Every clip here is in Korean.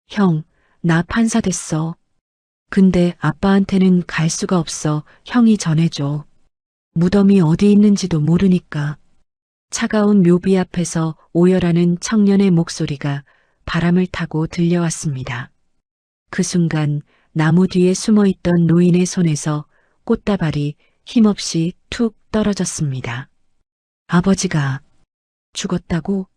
형, 나 판사 됐어. 근데 아빠한테는 갈 수가 없어. 형이 전해줘. 무덤이 어디 있는지도 모르니까. 차가운 묘비 앞에서 오열하는 청년의 목소리가 바람을 타고 들려왔습니다. 그 순간 나무 뒤에 숨어있던 노인의 손에서 꽃다발이 힘없이 툭 떨어졌습니다. 아버지가 죽었다고?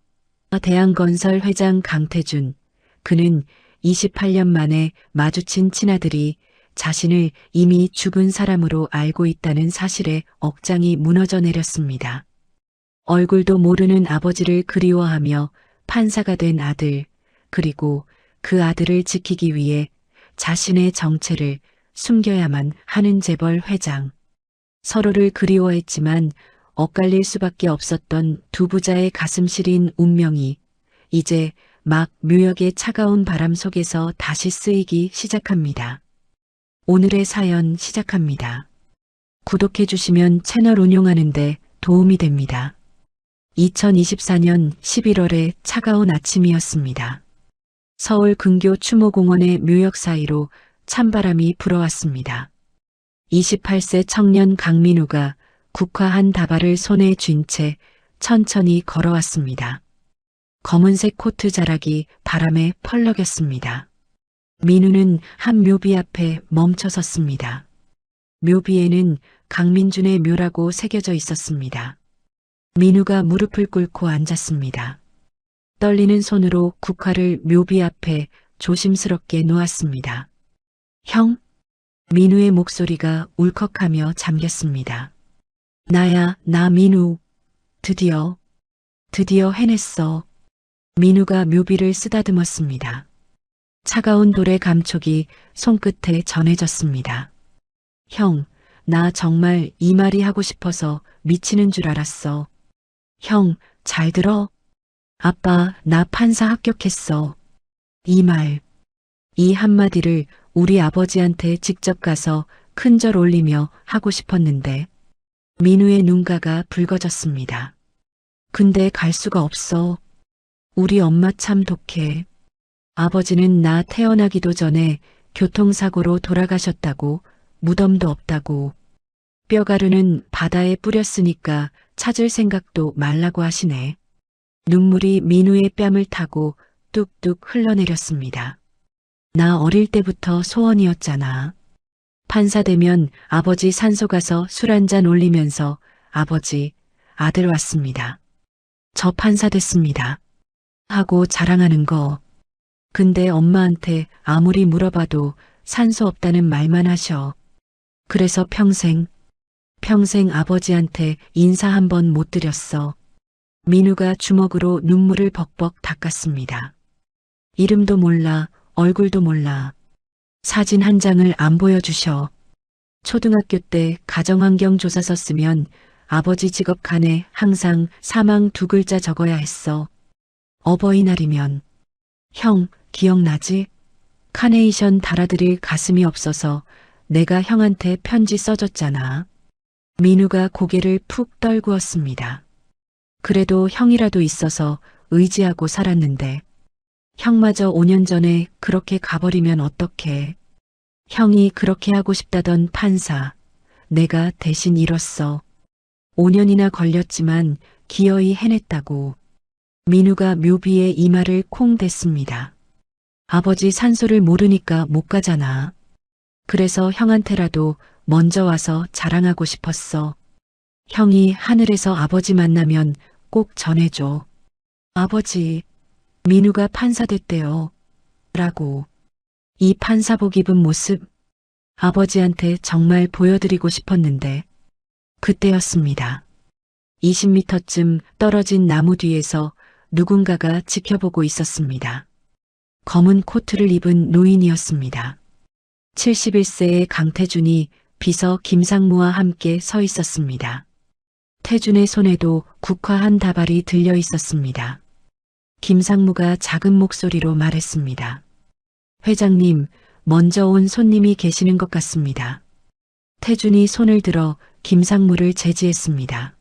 대한건설 회장 강태준. 그는 28년 만에 마주친 친아들이 자신을 이미 죽은 사람으로 알고 있다는 사실에 억장이 무너져 내렸습니다. 얼굴도 모르는 아버지를 그리워하며 판사가 된 아들, 그리고 그 아들을 지키기 위해 자신의 정체를 숨겨야만 하는 재벌 회장. 서로를 그리워했지만 엇갈릴 수밖에 없었던 두 부자의 가슴 시린 운명이 이제 막 묘역의 차가운 바람 속에서 다시 쓰이기 시작합니다. 오늘의 사연 시작합니다. 구독해 주시면 채널 운용하는데 도움이 됩니다. 2024년 11월의 차가운 아침이었습니다. 서울 근교 추모공원의 묘역 사이로 찬바람이 불어왔습니다. 28세 청년 강민우가 국화한 다발을 손에 쥔 채 천천히 걸어왔습니다. 검은색 코트 자락이 바람에 펄럭였습니다. 민우는 한 묘비 앞에 멈춰 섰습니다. 묘비에는 강민준의 묘라고 새겨져 있었습니다. 민우가 무릎을 꿇고 앉았습니다. 떨리는 손으로 국화를 묘비 앞에 조심스럽게 놓았습니다. 형? 민우의 목소리가 울컥하며 잠겼습니다. 나야, 나 민우. 드디어 해냈어. 민우가 묘비를 쓰다듬었습니다. 차가운 돌의 감촉이 손끝에 전해졌습니다. 형, 나 정말 이 말이 하고 싶어서 미치는 줄 알았어. 형, 잘 들어? 아빠, 나 판사 합격했어. 이 한마디를 우리 아버지한테 직접 가서 큰절 올리며 하고 싶었는데 민우의 눈가가 붉어졌습니다. 근데 갈 수가 없어. 우리 엄마 참 독해. 아버지는 나 태어나기도 전에 교통사고로 돌아가셨다고, 무덤도 없다고. 뼈가루는 바다에 뿌렸으니까 찾을 생각도 말라고 하시네. 눈물이 민우의 뺨을 타고 뚝뚝 흘러내렸습니다. 나 어릴 때부터 소원이었잖아. 판사 되면 아버지 산소 가서 술 한잔 올리면서 아버지, 아들 왔습니다. 저 판사 됐습니다. 하고 자랑하는 거. 근데 엄마한테 아무리 물어봐도 산소 없다는 말만 하셔. 그래서 평생 아버지한테 인사 한 번 못 드렸어. 민우가 주먹으로 눈물을 벅벅 닦았습니다. 이름도 몰라, 얼굴도 몰라. 사진 한 장을 안 보여주셔. 초등학교 때 가정환경조사 썼으면 아버지 직업 칸에 항상 사망 2글자 적어야 했어. 어버이날이면. 형, 기억나지? 카네이션 달아드릴 가슴이 없어서 내가 형한테 편지 써줬잖아. 민우가 고개를 푹 떨구었습니다. 그래도 형이라도 있어서 의지하고 살았는데 형마저 5년 전에 그렇게 가버리면 어떡해. 형이 그렇게 하고 싶다던 판사, 내가 대신 잃었어. 5년이나 걸렸지만 기어이 해냈다고. 민우가 묘비에 이마를 콩 댔습니다. 아버지 산소를 모르니까 못 가잖아. 그래서 형한테라도 먼저 와서 자랑하고 싶었어. 형이 하늘에서 아버지 만나면 꼭 전해줘. 아버지, 민우가 판사 됐대요. 라고. 이 판사복 입은 모습, 아버지한테 정말 보여드리고 싶었는데 그때였습니다. 20m쯤 떨어진 나무 뒤에서 누군가가 지켜보고 있었습니다. 검은 코트를 입은 노인이었습니다. 71세의 강태준이 비서 김상무와 함께 서 있었습니다. 태준의 손에도 국화 한 다발이 들려 있었습니다. 김상무가 작은 목소리로 말했습니다. 회장님, 먼저 온 손님이 계시는 것 같습니다. 태준이 손을 들어 김상무를 제지했습니다.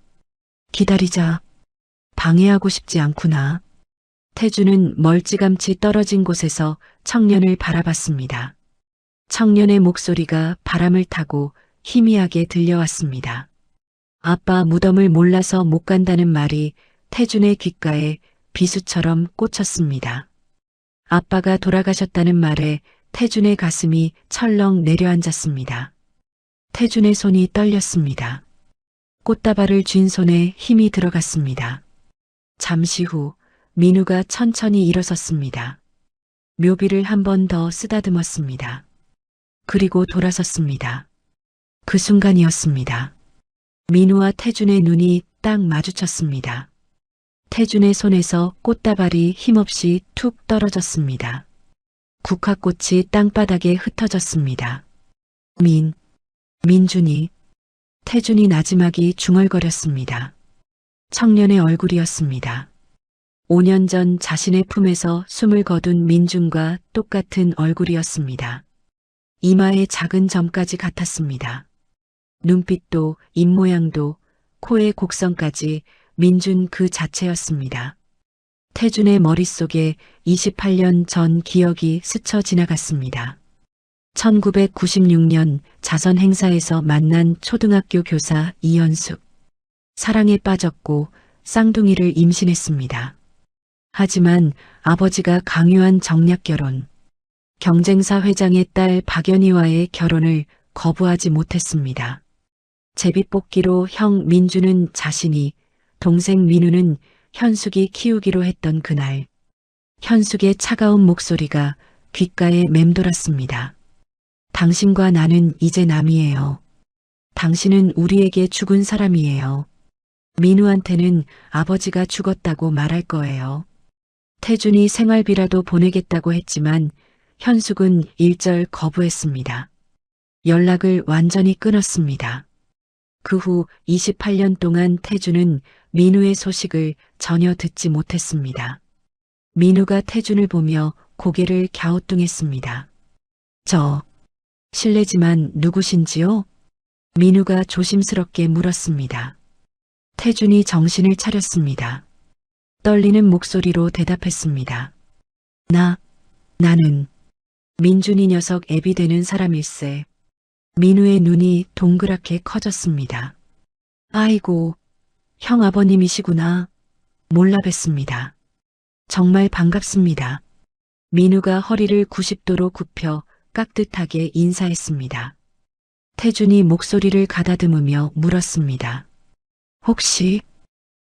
기다리자. 방해하고 싶지 않구나. 태주는 멀찌감치 떨어진 곳에서 청년을 바라봤습니다. 청년의 목소리가 바람을 타고 희미하게 들려왔습니다. 아빠 무덤을 몰라서 못 간다는 말이 태준의 귓가에 비수처럼 꽂혔습니다. 아빠가 돌아가셨다는 말에 태준의 가슴이 철렁 내려앉았습니다. 태준의 손이 떨렸습니다. 꽃다발을 쥔 손에 힘이 들어갔습니다. 잠시 후 민우가 천천히 일어섰습니다. 묘비를 한 번 더 쓰다듬었습니다. 그리고 돌아섰습니다. 그 순간이었습니다. 민우와 태준의 눈이 딱 마주쳤습니다. 태준의 손에서 꽃다발이 힘없이 툭 떨어졌습니다. 국화꽃이 땅바닥에 흩어졌습니다. 민준이. 태준이 나지막이 중얼거렸습니다. 청년의 얼굴이었습니다. 5년 전 자신의 품에서 숨을 거둔 민준과 똑같은 얼굴이었습니다. 이마의 작은 점까지 같았습니다. 눈빛도 입모양도 코의 곡선까지 민준 그 자체였습니다. 태준의 머릿속에 28년 전 기억이 스쳐 지나갔습니다. 1996년 자선 행사에서 만난 초등학교 교사 이연숙. 사랑에 빠졌고 쌍둥이를 임신했습니다. 하지만 아버지가 강요한 정략 결혼, 경쟁사 회장의 딸 박연희와의 결혼을 거부하지 못했습니다. 제비뽑기로 형 민주는 자신이, 동생 민우는 현숙이 키우기로 했던 그날, 현숙의 차가운 목소리가 귓가에 맴돌았습니다. 당신과 나는 이제 남이에요. 당신은 우리에게 죽은 사람이에요. 민우한테는 아버지가 죽었다고 말할 거예요. 태준이 생활비라도 보내겠다고 했지만 현숙은 일절 거부했습니다. 연락을 완전히 끊었습니다. 그 후 28년 동안 태준은 민우의 소식을 전혀 듣지 못했습니다. 민우가 태준을 보며 고개를 갸우뚱했습니다. 실례지만 누구신지요? 민우가 조심스럽게 물었습니다. 태준이 정신을 차렸습니다. 떨리는 목소리로 대답했습니다. 나는 민준이 녀석 애비 되는 사람일세. 민우의 눈이 동그랗게 커졌습니다. 아이고, 형 아버님이시구나. 몰라 뵀습니다. 정말 반갑습니다. 민우가 허리를 90도로 굽혀 깍듯하게 인사했습니다. 태준이 목소리를 가다듬으며 물었습니다. 혹시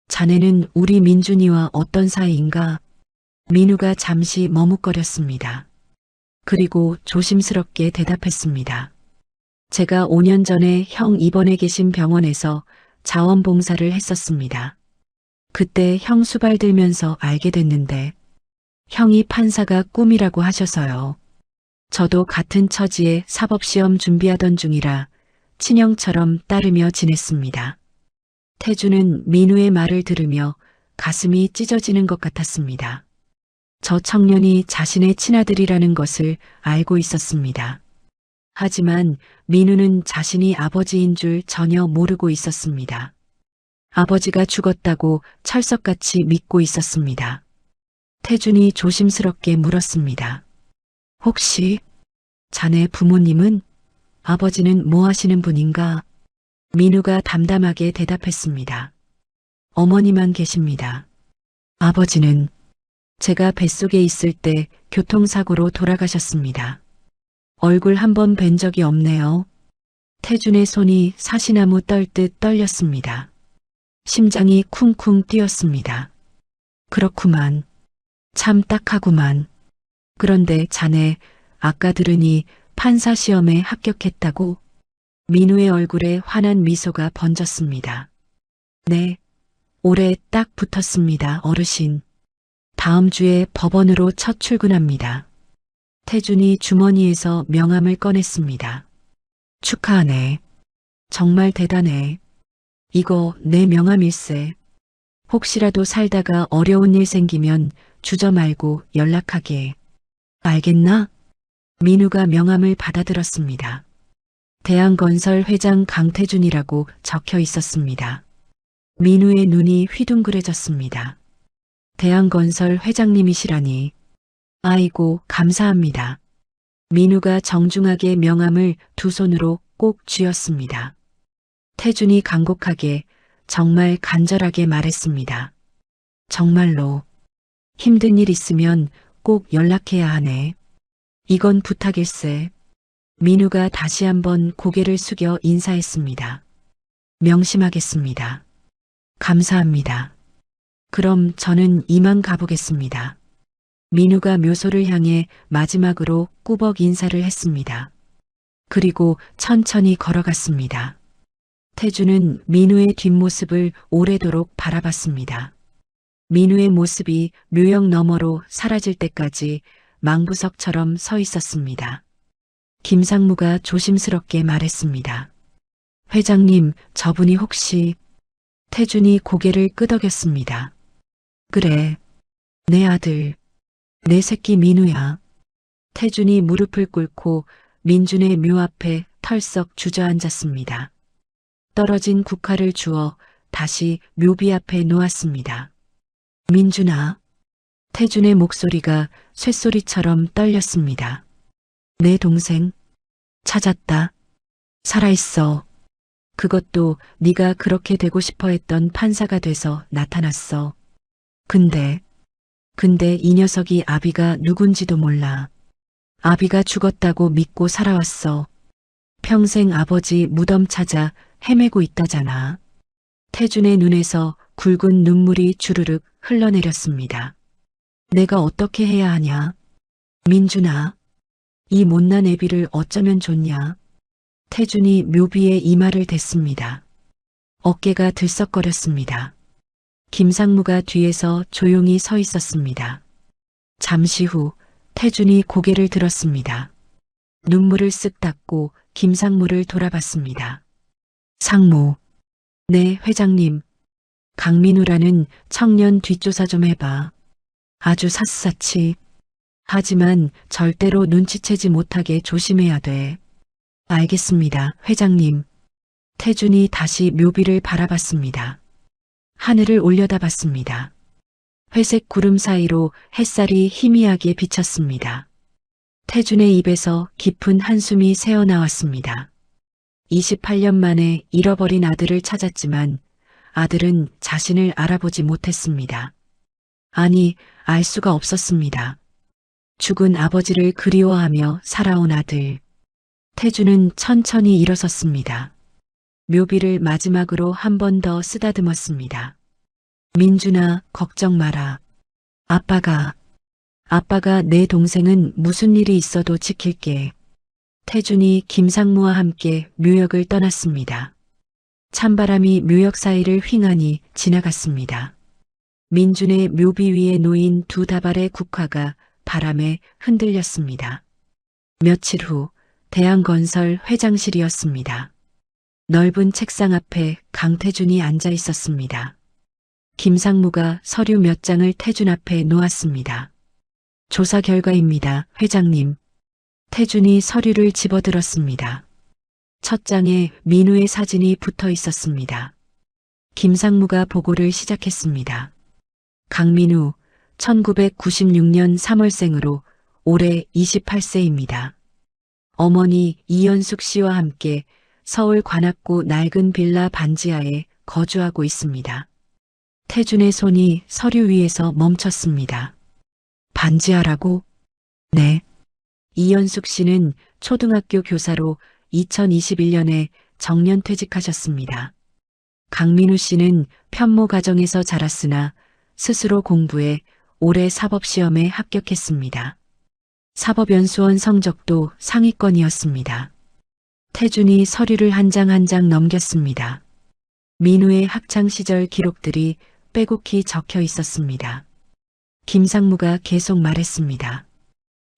자네는 우리 민준이와 어떤 사이인가? 민우가 잠시 머뭇거렸습니다. 그리고 조심스럽게 대답했습니다. 제가 5년 전에 형 입원해 계신 병원에서 자원봉사를 했었습니다. 그때 형 수발 들면서 알게 됐는데 형이 판사가 꿈이라고 하셔서요. 저도 같은 처지에 사법시험 준비하던 중이라 친형처럼 따르며 지냈습니다. 태준은 민우의 말을 들으며 가슴이 찢어지는 것 같았습니다. 저 청년이 자신의 친아들이라는 것을 알고 있었습니다. 하지만 민우는 자신이 아버지인 줄 전혀 모르고 있었습니다. 아버지가 죽었다고 철석같이 믿고 있었습니다. 태준이 조심스럽게 물었습니다. 혹시 자네 부모님은? 아버지는 뭐 하시는 분인가? 민우가 담담하게 대답했습니다. 어머니만 계십니다. 아버지는 제가 뱃속에 있을 때 교통사고로 돌아가셨습니다. 얼굴 한 번 뵌 적이 없네요. 태준의 손이 사시나무 떨듯 떨렸습니다. 심장이 쿵쿵 뛰었습니다. 그렇구만. 참 딱하구만. 그런데 자네 아까 들으니 판사 시험에 합격했다고? 민우의 얼굴에 환한 미소가 번졌습니다. 네, 올해 딱 붙었습니다, 어르신. 다음 주에 법원으로 첫 출근합니다. 태준이 주머니에서 명함을 꺼냈습니다. 축하하네. 정말 대단해. 이거 내 명함일세. 혹시라도 살다가 어려운 일 생기면 주저 말고 연락하게. 알겠나? 민우가 명함을 받아들었습니다. 대한건설 회장 강태준이라고 적혀 있었습니다. 민우의 눈이 휘둥그레졌습니다. 대한건설 회장님이시라니. 아이고, 감사합니다. 민우가 정중하게 명함을 두 손으로 꼭 쥐었습니다. 태준이 간곡하게, 정말 간절하게 말했습니다. 정말로 힘든 일 있으면 꼭 연락해야 하네. 이건 부탁일세. 민우가 다시 한번 고개를 숙여 인사했습니다. 명심하겠습니다. 감사합니다. 그럼 저는 이만 가보겠습니다. 민우가 묘소를 향해 마지막으로 꾸벅 인사를 했습니다. 그리고 천천히 걸어갔습니다. 태주는 민우의 뒷모습을 오래도록 바라봤습니다. 민우의 모습이 묘역 너머로 사라질 때까지 망부석처럼 서 있었습니다. 김상무가 조심스럽게 말했습니다. 회장님, 저분이 혹시... 태준이 고개를 끄덕였습니다. 그래, 내 아들, 내 새끼 민우야. 태준이 무릎을 꿇고 민준의 묘 앞에 털썩 주저앉았습니다. 떨어진 국화를 주워 다시 묘비 앞에 놓았습니다. 민준아. 태준의 목소리가 쇳소리처럼 떨렸습니다. 내 동생 찾았다. 살아있어. 그것도 네가 그렇게 되고 싶어 했던 판사가 돼서 나타났어. 근데 이 녀석이 아비가 누군지도 몰라. 아비가 죽었다고 믿고 살아왔어. 평생 아버지 무덤 찾아 헤매고 있다잖아. 태준의 눈에서 굵은 눈물이 주르륵 흘러내렸습니다. 내가 어떻게 해야 하냐? 민준아, 이 못난 애비를 어쩌면 좋냐? 태준이 묘비의 이마를 댔습니다. 어깨가 들썩거렸습니다. 김상무가 뒤에서 조용히 서 있었습니다. 잠시 후 태준이 고개를 들었습니다. 눈물을 쓱 닦고 김상무를 돌아봤습니다. 상무. 네, 회장님. 강민우라는 청년 뒷조사 좀 해봐. 아주 샅샅이. 하지만 절대로 눈치채지 못하게 조심해야 돼. 알겠습니다, 회장님. 태준이 다시 묘비를 바라봤습니다. 하늘을 올려다봤습니다. 회색 구름 사이로 햇살이 희미하게 비쳤습니다. 태준의 입에서 깊은 한숨이 새어나왔습니다. 28년 만에 잃어버린 아들을 찾았지만 아들은 자신을 알아보지 못했습니다. 아니, 알 수가 없었습니다. 죽은 아버지를 그리워하며 살아온 아들. 태준은 천천히 일어섰습니다. 묘비를 마지막으로 한 번 더 쓰다듬었습니다. 민준아, 걱정 마라. 아빠가 내 동생은 무슨 일이 있어도 지킬게. 태준이 김상무와 함께 묘역을 떠났습니다. 찬바람이 묘역 사이를 휑하니 지나갔습니다. 민준의 묘비 위에 놓인 두 다발의 국화가 바람에 흔들렸습니다. 며칠 후 대한건설 회장실이었습니다. 넓은 책상 앞에 강태준이 앉아 있었습니다. 김상무가 서류 몇 장을 태준 앞에 놓았습니다. 조사 결과입니다, 회장님. 태준이 서류를 집어들었습니다. 첫 장에 민우의 사진이 붙어 있었습니다. 김상무가 보고를 시작했습니다. 강민우, 1996년 3월생으로 올해 28세입니다. 어머니 이연숙 씨와 함께 서울 관악구 낡은 빌라 반지하에 거주하고 있습니다. 태준의 손이 서류 위에서 멈췄습니다. 반지하라고? 네. 이연숙 씨는 초등학교 교사로 2021년에 정년퇴직하셨습니다. 강민우 씨는 편모 가정에서 자랐으나 스스로 공부해 올해 사법시험에 합격했습니다. 사법연수원 성적도 상위권이었습니다. 태준이 서류를 한 장 한 장 넘겼습니다. 민우의 학창시절 기록들이 빼곡히 적혀 있었습니다. 김상무가 계속 말했습니다.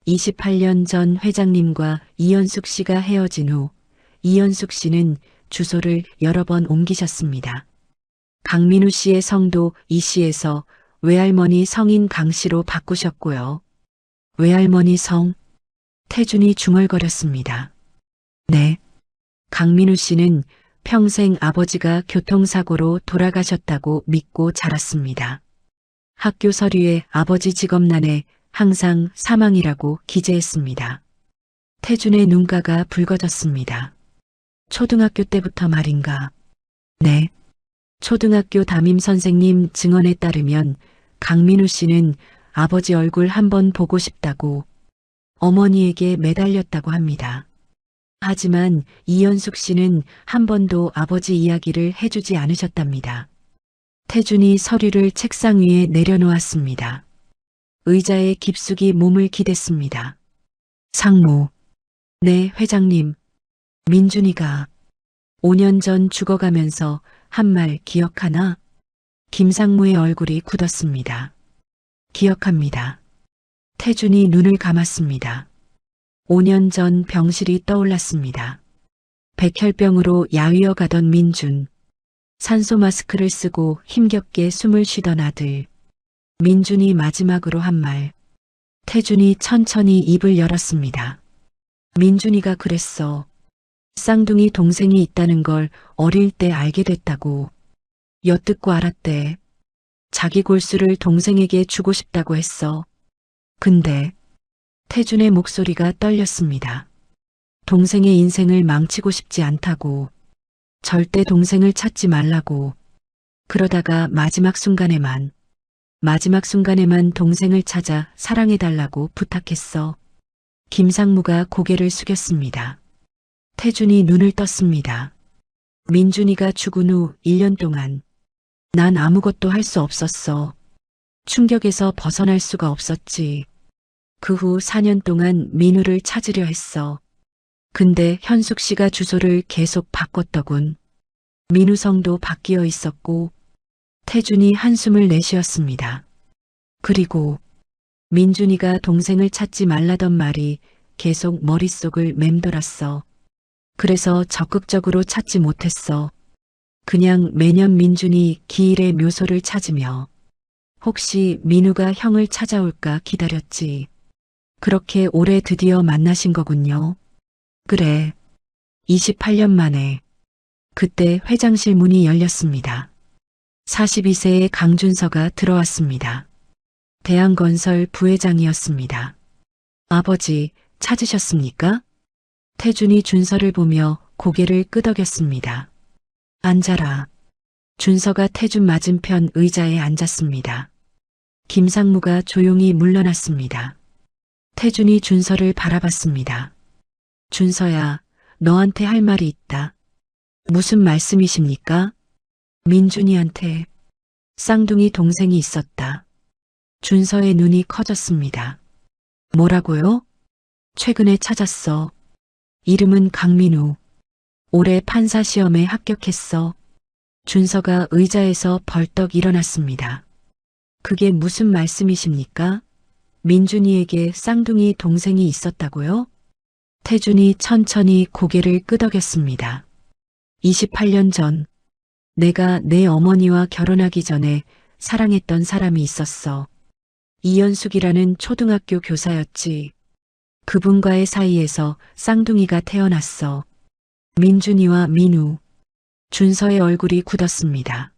28년 전 회장님과 이연숙 씨가 헤어진 후 이연숙 씨는 주소를 여러 번 옮기셨습니다. 강민우 씨의 성도 이 씨에서 외할머니 성인 강 씨로 바꾸셨고요. 외할머니 성? 태준이 중얼거렸습니다. 네. 강민우 씨는 평생 아버지가 교통사고로 돌아가셨다고 믿고 자랐습니다. 학교 서류에 아버지 직업란에 항상 사망이라고 기재했습니다. 태준의 눈가가 붉어졌습니다. 초등학교 때부터 말인가? 네. 초등학교 담임 선생님 증언에 따르면 강민우 씨는 아버지 얼굴 한번 보고 싶다고 어머니에게 매달렸다고 합니다. 하지만 이연숙 씨는 한 번도 아버지 이야기를 해주지 않으셨답니다. 태준이 서류를 책상 위에 내려놓았습니다. 의자에 깊숙이 몸을 기댔습니다. 상무. 네, 회장님. 민준이가 5년 전 죽어가면서 한 말 기억하나? 김상무의 얼굴이 굳었습니다. 기억합니다. 태준이 눈을 감았습니다. 5년 전 병실이 떠올랐습니다. 백혈병으로 야위어 가던 민준. 산소 마스크를 쓰고 힘겹게 숨을 쉬던 아들. 민준이 마지막으로 한 말. 태준이 천천히 입을 열었습니다. 민준이가 그랬어. 쌍둥이 동생이 있다는 걸 어릴 때 알게 됐다고. 엿듣고 알았대. 자기 골수를 동생에게 주고 싶다고 했어. 근데 태준의 목소리가 떨렸습니다. 동생의 인생을 망치고 싶지 않다고. 절대 동생을 찾지 말라고. 그러다가 마지막 순간에만 동생을 찾아 사랑해달라고 부탁했어. 김상무가 고개를 숙였습니다. 태준이 눈을 떴습니다. 민준이가 죽은 후 1년 동안 난 아무것도 할 수 없었어. 충격에서 벗어날 수가 없었지. 그 후 4년 동안 민우를 찾으려 했어. 근데 현숙 씨가 주소를 계속 바꿨더군. 민우 성도 바뀌어 있었고. 태준이 한숨을 내쉬었습니다. 그리고 민준이가 동생을 찾지 말라던 말이 계속 머릿속을 맴돌았어. 그래서 적극적으로 찾지 못했어. 그냥 매년 민준이 기일의 묘소를 찾으며 혹시 민우가 형을 찾아올까 기다렸지. 그렇게 올해 드디어 만나신 거군요. 그래. 28년 만에. 그때 회장실 문이 열렸습니다. 42세의 강준서가 들어왔습니다. 대한건설 부회장이었습니다. 아버지, 찾으셨습니까? 태준이 준서를 보며 고개를 끄덕였습니다. 앉아라. 준서가 태준 맞은편 의자에 앉았습니다. 김상무가 조용히 물러났습니다. 태준이 준서를 바라봤습니다. 준서야, 너한테 할 말이 있다. 무슨 말씀이십니까? 민준이한테 쌍둥이 동생이 있었다. 준서의 눈이 커졌습니다. 뭐라고요? 최근에 찾았어. 이름은 강민우. 올해 판사 시험에 합격했어. 준서가 의자에서 벌떡 일어났습니다. 그게 무슨 말씀이십니까? 민준이에게 쌍둥이 동생이 있었다고요? 태준이 천천히 고개를 끄덕였습니다. 28년 전 내가 내 어머니와 결혼하기 전에 사랑했던 사람이 있었어. 이연숙이라는 초등학교 교사였지. 그분과의 사이에서 쌍둥이가 태어났어. 민준이와 민우. 준서의 얼굴이 굳었습니다.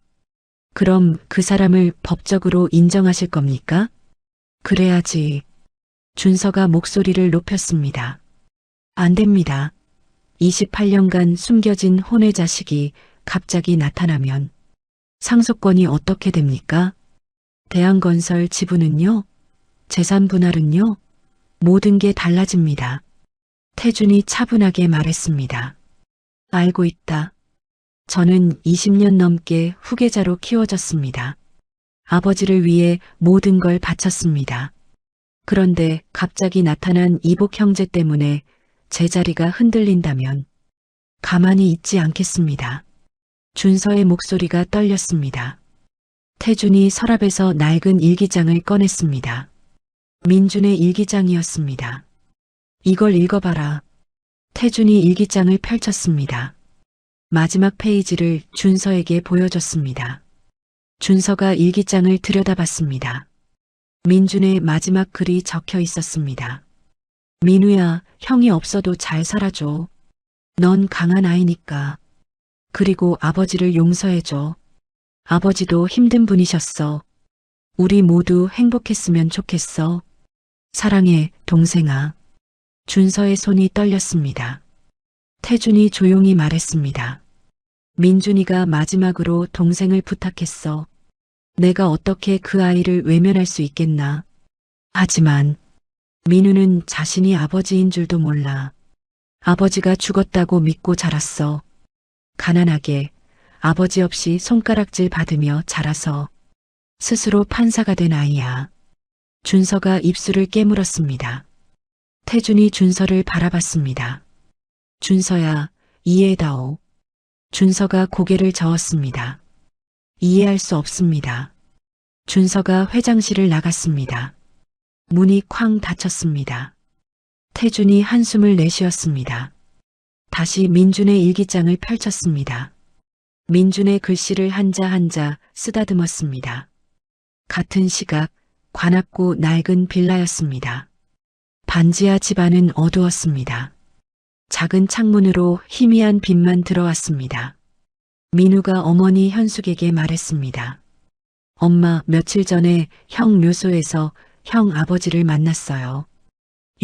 그럼 그 사람을 법적으로 인정하실 겁니까? 그래야지. 준서가 목소리를 높였습니다. 안 됩니다. 28년간 숨겨진 혼외 자식이 갑자기 나타나면 상속권이 어떻게 됩니까? 대한건설 지분은요? 재산 분할은요? 모든 게 달라집니다. 태준이 차분하게 말했습니다. 알고 있다. 저는 20년 넘게 후계자로 키워졌습니다. 아버지를 위해 모든 걸 바쳤습니다. 그런데 갑자기 나타난 이복 형제 때문에 제 자리가 흔들린다면 가만히 있지 않겠습니다. 준서의 목소리가 떨렸습니다. 태준이 서랍에서 낡은 일기장을 꺼냈습니다. 민준의 일기장이었습니다. 이걸 읽어봐라. 태준이 일기장을 펼쳤습니다. 마지막 페이지를 준서에게 보여줬습니다. 준서가 일기장을 들여다봤습니다. 민준의 마지막 글이 적혀 있었습니다. 민우야, 형이 없어도 잘 살아줘. 넌 강한 아이니까. 그리고 아버지를 용서해줘. 아버지도 힘든 분이셨어. 우리 모두 행복했으면 좋겠어. 사랑해, 동생아. 준서의 손이 떨렸습니다. 태준이 조용히 말했습니다. 민준이가 마지막으로 동생을 부탁했어. 내가 어떻게 그 아이를 외면할 수 있겠나. 하지만 민우는 자신이 아버지인 줄도 몰라. 아버지가 죽었다고 믿고 자랐어. 가난하게 아버지 없이 손가락질 받으며 자라서 스스로 판사가 된 아이야. 준서가 입술을 깨물었습니다. 태준이 준서를 바라봤습니다. 준서야, 이해해다오. 준서가 고개를 저었습니다. 이해할 수 없습니다. 준서가 회장실을 나갔습니다. 문이 쾅 닫혔습니다. 태준이 한숨을 내쉬었습니다. 다시 민준의 일기장을 펼쳤습니다. 민준의 글씨를 한자 한자 쓰다듬었습니다. 같은 시각 관악구 낡은 빌라였습니다. 반지하 집안은 어두웠습니다. 작은 창문으로 희미한 빛만 들어왔습니다. 민우가 어머니 현숙에게 말했습니다. 엄마, 며칠 전에 형 묘소에서 형 아버지를 만났어요.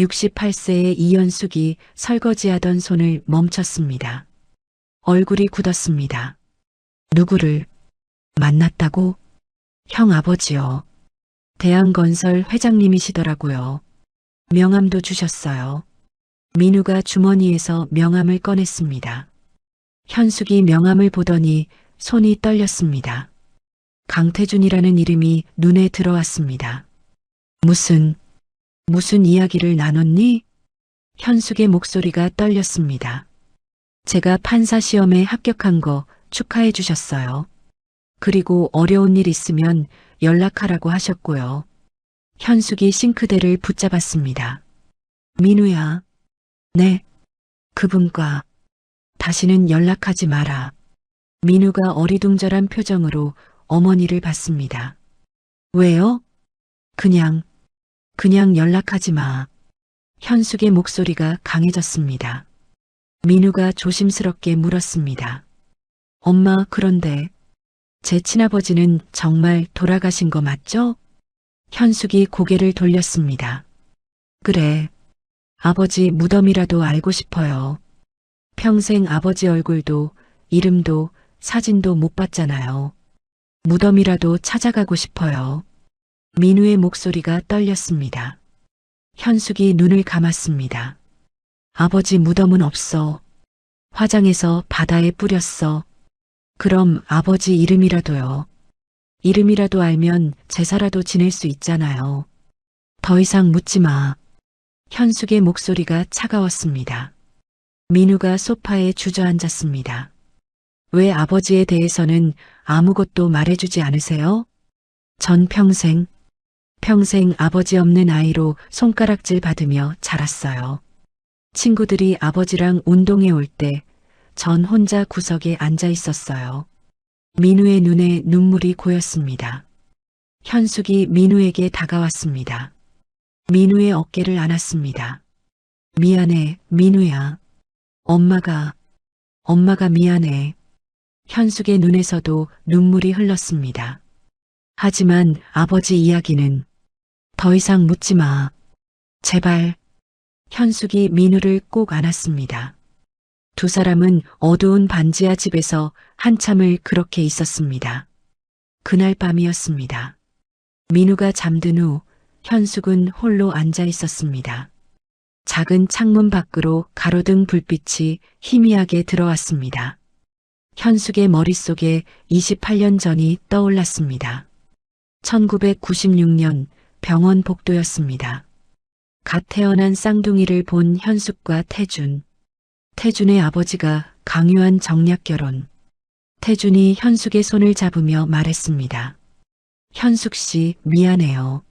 68세의 이현숙이 설거지하던 손을 멈췄습니다. 얼굴이 굳었습니다. 누구를 만났다고? 형 아버지요. 대한건설 회장님이시더라고요. 명함도 주셨어요. 민우가 주머니에서 명함을 꺼냈습니다. 현숙이 명함을 보더니 손이 떨렸습니다. 강태준이라는 이름이 눈에 들어왔습니다. 무슨 이야기를 나눴니? 현숙의 목소리가 떨렸습니다. 제가 판사 시험에 합격한 거 축하해 주셨어요. 그리고 어려운 일 있으면 연락하라고 하셨고요. 현숙이 싱크대를 붙잡았습니다. 민우야. 네. 그분과 다시는 연락하지 마라. 민우가 어리둥절한 표정으로 어머니를 봤습니다. 왜요? 그냥 연락하지 마. 현숙의 목소리가 강해졌습니다. 민우가 조심스럽게 물었습니다. 엄마, 그런데 제 친아버지는 정말 돌아가신 거 맞죠? 현숙이 고개를 돌렸습니다. 그래. 아버지 무덤이라도 알고 싶어요. 평생 아버지 얼굴도 이름도 사진도 못 봤잖아요. 무덤이라도 찾아가고 싶어요. 민우의 목소리가 떨렸습니다. 현숙이 눈을 감았습니다. 아버지 무덤은 없어. 화장해서 바다에 뿌렸어. 그럼 아버지 이름이라도요. 이름이라도 알면 제사라도 지낼 수 있잖아요. 더 이상 묻지 마. 현숙의 목소리가 차가웠습니다. 민우가 소파에 주저앉았습니다. 왜 아버지에 대해서는 아무것도 말해주지 않으세요? 전 평생 아버지 없는 아이로 손가락질 받으며 자랐어요. 친구들이 아버지랑 운동회 올 때 전 혼자 구석에 앉아 있었어요. 민우의 눈에 눈물이 고였습니다. 현숙이 민우에게 다가왔습니다. 민우의 어깨를 안았습니다. 미안해, 민우야. 엄마가 미안해. 현숙의 눈에서도 눈물이 흘렀습니다. 하지만 아버지 이야기는 더 이상 묻지 마. 제발. 현숙이 민우를 꼭 안았습니다. 두 사람은 어두운 반지하 집에서 한참을 그렇게 있었습니다. 그날 밤이었습니다. 민우가 잠든 후 현숙은 홀로 앉아 있었습니다. 작은 창문 밖으로 가로등 불빛이 희미하게 들어왔습니다. 현숙의 머릿속에 28년 전이 떠올랐습니다. 1996년 병원 복도였습니다. 갓 태어난 쌍둥이를 본 현숙과 태준. 태준의 아버지가 강요한 정략 결혼. 태준이 현숙의 손을 잡으며 말했습니다. 현숙 씨, 미안해요.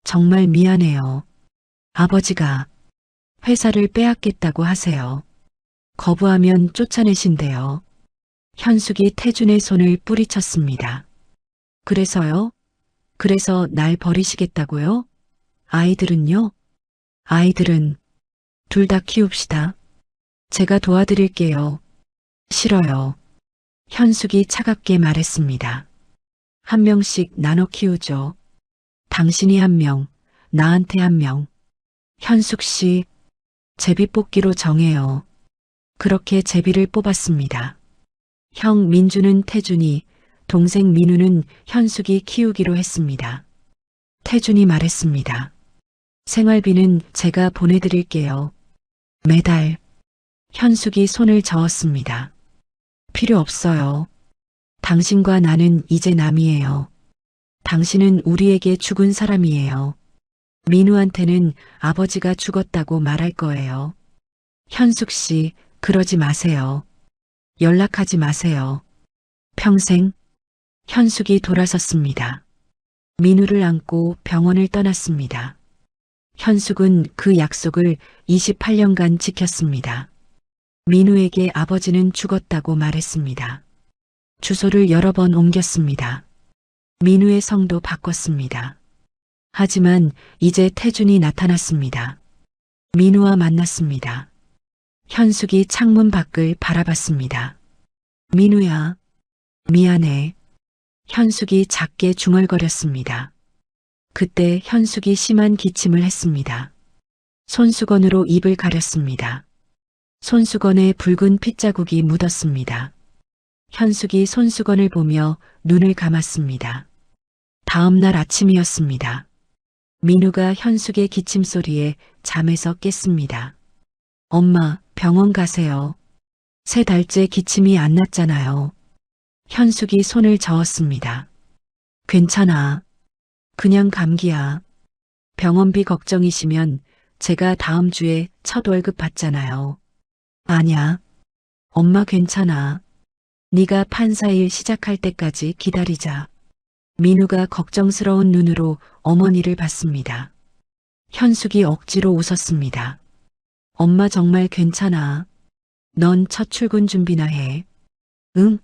정말 미안해요. 아버지가 회사를 빼앗겠다고 하세요. 거부하면 쫓아내신대요. 현숙이 태준의 손을 뿌리쳤습니다. 그래서요? 그래서 날 버리시겠다고요? 아이들은요? 아이들은 둘 다 키웁시다. 제가 도와드릴게요. 싫어요. 현숙이 차갑게 말했습니다. 한 명씩 나눠 키우죠. 당신이 한 명, 나한테 한 명. 현숙 씨, 제비 뽑기로 정해요. 그렇게 제비를 뽑았습니다. 형 민주는 태준이, 동생 민우는 현숙이 키우기로 했습니다. 태준이 말했습니다. 생활비는 제가 보내드릴게요. 매달. 현숙이 손을 저었습니다. 필요 없어요. 당신과 나는 이제 남이에요. 당신은 우리에게 죽은 사람이에요. 민우한테는 아버지가 죽었다고 말할 거예요. 현숙 씨, 그러지 마세요. 연락하지 마세요. 평생. 현숙이 돌아섰습니다. 민우를 안고 병원을 떠났습니다. 현숙은 그 약속을 28년간 지켰습니다. 민우에게 아버지는 죽었다고 말했습니다. 주소를 여러 번 옮겼습니다. 민우의 성도 바꿨습니다. 하지만 이제 태준이 나타났습니다. 민우와 만났습니다. 현숙이 창문 밖을 바라봤습니다. 민우야, 미안해. 현숙이 작게 중얼거렸습니다. 그때 현숙이 심한 기침을 했습니다. 손수건으로 입을 가렸습니다. 손수건에 붉은 핏자국이 묻었습니다. 현숙이 손수건을 보며 눈을 감았습니다. 다음 날 아침이었습니다. 민우가 현숙의 기침 소리에 잠에서 깼습니다. 엄마, 병원 가세요. 3달째 기침이 안 났잖아요. 현숙이 손을 저었습니다. 괜찮아. 그냥 감기야. 병원비 걱정이시면 제가 다음 주에 첫 월급 받잖아요. 아냐. 엄마 괜찮아. 네가 판사 일 시작할 때까지 기다리자. 민우가 걱정스러운 눈으로 어머니를 봤습니다. 현숙이 억지로 웃었습니다. 엄마 정말 괜찮아. 넌 첫 출근 준비나 해. 응?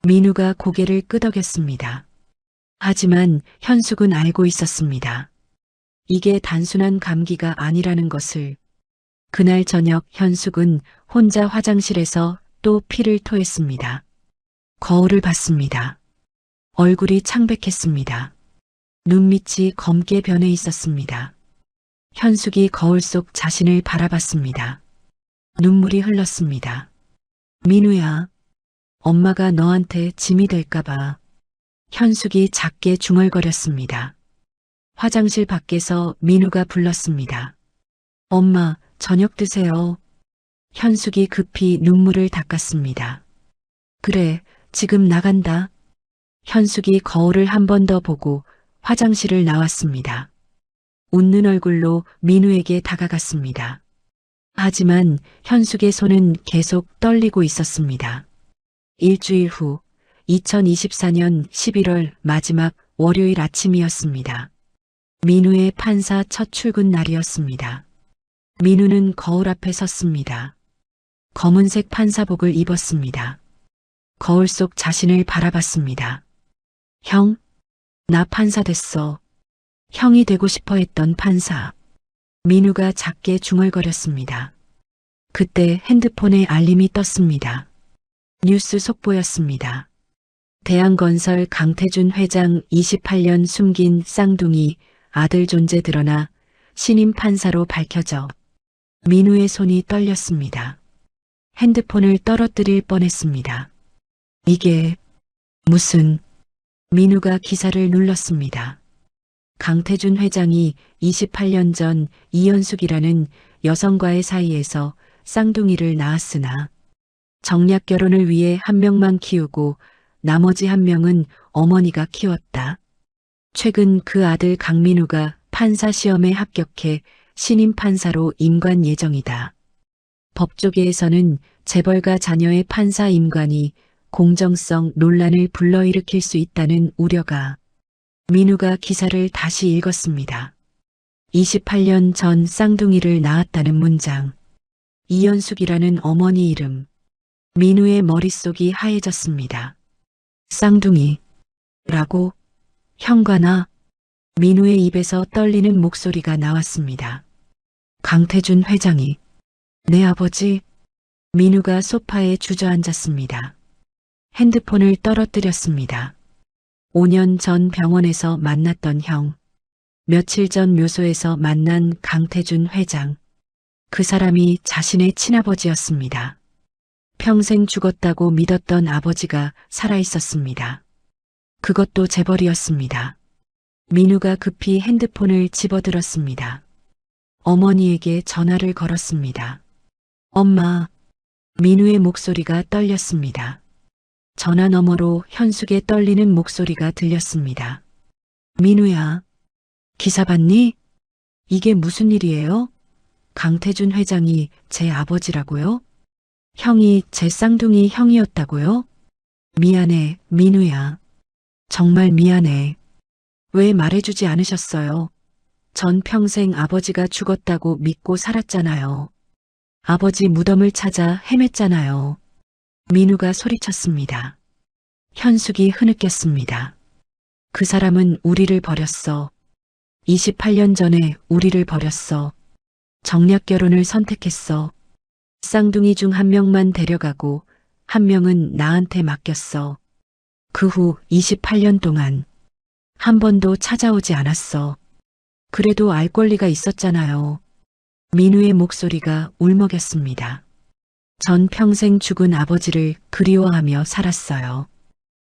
민우가 고개를 끄덕였습니다. 하지만 현숙은 알고 있었습니다. 이게 단순한 감기가 아니라는 것을. 그날 저녁 현숙은 혼자 화장실에서 또 피를 토했습니다. 거울을 봤습니다. 얼굴이 창백했습니다. 눈밑이 검게 변해 있었습니다. 현숙이 거울 속 자신을 바라봤습니다. 눈물이 흘렀습니다. 민우야, 엄마가 너한테 짐이 될까봐. 현숙이 작게 중얼거렸습니다. 화장실 밖에서 민우가 불렀습니다. 엄마, 저녁 드세요. 현숙이 급히 눈물을 닦았습니다. 그래, 지금 나간다. 현숙이 거울을 한 번 더 보고 화장실을 나왔습니다. 웃는 얼굴로 민우에게 다가갔습니다. 하지만 현숙의 손은 계속 떨리고 있었습니다. 일주일 후 2024년 11월 마지막 월요일 아침이었습니다. 민우의 판사 첫 출근 날이었습니다. 민우는 거울 앞에 섰습니다. 검은색 판사복을 입었습니다. 거울 속 자신을 바라봤습니다. 형, 나 판사 됐어. 형이 되고 싶어 했던 판사. 민우가 작게 중얼거렸습니다. 그때 핸드폰에 알림이 떴습니다. 뉴스 속보였습니다. 대한건설 강태준 회장 28년 숨긴 쌍둥이 아들 존재 드러나 신임 판사로 밝혀져. 민우의 손이 떨렸습니다. 핸드폰을 떨어뜨릴 뻔했습니다. 이게 무슨... 민우가 기사를 눌렀습니다. 강태준 회장이 28년 전 이현숙이라는 여성과의 사이에서 쌍둥이를 낳았으나 정략 결혼을 위해 한 명만 키우고 나머지 한 명은 어머니가 키웠다. 최근 그 아들 강민우가 판사 시험에 합격해 신임 판사로 임관 예정이다. 법조계에서는 재벌가 자녀의 판사 임관이 공정성 논란을 불러일으킬 수 있다는 우려가. 민우가 기사를 다시 읽었습니다. 28년 전 쌍둥이를 낳았다는 문장. 이현숙이라는 어머니 이름. 민우의 머릿속이 하얘졌습니다. 쌍둥이. 라고? 형과 나? 민우의 입에서 떨리는 목소리가 나왔습니다. 강태준 회장이. 내 아버지? 민우가 소파에 주저앉았습니다. 핸드폰을 떨어뜨렸습니다. 5년 전 병원에서 만났던 형. 며칠 전 묘소에서 만난 강태준 회장. 그 사람이 자신의 친아버지였습니다. 평생 죽었다고 믿었던 아버지가 살아있었습니다. 그것도 재벌이었습니다. 민우가 급히 핸드폰을 집어들었습니다. 어머니에게 전화를 걸었습니다. 엄마. 민우의 목소리가 떨렸습니다. 전화 너머로 현숙의 떨리는 목소리가 들렸습니다. 민우야. 기사 봤니? 이게 무슨 일이에요? 강태준 회장이 제 아버지라고요? 형이 제 쌍둥이 형이었다고요? 미안해, 민우야. 정말 미안해. 왜 말해주지 않으셨어요? 전 평생 아버지가 죽었다고 믿고 살았잖아요. 아버지 무덤을 찾아 헤맸잖아요. 민우가 소리쳤습니다. 현숙이 흐느꼈습니다. 그 사람은 우리를 버렸어. 28년 전에 우리를 버렸어. 정략 결혼을 선택했어. 쌍둥이 중 한 명만 데려가고 한 명은 나한테 맡겼어. 그 후 28년 동안 한 번도 찾아오지 않았어. 그래도 알 권리가 있었잖아요. 민우의 목소리가 울먹였습니다. 전 평생 죽은 아버지를 그리워하며 살았어요.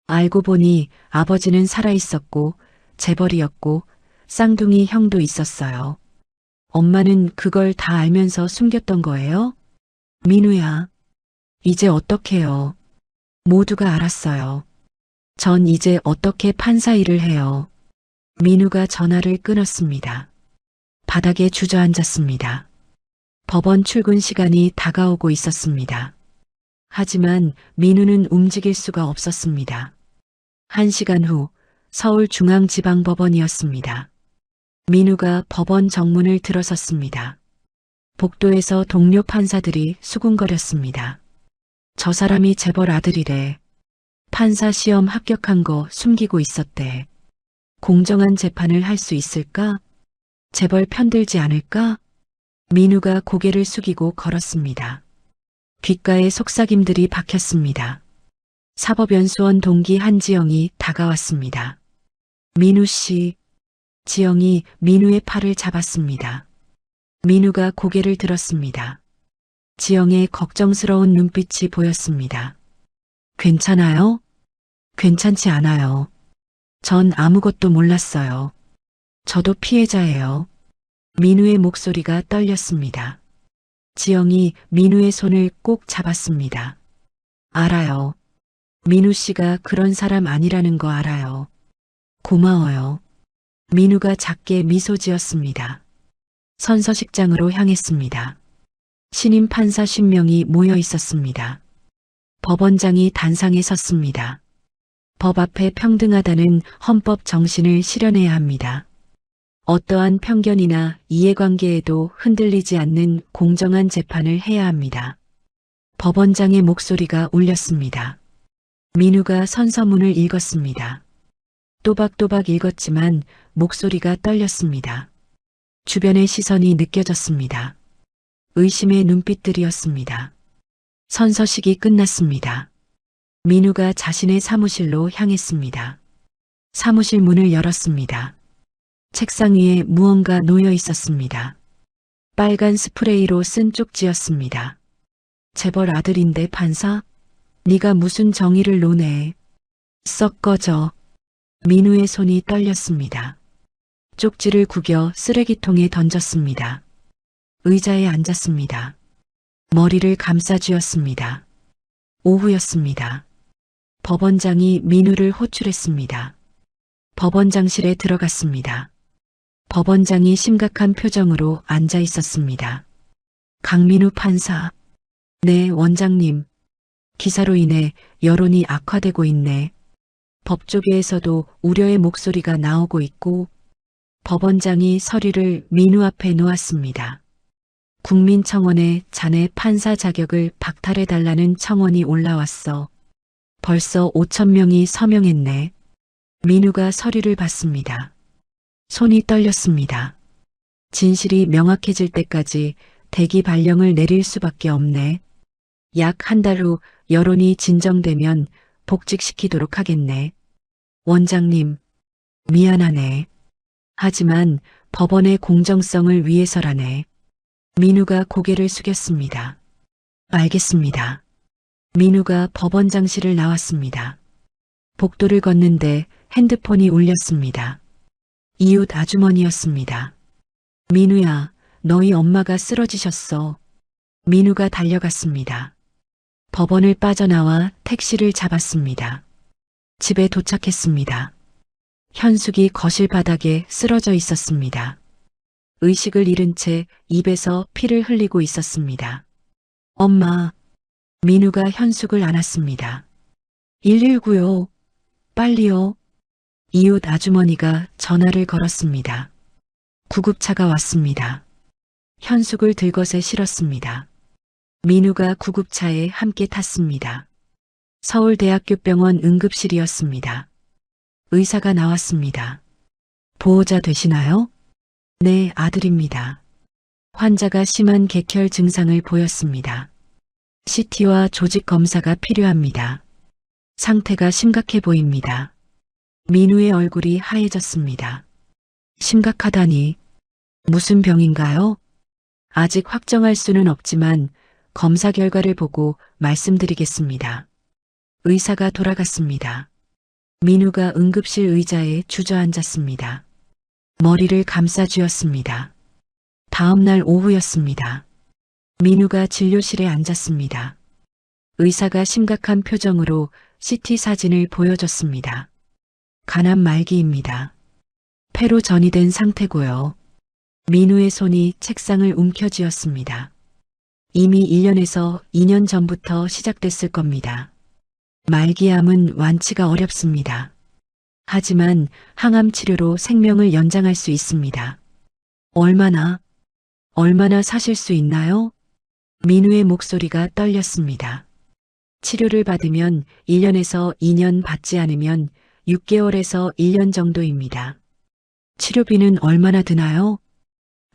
알고 보니 아버지는 살아있었고 재벌이었고 쌍둥이 형도 있었어요. 엄마는 그걸 다 알면서 숨겼던 거예요? 민우야, 이제 어떡해요? 모두가 알았어요. 전 이제 어떻게 판사 일을 해요? 민우가 전화를 끊었습니다. 바닥에 주저앉았습니다. 법원 출근 시간이 다가오고 있었습니다. 하지만 민우는 움직일 수가 없었습니다. 1시간 후 서울중앙지방법원이었습니다. 민우가 법원 정문을 들어섰습니다. 복도에서 동료 판사들이 수군거렸습니다. 저 사람이 재벌 아들이래. 판사 시험 합격한 거 숨기고 있었대. 공정한 재판을 할 수 있을까? 재벌 편들지 않을까? 민우가 고개를 숙이고 걸었습니다. 귓가에 속삭임들이 박혔습니다. 사법연수원 동기 한지영이 다가왔습니다. 민우 씨. 지영이 민우의 팔을 잡았습니다. 민우가 고개를 들었습니다. 지영의 걱정스러운 눈빛이 보였습니다. 괜찮아요? 괜찮지 않아요. 전 아무것도 몰랐어요. 저도 피해자예요. 민우의 목소리가 떨렸습니다. 지영이 민우의 손을 꼭 잡았습니다. 알아요. 민우 씨가 그런 사람 아니라는 거 알아요. 고마워요. 민우가 작게 미소 지었습니다. 선서식장으로 향했습니다. 신임 판사 50명이 모여 있었습니다. 법원장이 단상에 섰습니다. 법 앞에 평등하다는 헌법 정신을 실현해야 합니다. 어떠한 편견이나 이해관계에도 흔들리지 않는 공정한 재판을 해야 합니다. 법원장의 목소리가 울렸습니다. 민우가 선서문을 읽었습니다. 또박또박 읽었지만 목소리가 떨렸습니다. 주변의 시선이 느껴졌습니다. 의심의 눈빛들이었습니다. 선서식이 끝났습니다. 민우가 자신의 사무실로 향했습니다. 사무실 문을 열었습니다. 책상 위에 무언가 놓여 있었습니다. 빨간 스프레이로 쓴 쪽지였습니다. 재벌 아들인데 판사? 네가 무슨 정의를 논해. 썩 꺼져. 민우의 손이 떨렸습니다. 쪽지를 구겨 쓰레기통에 던졌습니다. 의자에 앉았습니다. 머리를 감싸쥐었습니다. 오후였습니다. 법원장이 민우를 호출했습니다. 법원장실에 들어갔습니다. 법원장이 심각한 표정으로 앉아 있었습니다. 강민우 판사. 네, 원장님. 기사로 인해 여론이 악화되고 있네. 법조계에서도 우려의 목소리가 나오고 있고. 법원장이 서류를 민우 앞에 놓았습니다. 국민청원에 자네 판사 자격을 박탈해달라는 청원이 올라왔어. 벌써 5,000명이 서명했네. 민우가 서류를 받습니다. 손이 떨렸습니다. 진실이 명확해질 때까지 대기 발령을 내릴 수밖에 없네. 약 한 달 후 여론이 진정되면 복직시키도록 하겠네. 원장님, 미안하네. 하지만 법원의 공정성을 위해서라네. 민우가 고개를 숙였습니다. 알겠습니다. 민우가 법원장실을 나왔습니다. 복도를 걷는데 핸드폰이 울렸습니다. 이웃 아주머니였습니다. 민우야, 너희 엄마가 쓰러지셨어. 민우가 달려갔습니다. 법원을 빠져나와 택시를 잡았습니다. 집에 도착했습니다. 현숙이 거실 바닥에 쓰러져 있었습니다. 의식을 잃은 채 입에서 피를 흘리고 있었습니다. 엄마, 민우가 현숙을 안았습니다. 119요. 빨리요. 이웃 아주머니가 전화를 걸었습니다. 구급차가 왔습니다. 현숙을 들것에 실었습니다. 민우가 구급차에 함께 탔습니다. 서울대학교병원 응급실이었습니다. 의사가 나왔습니다. 보호자 되시나요? 네, 아들입니다. 환자가 심한 객혈 증상을 보였습니다. CT와 조직 검사가 필요합니다. 상태가 심각해 보입니다. 민우의 얼굴이 하얘졌습니다. 심각하다니. 무슨 병인가요? 아직 확정할 수는 없지만 검사 결과를 보고 말씀드리겠습니다. 의사가 돌아갔습니다. 민우가 응급실 의자에 주저앉았습니다. 머리를 감싸쥐었습니다. 다음 날 오후였습니다. 민우가 진료실에 앉았습니다. 의사가 심각한 표정으로 CT 사진을 보여줬습니다. 간암 말기입니다. 폐로 전이된 상태고요. 민우의 손이 책상을 움켜쥐었습니다. 이미 1년에서 2년 전부터 시작됐을 겁니다. 말기암은 완치가 어렵습니다. 하지만 항암 치료로 생명을 연장할 수 있습니다. 얼마나 사실 수 있나요? 민우의 목소리가 떨렸습니다. 치료를 받으면 1년에서 2년 받지 않으면 6개월에서 1년 정도입니다. 치료비는 얼마나 드나요?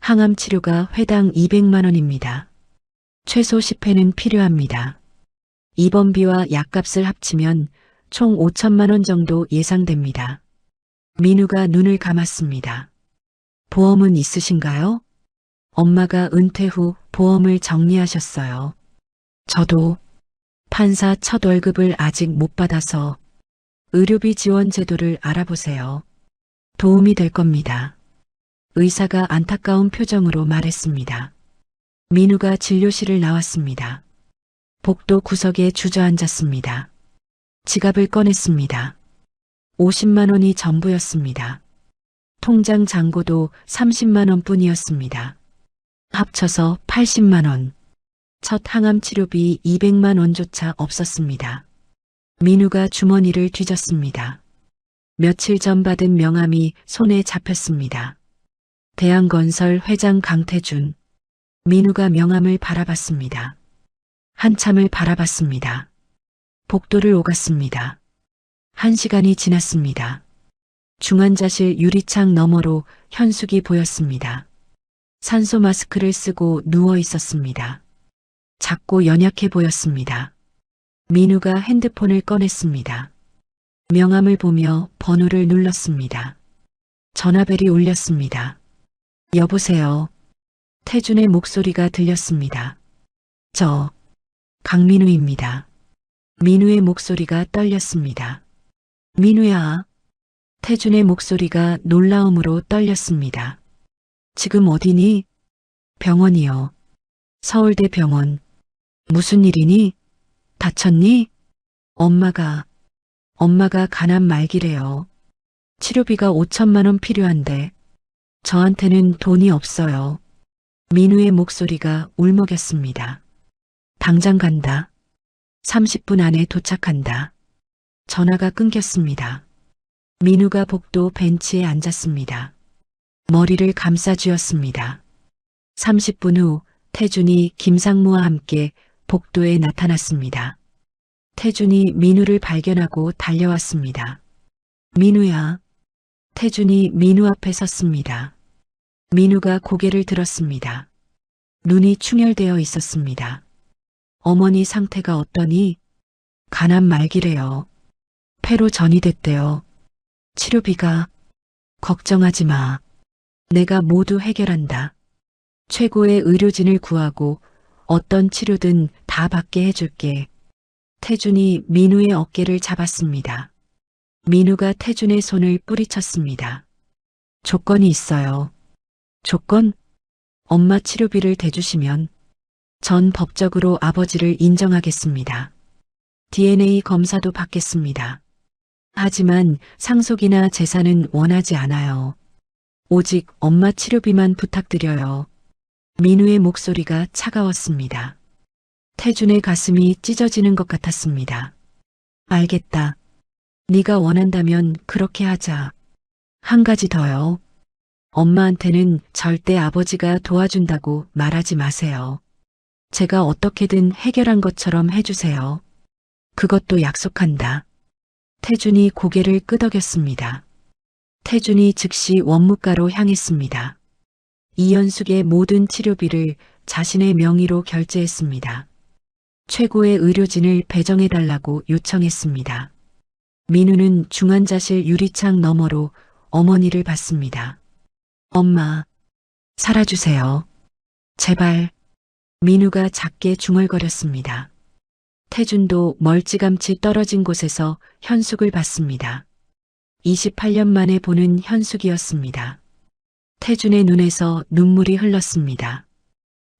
항암 치료가 회당 200만 원입니다. 최소 10회는 필요합니다. 입원비와 약값을 합치면 총 5천만 원 정도 예상됩니다. 민우가 눈을 감았습니다. 보험은 있으신가요? 엄마가 은퇴 후 보험을 정리하셨어요. 저도 판사 첫 월급을 아직 못 받아서 의료비 지원 제도를 알아보세요. 도움이 될 겁니다. 의사가 안타까운 표정으로 말했습니다. 민우가 진료실을 나왔습니다. 복도 구석에 주저앉았습니다. 지갑을 꺼냈습니다. 50만 원이 전부였습니다. 통장 잔고도 30만 원뿐이었습니다. 합쳐서 80만 원. 첫 항암 치료비 200만 원조차 없었습니다. 민우가 주머니를 뒤졌습니다. 며칠 전 받은 명함이 손에 잡혔습니다. 대한건설 회장 강태준. 민우가 명함을 바라봤습니다. 한참을 바라봤습니다. 복도를 오갔습니다. 1시간이 지났습니다. 중환자실 유리창 너머로 현숙이 보였습니다. 산소 마스크를 쓰고 누워 있었습니다. 작고 연약해 보였습니다. 민우가 핸드폰을 꺼냈습니다. 명함을 보며 번호를 눌렀습니다. 전화벨이 울렸습니다. 여보세요. 태준의 목소리가 들렸습니다. 저 강민우입니다. 민우의 목소리가 떨렸습니다. 민우야. 태준의 목소리가 놀라움으로 떨렸습니다. 지금 어디니? 병원이요. 서울대 병원. 무슨 일이니? 다쳤니? 엄마가 간암 말기래요. 치료비가 5천만 원 필요한데 저한테는 돈이 없어요. 민우의 목소리가 울먹였습니다. 당장 간다. 30분 안에 도착한다. 전화가 끊겼습니다. 민우가 복도 벤치에 앉았습니다. 머리를 감싸쥐었습니다. 30분 후 태준이 김상무와 함께 복도에 나타났습니다. 태준이 민우를 발견하고 달려왔습니다. 민우야. 태준이 민우 앞에 섰습니다. 민우가 고개를 들었습니다. 눈이 충혈되어 있었습니다. 어머니 상태가 어떠니? 간암 말기래요. 폐로 전이됐대요. 치료비가 걱정하지 마. 내가 모두 해결한다. 최고의 의료진을 구하고 어떤 치료든 다 받게 해줄게. 태준이 민우의 어깨를 잡았습니다. 민우가 태준의 손을 뿌리쳤습니다. 조건이 있어요. 조건? 엄마 치료비를 대주시면 전 법적으로 아버지를 인정하겠습니다. DNA 검사도 받겠습니다. 하지만 상속이나 재산은 원하지 않아요. 오직 엄마 치료비만 부탁드려요. 민우의 목소리가 차가웠습니다. 태준의 가슴이 찢어지는 것 같았습니다. 알겠다. 네가 원한다면 그렇게 하자. 한 가지 더요. 엄마한테는 절대 아버지가 도와준다고 말하지 마세요. 제가 어떻게든 해결한 것처럼 해주세요. 그것도 약속한다. 태준이 고개를 끄덕였습니다. 태준이 즉시 원무과로 향했습니다. 이현숙의 모든 치료비를 자신의 명의로 결제했습니다. 최고의 의료진을 배정해달라고 요청했습니다. 민우는 중환자실 유리창 너머로 어머니를 봤습니다. 엄마, 살아주세요. 제발. 민우가 작게 중얼거렸습니다. 태준도 멀찌감치 떨어진 곳에서 현숙을 봤습니다. 28년 만에 보는 현숙이었습니다. 태준의 눈에서 눈물이 흘렀습니다.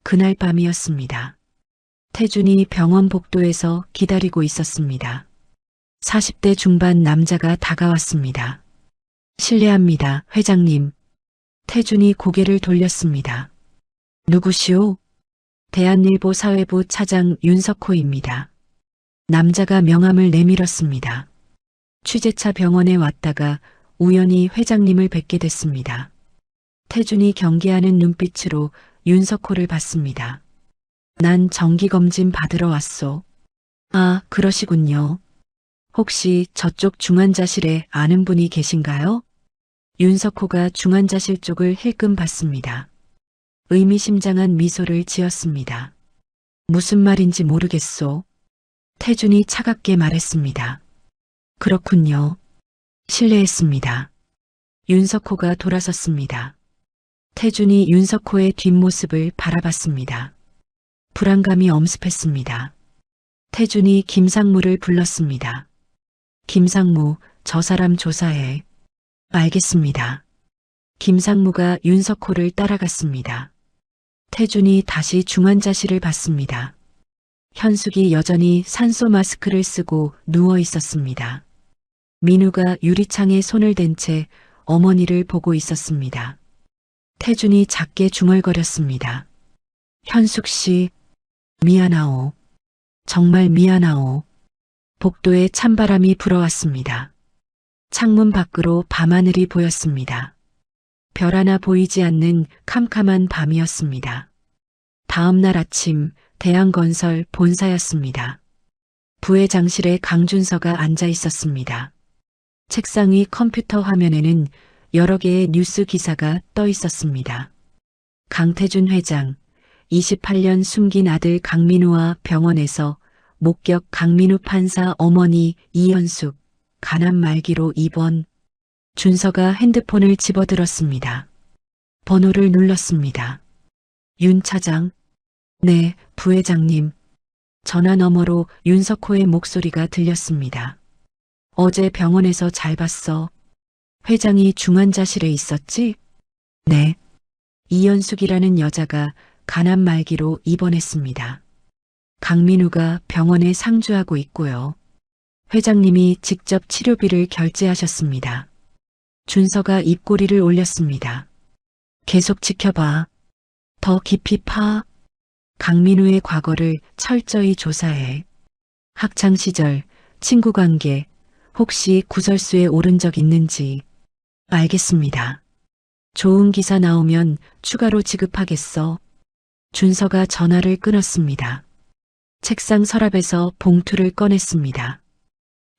그날 밤이었습니다. 태준이 병원 복도에서 기다리고 있었습니다. 40대 중반 남자가 다가왔습니다. 실례합니다, 회장님. 태준이 고개를 돌렸습니다. 누구시오? 대한일보 사회부 차장 윤석호입니다. 남자가 명함을 내밀었습니다. 취재차 병원에 왔다가 우연히 회장님을 뵙게 됐습니다. 태준이 경계하는 눈빛으로 윤석호를 봤습니다. 난 정기검진 받으러 왔소. 아, 그러시군요. 혹시 저쪽 중환자실에 아는 분이 계신가요? 윤석호가 중환자실 쪽을 힐끔 봤습니다. 의미심장한 미소를 지었습니다. 무슨 말인지 모르겠소. 태준이 차갑게 말했습니다. 그렇군요. 실례했습니다. 윤석호가 돌아섰습니다. 태준이 윤석호의 뒷모습을 바라봤습니다. 불안감이 엄습했습니다. 태준이 김상무를 불렀습니다. 김상무, 저 사람 조사해. 알겠습니다. 김상무가 윤석호를 따라갔습니다. 태준이 다시 중환자실을 봤습니다. 현숙이 여전히 산소 마스크를 쓰고 누워 있었습니다. 민우가 유리창에 손을 댄 채 어머니를 보고 있었습니다. 태준이 작게 중얼거렸습니다. 현숙 씨, 미안하오. 정말 미안하오. 복도에 찬바람이 불어왔습니다. 창문 밖으로 밤하늘이 보였습니다. 별 하나 보이지 않는 캄캄한 밤이었습니다. 다음 날 아침 대한건설 본사였습니다. 부회장실에 강준서가 앉아 있었습니다. 책상 위 컴퓨터 화면에는 여러 개의 뉴스 기사가 떠 있었습니다. 강태준 회장, 28년 숨긴 아들 강민우와 병원에서 목격 강민우 판사 어머니 이현숙, 가난 말기로 입원. 준서가 핸드폰을 집어들었습니다. 번호를 눌렀습니다. 윤 차장. 네, 부회장님. 전화 너머로 윤석호의 목소리가 들렸습니다. 어제 병원에서 잘 봤어. 회장이 중환자실에 있었지? 네. 이현숙이라는 여자가 가난 말기로 입원했습니다. 강민우가 병원에 상주하고 있고요. 회장님이 직접 치료비를 결제하셨습니다. 준서가 입꼬리를 올렸습니다. 계속 지켜봐. 더 깊이 파. 강민우의 과거를 철저히 조사해. 학창시절, 친구관계, 혹시 구설수에 오른 적 있는지. 알겠습니다. 좋은 기사 나오면 추가로 지급하겠어. 준서가 전화를 끊었습니다. 책상 서랍에서 봉투를 꺼냈습니다.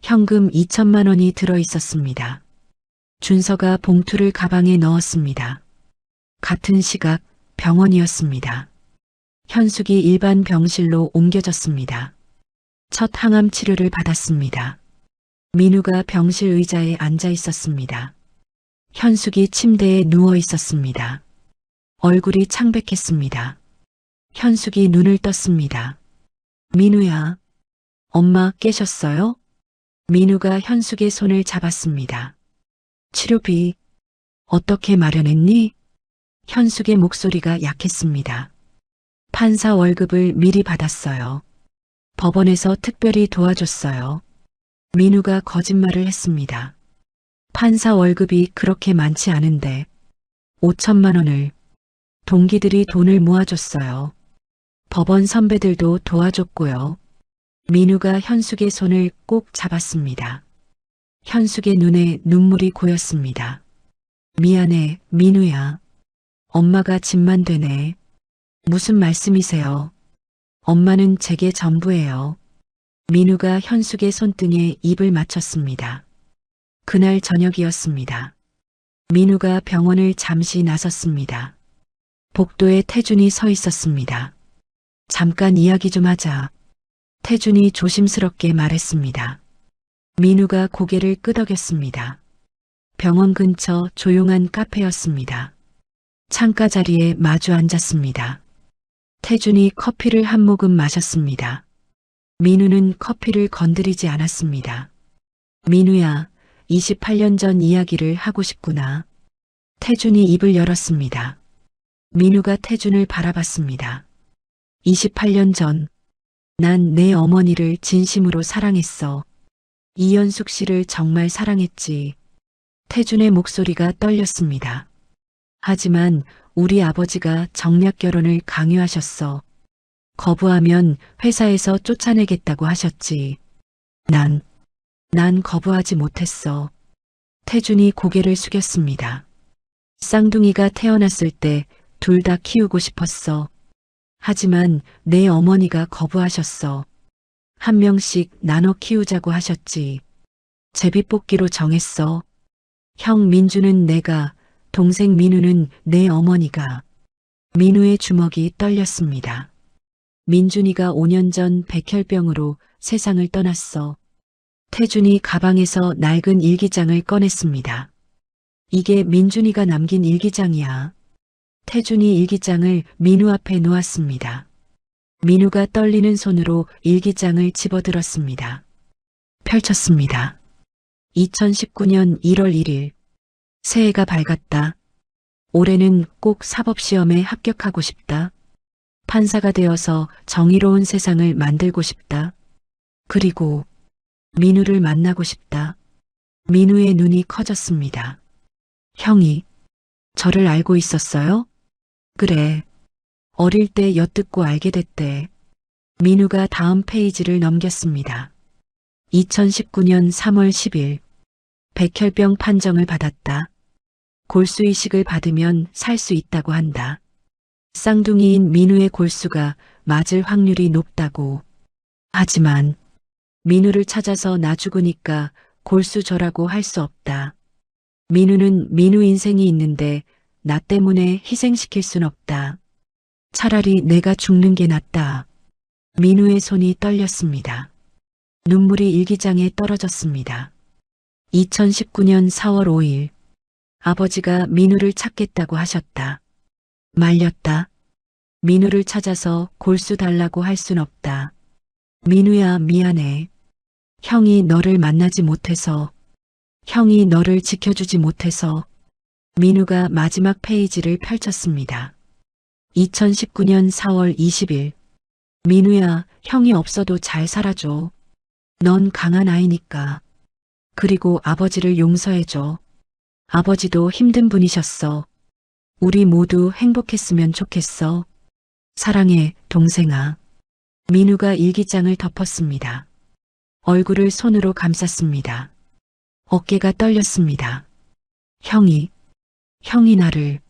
현금 2천만 원이 들어 있었습니다. 준서가 봉투를 가방에 넣었습니다. 같은 시각 병원이었습니다. 현숙이 일반 병실로 옮겨졌습니다. 첫 항암 치료를 받았습니다. 민우가 병실 의자에 앉아 있었습니다. 현숙이 침대에 누워 있었습니다. 얼굴이 창백했습니다. 현숙이 눈을 떴습니다. 민우야, 엄마 깨셨어요? 민우가 현숙의 손을 잡았습니다. 치료비 어떻게 마련했니? 현숙의 목소리가 약했습니다. 판사 월급을 미리 받았어요. 법원에서 특별히 도와줬어요. 민우가 거짓말을 했습니다. 판사 월급이 그렇게 많지 않은데 5천만 원을 동기들이 돈을 모아줬어요. 법원 선배들도 도와줬고요. 민우가 현숙의 손을 꼭 잡았습니다. 현숙의 눈에 눈물이 고였습니다. 미안해, 민우야. 엄마가 짐만 되네. 무슨 말씀이세요? 엄마는 제게 전부예요. 민우가 현숙의 손등에 입을 맞췄습니다. 그날 저녁이었습니다. 민우가 병원을 잠시 나섰습니다. 복도에 태준이 서 있었습니다. 잠깐 이야기 좀 하자. 태준이 조심스럽게 말했습니다. 민우가 고개를 끄덕였습니다. 병원 근처 조용한 카페였습니다. 창가 자리에 마주 앉았습니다. 태준이 커피를 한 모금 마셨습니다. 민우는 커피를 건드리지 않았습니다. 민우야, 28년 전 이야기를 하고 싶구나. 태준이 입을 열었습니다. 민우가 태준을 바라봤습니다. 28년 전, 난 내 어머니를 진심으로 사랑했어. 이연숙 씨를 정말 사랑했지. 태준의 목소리가 떨렸습니다. 하지만 우리 아버지가 정략 결혼을 강요하셨어. 거부하면 회사에서 쫓아내겠다고 하셨지. 난 거부하지 못했어. 태준이 고개를 숙였습니다. 쌍둥이가 태어났을 때 둘 다 키우고 싶었어. 하지만 내 어머니가 거부하셨어. 한 명씩 나눠 키우자고 하셨지. 제비뽑기로 정했어. 형 민주는 내가, 동생 민우는 내 어머니가. 민우의 주먹이 떨렸습니다. 민준이가 5년 전 백혈병으로 세상을 떠났어. 태준이 가방에서 낡은 일기장을 꺼냈습니다. 이게 민준이가 남긴 일기장이야. 태준이 일기장을 민우 앞에 놓았습니다. 민우가 떨리는 손으로 일기장을 집어들었습니다. 펼쳤습니다. 2019년 1월 1일. 새해가 밝았다. 올해는 꼭 사법시험에 합격하고 싶다. 판사가 되어서 정의로운 세상을 만들고 싶다. 그리고 민우를 만나고 싶다. 민우의 눈이 커졌습니다. 형이 저를 알고 있었어요? 그래. 어릴 때 엿듣고 알게 됐대. 민우가 다음 페이지를 넘겼습니다. 2019년 3월 10일. 백혈병 판정을 받았다. 골수 이식을 받으면 살 수 있다고 한다. 쌍둥이인 민우의 골수가 맞을 확률이 높다고. 하지만 민우를 찾아서 나 죽으니까 골수저라고 할 수 없다. 민우는 민우 인생이 있는데 나 때문에 희생시킬 순 없다. 차라리 내가 죽는 게 낫다. 민우의 손이 떨렸습니다. 눈물이 일기장에 떨어졌습니다. 2019년 4월 5일. 아버지가 민우를 찾겠다고 하셨다. 말렸다. 민우를 찾아서 골수 달라고 할 순 없다. 민우야, 미안해. 형이 너를 만나지 못해서, 형이 너를 지켜주지 못해서. 민우가 마지막 페이지를 펼쳤습니다. 2019년 4월 20일. 민우야, 형이 없어도 잘 살아줘. 넌 강한 아이니까. 그리고 아버지를 용서해줘. 아버지도 힘든 분이셨어. 우리 모두 행복했으면 좋겠어. 사랑해, 동생아. 민우가 일기장을 덮었습니다. 얼굴을 손으로 감쌌습니다. 어깨가 떨렸습니다. 형이 나를.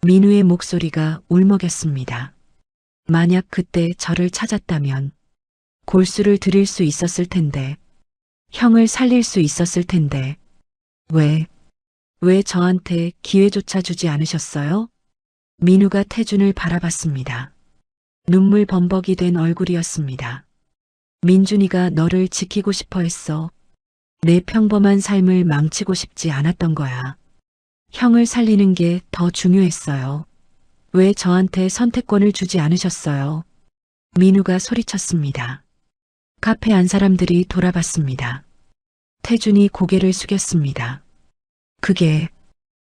민우의 목소리가 울먹였습니다. 만약 그때 저를 찾았다면 골수를 드릴 수 있었을 텐데, 형을 살릴 수 있었을 텐데, 왜 저한테 기회조차 주지 않으셨어요? 민우가 태준을 바라봤습니다. 눈물 범벅이 된 얼굴이었습니다. 민준이가 너를 지키고 싶어 했어. 내 평범한 삶을 망치고 싶지 않았던 거야. 형을 살리는 게 더 중요했어요. 왜 저한테 선택권을 주지 않으셨어요? 민우가 소리쳤습니다. 카페 안 사람들이 돌아봤습니다. 태준이 고개를 숙였습니다.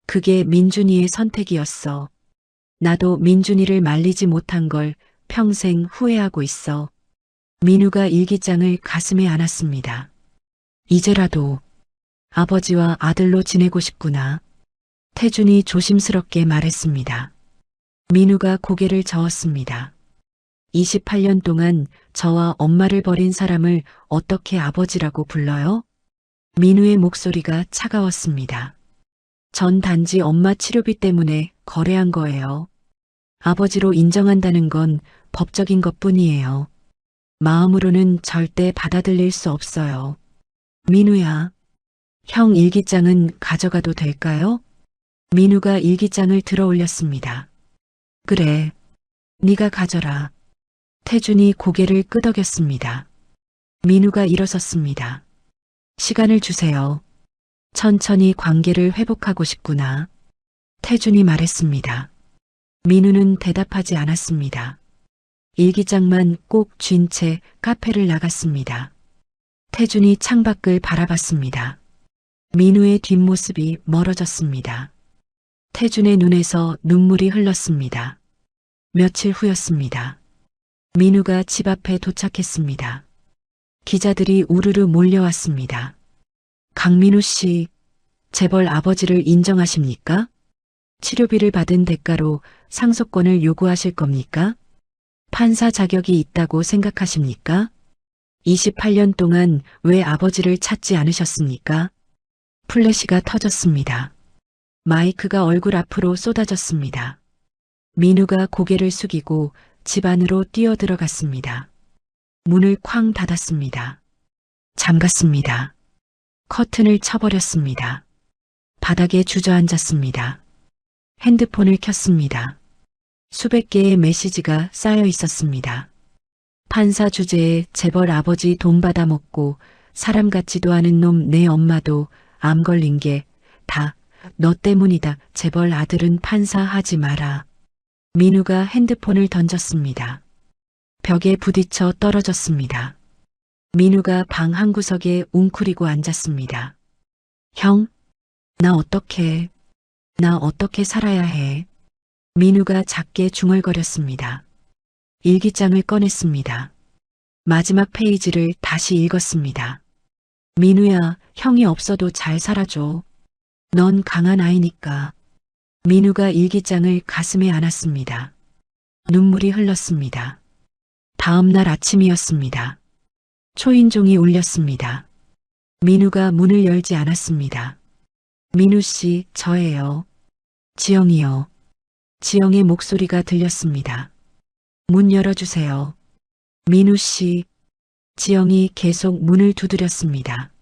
그게 민준이의 선택이었어. 나도 민준이를 말리지 못한 걸 평생 후회하고 있어. 민우가 일기장을 가슴에 안았습니다. 이제라도 아버지와 아들로 지내고 싶구나. 태준이 조심스럽게 말했습니다. 민우가 고개를 저었습니다. 28년 동안 저와 엄마를 버린 사람을 어떻게 아버지라고 불러요? 민우의 목소리가 차가웠습니다. 전 단지 엄마 치료비 때문에 거래한 거예요. 아버지로 인정한다는 건 법적인 것뿐이에요. 마음으로는 절대 받아들일 수 없어요. 민우야, 형 일기장은 가져가도 될까요? 민우가 일기장을 들어 올렸습니다. 그래, 네가 가져라. 태준이 고개를 끄덕였습니다. 민우가 일어섰습니다. 시간을 주세요. 천천히 관계를 회복하고 싶구나. 태준이 말했습니다. 민우는 대답하지 않았습니다. 일기장만 꼭 쥔 채 카페를 나갔습니다. 태준이 창밖을 바라봤습니다. 민우의 뒷모습이 멀어졌습니다. 태준의 눈에서 눈물이 흘렀습니다. 며칠 후였습니다. 민우가 집 앞에 도착했습니다. 기자들이 우르르 몰려왔습니다. 강민우 씨, 재벌 아버지를 인정하십니까? 치료비를 받은 대가로 상속권을 요구하실 겁니까? 판사 자격이 있다고 생각하십니까? 28년 동안 왜 아버지를 찾지 않으셨습니까? 플래시가 터졌습니다. 마이크가 얼굴 앞으로 쏟아졌습니다. 민우가 고개를 숙이고 집 안으로 뛰어들어갔습니다. 문을 쾅 닫았습니다. 잠갔습니다. 커튼을 쳐버렸습니다. 바닥에 주저앉았습니다. 핸드폰을 켰습니다. 수백 개의 메시지가 쌓여 있었습니다. 판사 주제에 재벌 아버지 돈 받아먹고 사람 같지도 않은 놈 내 엄마도 암 걸린 게 다 너 때문이다. 재벌 아들은 판사 하지 마라. 민우가 핸드폰을 던졌습니다. 벽에 부딪혀 떨어졌습니다. 민우가 방 한구석에 웅크리고 앉았습니다. 형, 나 어떻게 살아야 해? 민우가 작게 중얼거렸습니다. 일기장을 꺼냈습니다. 마지막 페이지를 다시 읽었습니다. 민우야, 형이 없어도 잘 살아줘. 넌 강한 아이니까. 민우가 일기장을 가슴에 안았습니다. 눈물이 흘렀습니다. 다음 날 아침이었습니다. 초인종이 울렸습니다. 민우가 문을 열지 않았습니다. 민우 씨, 저예요. 지영이요. 지영의 목소리가 들렸습니다. 문 열어주세요. 민우 씨. 지영이 계속 문을 두드렸습니다.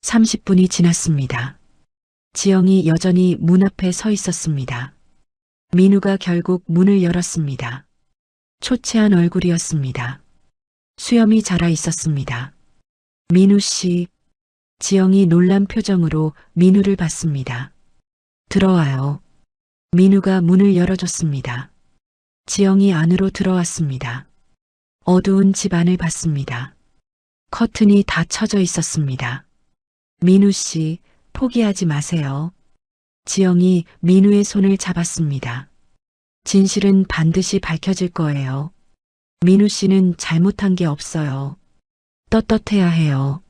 30분이 지났습니다. 지영이 여전히 문 앞에 서 있었습니다. 민우가 결국 문을 열었습니다. 초췌한 얼굴이었습니다. 수염이 자라 있었습니다. 민우 씨. 지영이 놀란 표정으로 민우를 봤습니다. 들어와요. 민우가 문을 열어줬습니다. 지영이 안으로 들어왔습니다. 어두운 집 안을 봤습니다. 커튼이 다 쳐져 있었습니다. 민우 씨, 포기하지 마세요. 지영이 민우의 손을 잡았습니다. 진실은 반드시 밝혀질 거예요. 민우 씨는 잘못한 게 없어요. 떳떳해야 해요.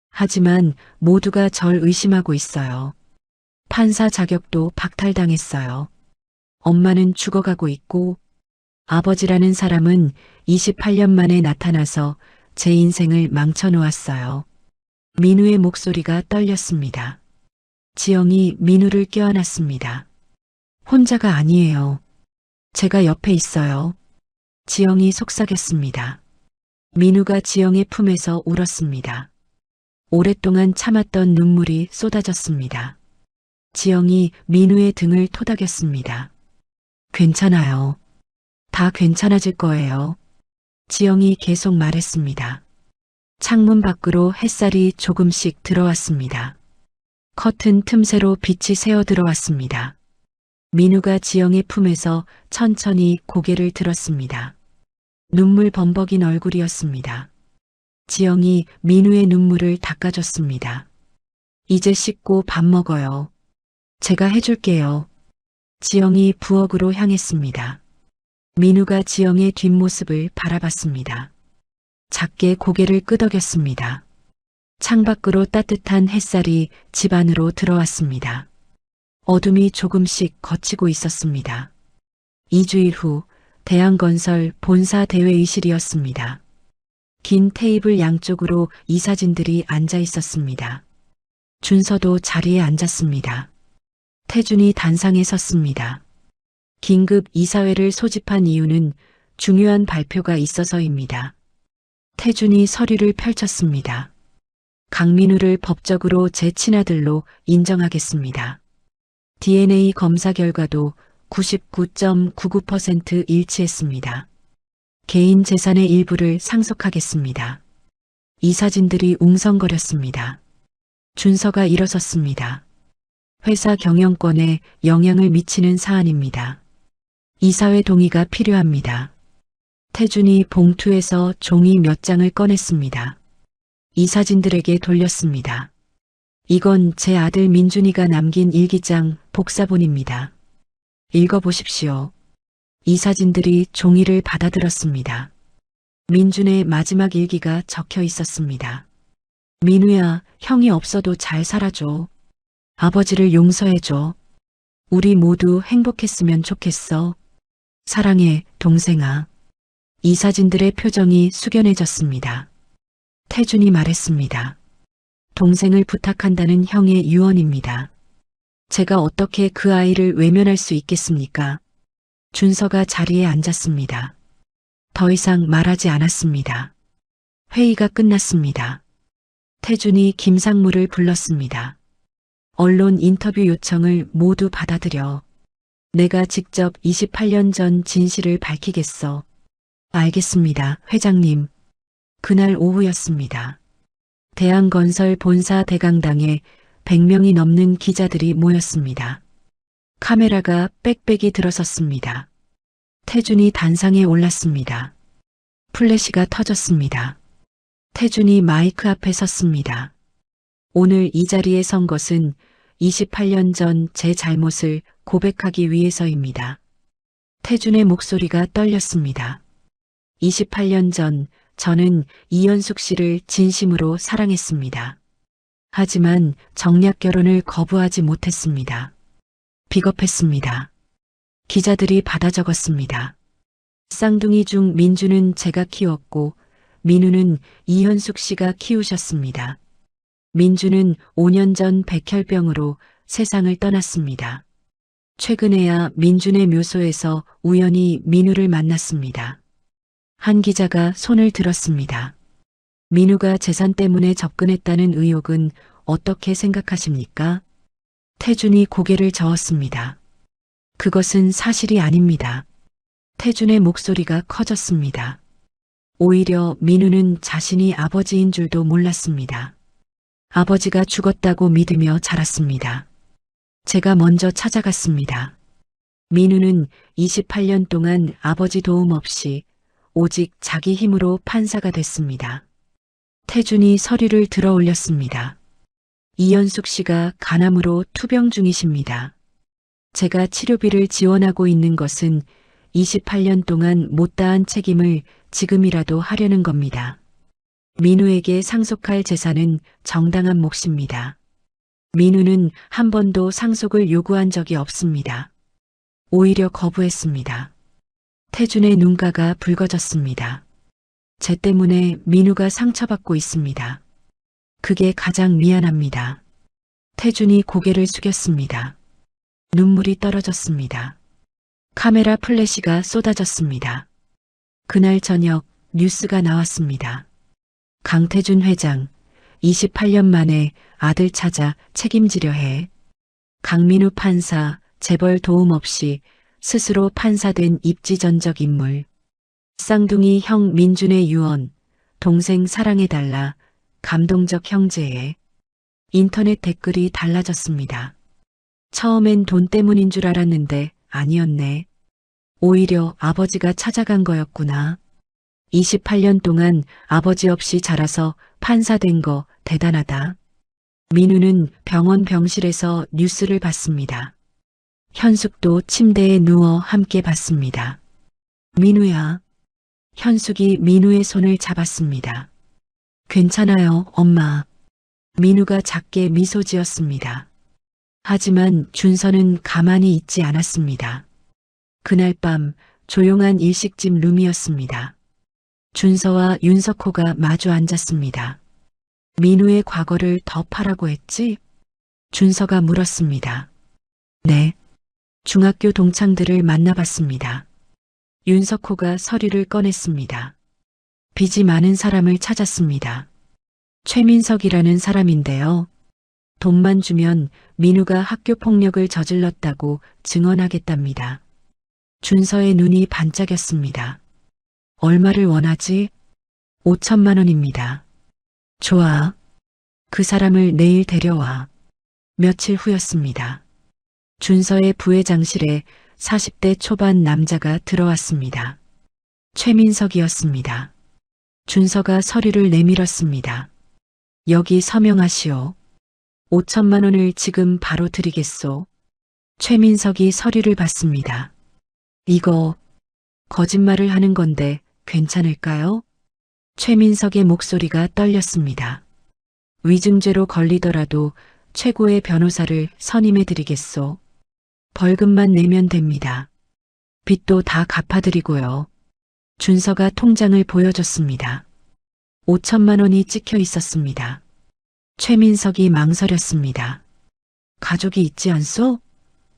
하지만 모두가 절 의심하고 있어요. 판사 자격도 박탈당했어요. 엄마는 죽어가고 있고 아버지라는 사람은 28년 만에 나타나서 제 인생을 망쳐놓았어요. 민우의 목소리가 떨렸습니다. 지영이 민우를 껴안았습니다. 혼자가 아니에요. 제가 옆에 있어요. 지영이 속삭였습니다. 민우가 지영의 품에서 울었습니다. 오랫동안 참았던 눈물이 쏟아졌습니다. 지영이 민우의 등을 토닥였습니다. 괜찮아요. 다 괜찮아질 거예요. 지영이 계속 말했습니다. 창문 밖으로 햇살이 조금씩 들어왔습니다. 커튼 틈새로 빛이 새어 들어왔습니다. 민우가 지영의 품에서 천천히 고개를 들었습니다. 눈물 범벅인 얼굴이었습니다. 지영이 민우의 눈물을 닦아줬습니다. 이제 씻고 밥 먹어요. 제가 해줄게요. 지영이 부엌으로 향했습니다. 민우가 지영의 뒷모습을 바라봤습니다. 작게 고개를 끄덕였습니다. 창밖으로 따뜻한 햇살이 집 안으로 들어왔습니다. 어둠이 조금씩 걷히고 있었습니다. 2주일 후 대한건설 본사 대회의실이었습니다. 긴 테이블 양쪽으로 이사진들이 앉아 있었습니다. 준서도 자리에 앉았습니다. 태준이 단상에 섰습니다. 긴급 이사회를 소집한 이유는 중요한 발표가 있어서입니다. 태준이 서류를 펼쳤습니다. 강민우를 법적으로 제 친아들로 인정하겠습니다. DNA 검사 결과도 99.99% 일치했습니다. 개인 재산의 일부를 상속하겠습니다. 이사진들이 웅성거렸습니다. 준서가 일어섰습니다. 회사 경영권에 영향을 미치는 사안입니다. 이사회 동의가 필요합니다. 태준이 봉투에서 종이 몇 장을 꺼냈습니다. 이사진들에게 돌렸습니다. 이건 제 아들 민준이가 남긴 일기장 복사본입니다. 읽어보십시오. 이사진들이 종이를 받아들었습니다. 민준의 마지막 일기가 적혀 있었습니다. 민우야, 형이 없어도 잘 살아줘. 아버지를 용서해줘. 우리 모두 행복했으면 좋겠어. 사랑해, 동생아. 이사진들의 표정이 숙연해졌습니다. 태준이 말했습니다. 동생을 부탁한다는 형의 유언입니다. 제가 어떻게 그 아이를 외면할 수 있겠습니까? 준서가 자리에 앉았습니다. 더 이상 말하지 않았습니다. 회의가 끝났습니다. 태준이 김상무를 불렀습니다. 언론 인터뷰 요청을 모두 받아들여. 내가 직접 28년 전 진실을 밝히겠어. 알겠습니다, 회장님. 그날 오후였습니다. 대한건설 본사 대강당에 100명이 넘는 기자들이 모였습니다. 카메라가 빽빽이 들어섰습니다. 태준이 단상에 올랐습니다. 플래시가 터졌습니다. 태준이 마이크 앞에 섰습니다. 오늘 이 자리에 선 것은 28년 전 제 잘못을 고백하기 위해서입니다. 태준의 목소리가 떨렸습니다. 28년 전 저는 이현숙 씨를 진심으로 사랑했습니다. 하지만 정략 결혼을 거부하지 못했습니다. 비겁했습니다. 기자들이 받아 적었습니다. 쌍둥이 중 민주는 제가 키웠고 민우는 이현숙 씨가 키우셨습니다. 민주는 5년 전 백혈병으로 세상을 떠났습니다. 최근에야 민준의 묘소에서 우연히 민우를 만났습니다. 한 기자가 손을 들었습니다. 민우가 재산 때문에 접근했다는 의혹은 어떻게 생각하십니까? 태준이 고개를 저었습니다. 그것은 사실이 아닙니다. 태준의 목소리가 커졌습니다. 오히려 민우는 자신이 아버지인 줄도 몰랐습니다. 아버지가 죽었다고 믿으며 자랐습니다. 제가 먼저 찾아갔습니다. 민우는 28년 동안 아버지 도움 없이 오직 자기 힘으로 판사가 됐습니다. 태준이 서류를 들어 올렸습니다. 이현숙 씨가 간암으로 투병 중이십니다. 제가 치료비를 지원하고 있는 것은 28년 동안 못다한 책임을 지금이라도 하려는 겁니다. 민우에게 상속할 재산은 정당한 몫입니다. 민우는 한 번도 상속을 요구한 적이 없습니다. 오히려 거부했습니다. 태준의 눈가가 붉어졌습니다. 제 때문에 민우가 상처받고 있습니다. 그게 가장 미안합니다. 태준이 고개를 숙였습니다. 눈물이 떨어졌습니다. 카메라 플래시가 쏟아졌습니다. 그날 저녁 뉴스가 나왔습니다. 강태준 회장, 28년 만에 아들 찾아 책임지려 해. 강민우 판사, 재벌 도움 없이 스스로 판사된 입지전적 인물. 쌍둥이 형 민준의 유언, 동생 사랑해달라, 감동적 형제애. 인터넷 댓글이 달라졌습니다. 처음엔 돈 때문인 줄 알았는데 아니었네. 오히려 아버지가 찾아간 거였구나. 28년 동안 아버지 없이 자라서 판사 된 거 대단하다. 민우는 병원 병실에서 뉴스를 봤습니다. 현숙도 침대에 누워 함께 봤습니다. 민우야. 현숙이 민우의 손을 잡았습니다. 괜찮아요, 엄마. 민우가 작게 미소 지었습니다. 하지만 준서는 가만히 있지 않았습니다. 그날 밤 조용한 일식집 룸이었습니다. 준서와 윤석호가 마주 앉았습니다. 민우의 과거를 더 파라고 했지? 준서가 물었습니다. 네. 중학교 동창들을 만나봤습니다. 윤석호가 서류를 꺼냈습니다. 빚이 많은 사람을 찾았습니다. 최민석이라는 사람인데요. 돈만 주면 민우가 학교 폭력을 저질렀다고 증언하겠답니다. 준서의 눈이 반짝였습니다. 얼마를 원하지? 5천만 원입니다. 좋아. 그 사람을 내일 데려와. 며칠 후였습니다. 준서의 부회장실에 40대 초반 남자가 들어왔습니다. 최민석이었습니다. 준서가 서류를 내밀었습니다. 여기 서명하시오. 5천만 원을 지금 바로 드리겠소. 최민석이 서류를 받습니다. 이거 거짓말을 하는 건데 괜찮을까요? 최민석의 목소리가 떨렸습니다. 위증죄로 걸리더라도 최고의 변호사를 선임해 드리겠소. 벌금만 내면 됩니다. 빚도 다 갚아드리고요. 준서가 통장을 보여줬습니다. 5천만 원이 찍혀 있었습니다. 최민석이 망설였습니다. 가족이 있지 않소?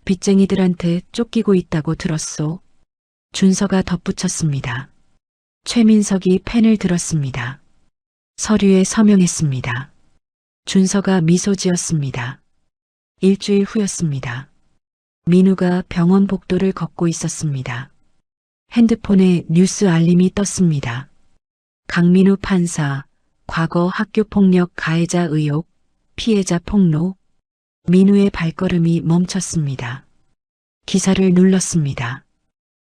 빚쟁이들한테 쫓기고 있다고 들었소. 준서가 덧붙였습니다. 최민석이 펜을 들었습니다. 서류에 서명했습니다. 준서가 미소 지었습니다. 일주일 후였습니다. 민우가 병원 복도를 걷고 있었습니다. 핸드폰에 뉴스 알림이 떴습니다. 강민우 판사, 과거 학교폭력 가해자 의혹, 피해자 폭로. 민우의 발걸음이 멈췄습니다. 기사를 눌렀습니다.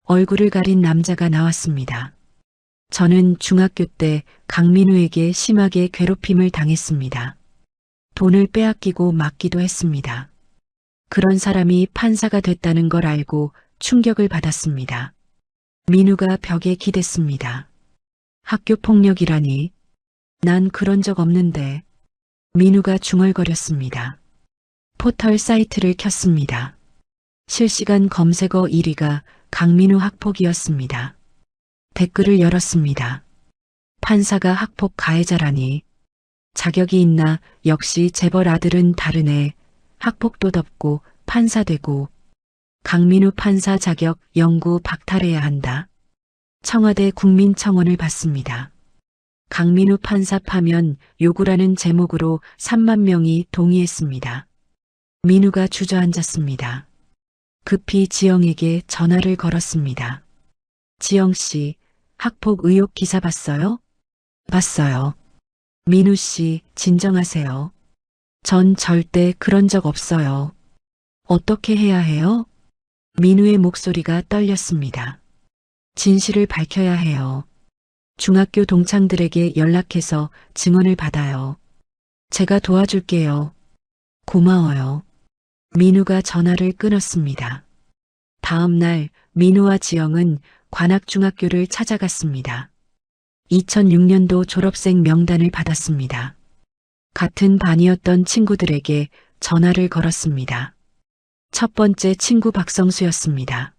얼굴을 가린 남자가 나왔습니다. 저는 중학교 때 강민우에게 심하게 괴롭힘을 당했습니다. 돈을 빼앗기고 맞기도 했습니다. 그런 사람이 판사가 됐다는 걸 알고 충격을 받았습니다. 민우가 벽에 기댔습니다. 학교 폭력이라니. 난 그런 적 없는데. 민우가 중얼거렸습니다. 포털 사이트를 켰습니다. 실시간 검색어 1위가 강민우 학폭이었습니다. 댓글을 열었습니다. 판사가 학폭 가해자라니. 자격이 있나. 역시 재벌 아들은 다르네. 학폭도 덮고 판사 되고. 강민우 판사 자격 영구 박탈해야 한다. 청와대 국민청원을 받습니다. 강민우 판사 파면 요구라는 제목으로 3만 명이 동의했습니다. 민우가 주저앉았습니다. 급히 지영에게 전화를 걸었습니다. 지영 씨, 학폭 의혹 기사 봤어요? 봤어요. 민우 씨, 진정하세요. 전 절대 그런 적 없어요. 어떻게 해야 해요? 민우의 목소리가 떨렸습니다. 진실을 밝혀야 해요. 중학교 동창들에게 연락해서 증언을 받아요. 제가 도와줄게요. 고마워요. 민우가 전화를 끊었습니다. 다음 날 민우와 지영은 관악중학교를 찾아갔습니다. 2006년도 졸업생 명단을 받았습니다. 같은 반이었던 친구들에게 전화를 걸었습니다. 첫 번째 친구 박성수였습니다.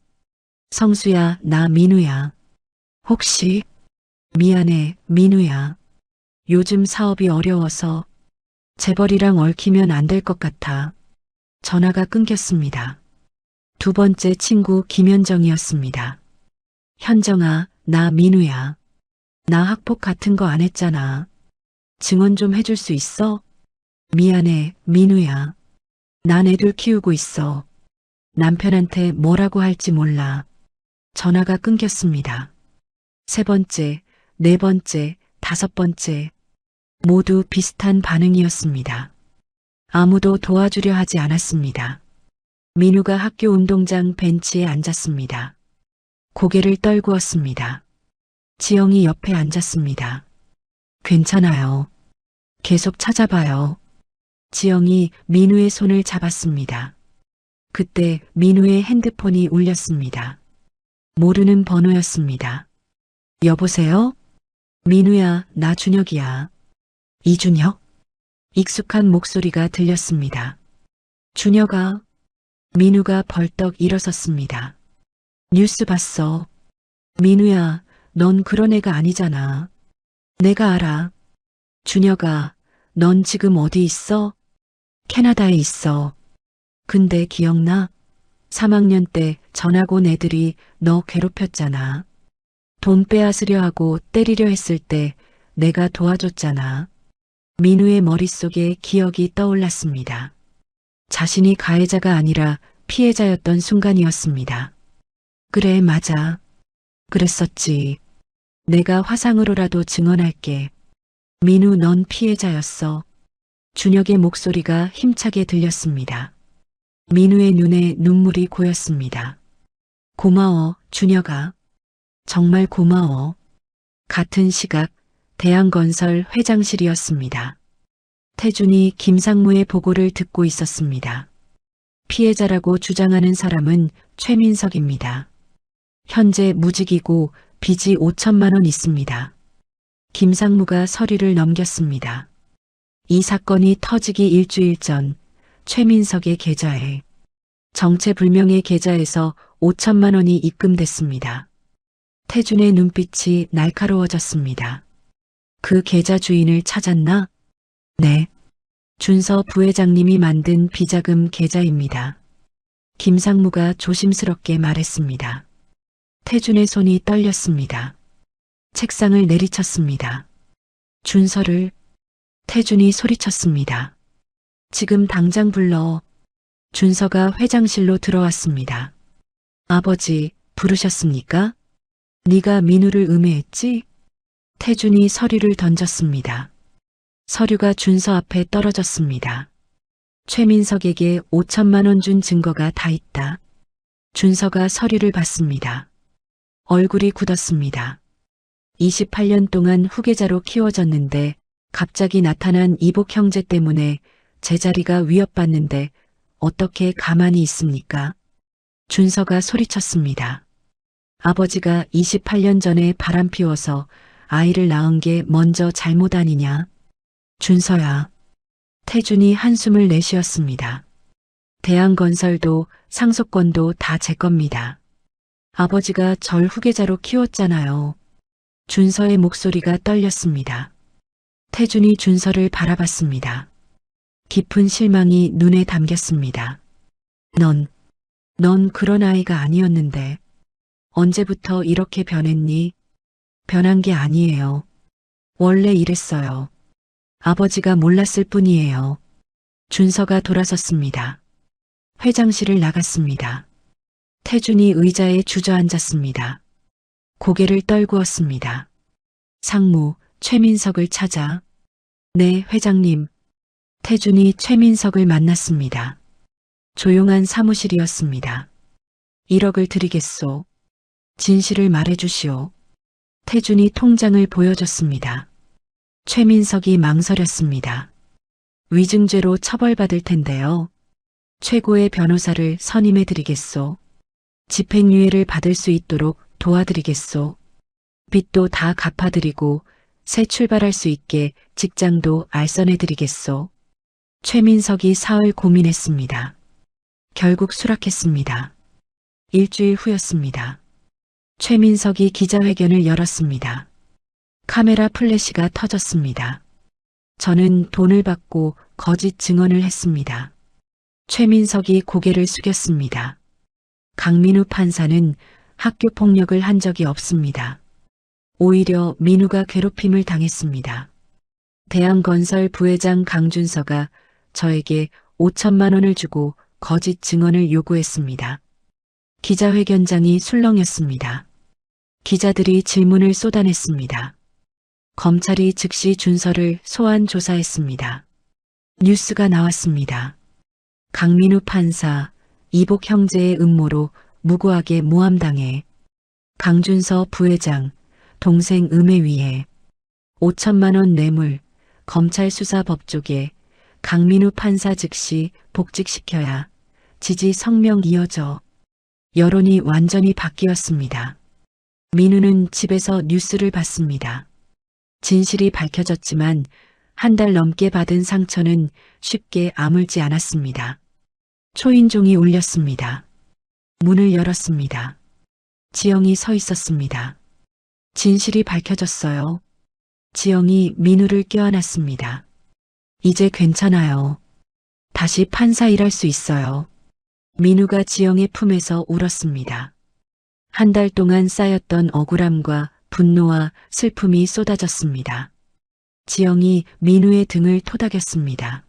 성수야, 나 민우야. 혹시? 미안해, 민우야. 요즘 사업이 어려워서 재벌이랑 얽히면 안 될 것 같아. 전화가 끊겼습니다. 두 번째 친구 김현정이었습니다. 현정아, 나 민우야. 나 학폭 같은 거 안 했잖아. 증언 좀 해줄 수 있어? 미안해, 민우야. 난 애들 키우고 있어. 남편한테 뭐라고 할지 몰라. 전화가 끊겼습니다. 세 번째, 네 번째, 다섯 번째. 모두 비슷한 반응이었습니다. 아무도 도와주려 하지 않았습니다. 민우가 학교 운동장 벤치에 앉았습니다. 고개를 떨구었습니다. 지영이 옆에 앉았습니다. 괜찮아요. 계속 찾아봐요. 지영이 민우의 손을 잡았습니다. 그때 민우의 핸드폰이 울렸습니다. 모르는 번호였습니다. 여보세요? 민우야, 나 준혁이야. 이준혁? 익숙한 목소리가 들렸습니다. 준혁아. 민우가 벌떡 일어섰습니다. 뉴스 봤어. 민우야, 넌 그런 애가 아니잖아. 내가 알아. 준혁아, 넌 지금 어디 있어? 캐나다에 있어. 근데 기억나? 3학년 때 전학 온 애들이 너 괴롭혔잖아. 돈 빼앗으려 하고 때리려 했을 때 내가 도와줬잖아. 민우의 머릿속에 기억이 떠올랐습니다. 자신이 가해자가 아니라 피해자였던 순간이었습니다. 그래, 맞아. 그랬었지. 내가 화상으로라도 증언할게. 민우, 넌 피해자였어. 준혁의 목소리가 힘차게 들렸습니다. 민우의 눈에 눈물이 고였습니다. 고마워, 준혁아. 정말 고마워. 같은 시각 대한건설 회장실이었습니다. 태준이 김상무의 보고를 듣고 있었습니다. 피해자라고 주장하는 사람은 최민석입니다. 현재 무직이고 빚이 5천만 원 있습니다. 김상무가 서류를 넘겼습니다. 이 사건이 터지기 일주일 전 최민석의 계좌에 정체불명의 계좌에서 5천만 원이 입금됐습니다. 태준의 눈빛이 날카로워졌습니다. 그 계좌 주인을 찾았나? 네. 준서 부회장님이 만든 비자금 계좌입니다. 김상무가 조심스럽게 말했습니다. 태준의 손이 떨렸습니다. 책상을 내리쳤습니다. 준서를. 태준이 소리쳤습니다. 지금 당장 불러. 준서가 회장실로 들어왔습니다. 아버지, 부르셨습니까? 네가 민우를 음해했지? 태준이 서류를 던졌습니다. 서류가 준서 앞에 떨어졌습니다. 최민석에게 5천만 원 준 증거가 다 있다. 준서가 서류를 봤습니다. 얼굴이 굳었습니다. 28년 동안 후계자로 키워졌는데 갑자기 나타난 이복 형제 때문에 제자리가 위협받는데 어떻게 가만히 있습니까? 준서가 소리쳤습니다. 아버지가 28년 전에 바람 피워서 아이를 낳은 게 먼저 잘못 아니냐? 준서야. 태준이 한숨을 내쉬었습니다. 대한건설도 상속권도 다 제 겁니다. 아버지가 절 후계자로 키웠잖아요. 준서의 목소리가 떨렸습니다. 태준이 준서를 바라봤습니다. 깊은 실망이 눈에 담겼습니다. 넌 그런 아이가 아니었는데 언제부터 이렇게 변했니? 변한 게 아니에요. 원래 이랬어요. 아버지가 몰랐을 뿐이에요. 준서가 돌아섰습니다. 회장실을 나갔습니다. 태준이 의자에 주저앉았습니다. 고개를 떨구었습니다. 상무, 최민석을 찾아. 네, 회장님. 태준이 최민석을 만났습니다. 조용한 사무실이었습니다. 1억을 드리겠소. 진실을 말해주시오. 태준이 통장을 보여줬습니다. 최민석이 망설였습니다. 위증죄로 처벌받을 텐데요. 최고의 변호사를 선임해드리겠소. 집행유예를 받을 수 있도록 도와드리겠소. 빚도 다 갚아드리고 새 출발할 수 있게 직장도 알선해드리겠소. 최민석이 사흘 고민했습니다. 결국 수락했습니다. 일주일 후였습니다. 최민석이 기자회견을 열었습니다. 카메라 플래시가 터졌습니다. 저는 돈을 받고 거짓 증언을 했습니다. 최민석이 고개를 숙였습니다. 강민우 판사는 학교 폭력을 한 적이 없습니다. 오히려 민우가 괴롭힘을 당했습니다. 대한건설 부회장 강준서가 저에게 5천만 원을 주고 거짓 증언을 요구했습니다. 기자회견장이 술렁였습니다. 기자들이 질문을 쏟아냈습니다. 검찰이 즉시 준서를 소환 조사했습니다. 뉴스가 나왔습니다. 강민우 판사, 이복 형제의 음모로 무고하게 모함당해 강준서 부회장, 동생 음해위에 5천만 원 뇌물, 검찰 수사 법조계, 강민우 판사 즉시 복직시켜야 지지 성명 이어져 여론이 완전히 바뀌었습니다. 민우는 집에서 뉴스를 봤습니다. 진실이 밝혀졌지만 한 달 넘게 받은 상처는 쉽게 아물지 않았습니다. 초인종이 울렸습니다. 문을 열었습니다. 지영이 서 있었습니다. 진실이 밝혀졌어요. 지영이 민우를 껴안았습니다. 이제 괜찮아요. 다시 판사 일할 수 있어요. 민우가 지영의 품에서 울었습니다. 한 달 동안 쌓였던 억울함과 분노와 슬픔이 쏟아졌습니다. 지영이 민우의 등을 토닥였습니다.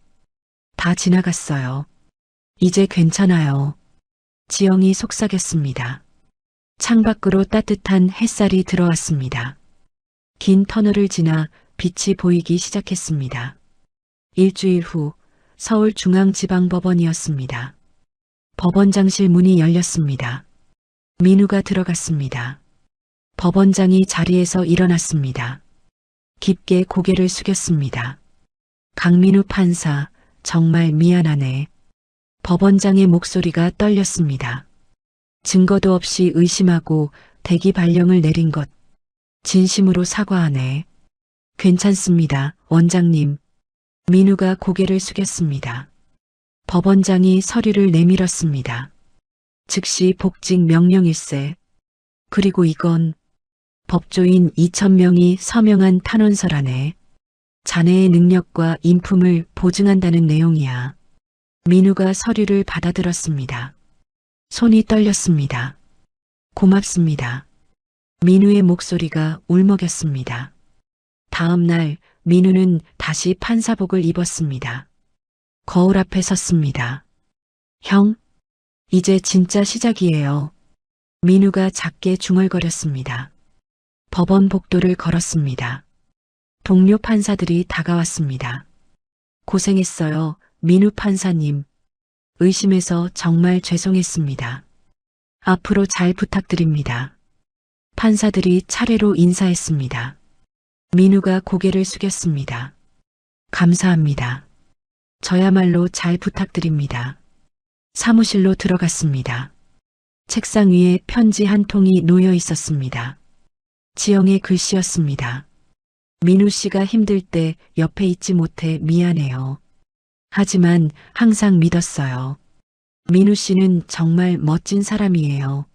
다 지나갔어요. 이제 괜찮아요. 지영이 속삭였습니다. 창밖으로 따뜻한 햇살이 들어왔습니다. 긴 터널을 지나 빛이 보이기 시작했습니다. 일주일 후 서울중앙지방법원이었습니다. 법원장실 문이 열렸습니다. 민우가 들어갔습니다. 법원장이 자리에서 일어났습니다. 깊게 고개를 숙였습니다. 강민우 판사, 정말 미안하네. 법원장의 목소리가 떨렸습니다. 증거도 없이 의심하고 대기 발령을 내린 것, 진심으로 사과하네. 괜찮습니다, 원장님. 민우가 고개를 숙였습니다. 법원장이 서류를 내밀었습니다. 즉시 복직 명령일세. 그리고 이건 법조인 2,000명이 서명한 탄원서라네. 자네의 능력과 인품을 보증한다는 내용이야. 민우가 서류를 받아들었습니다. 손이 떨렸습니다. 고맙습니다. 민우의 목소리가 울먹였습니다. 다음 날 민우는 다시 판사복을 입었습니다. 거울 앞에 섰습니다. 형, 이제 진짜 시작이에요. 민우가 작게 중얼거렸습니다. 법원 복도를 걸었습니다. 동료 판사들이 다가왔습니다. 고생했어요, 민우 판사님. 의심해서 정말 죄송했습니다. 앞으로 잘 부탁드립니다. 판사들이 차례로 인사했습니다. 민우가 고개를 숙였습니다. 감사합니다. 저야말로 잘 부탁드립니다. 사무실로 들어갔습니다. 책상 위에 편지 한 통이 놓여 있었습니다. 지영의 글씨였습니다. 민우 씨가 힘들 때 옆에 있지 못해 미안해요. 하지만 항상 믿었어요. 민우 씨는 정말 멋진 사람이에요.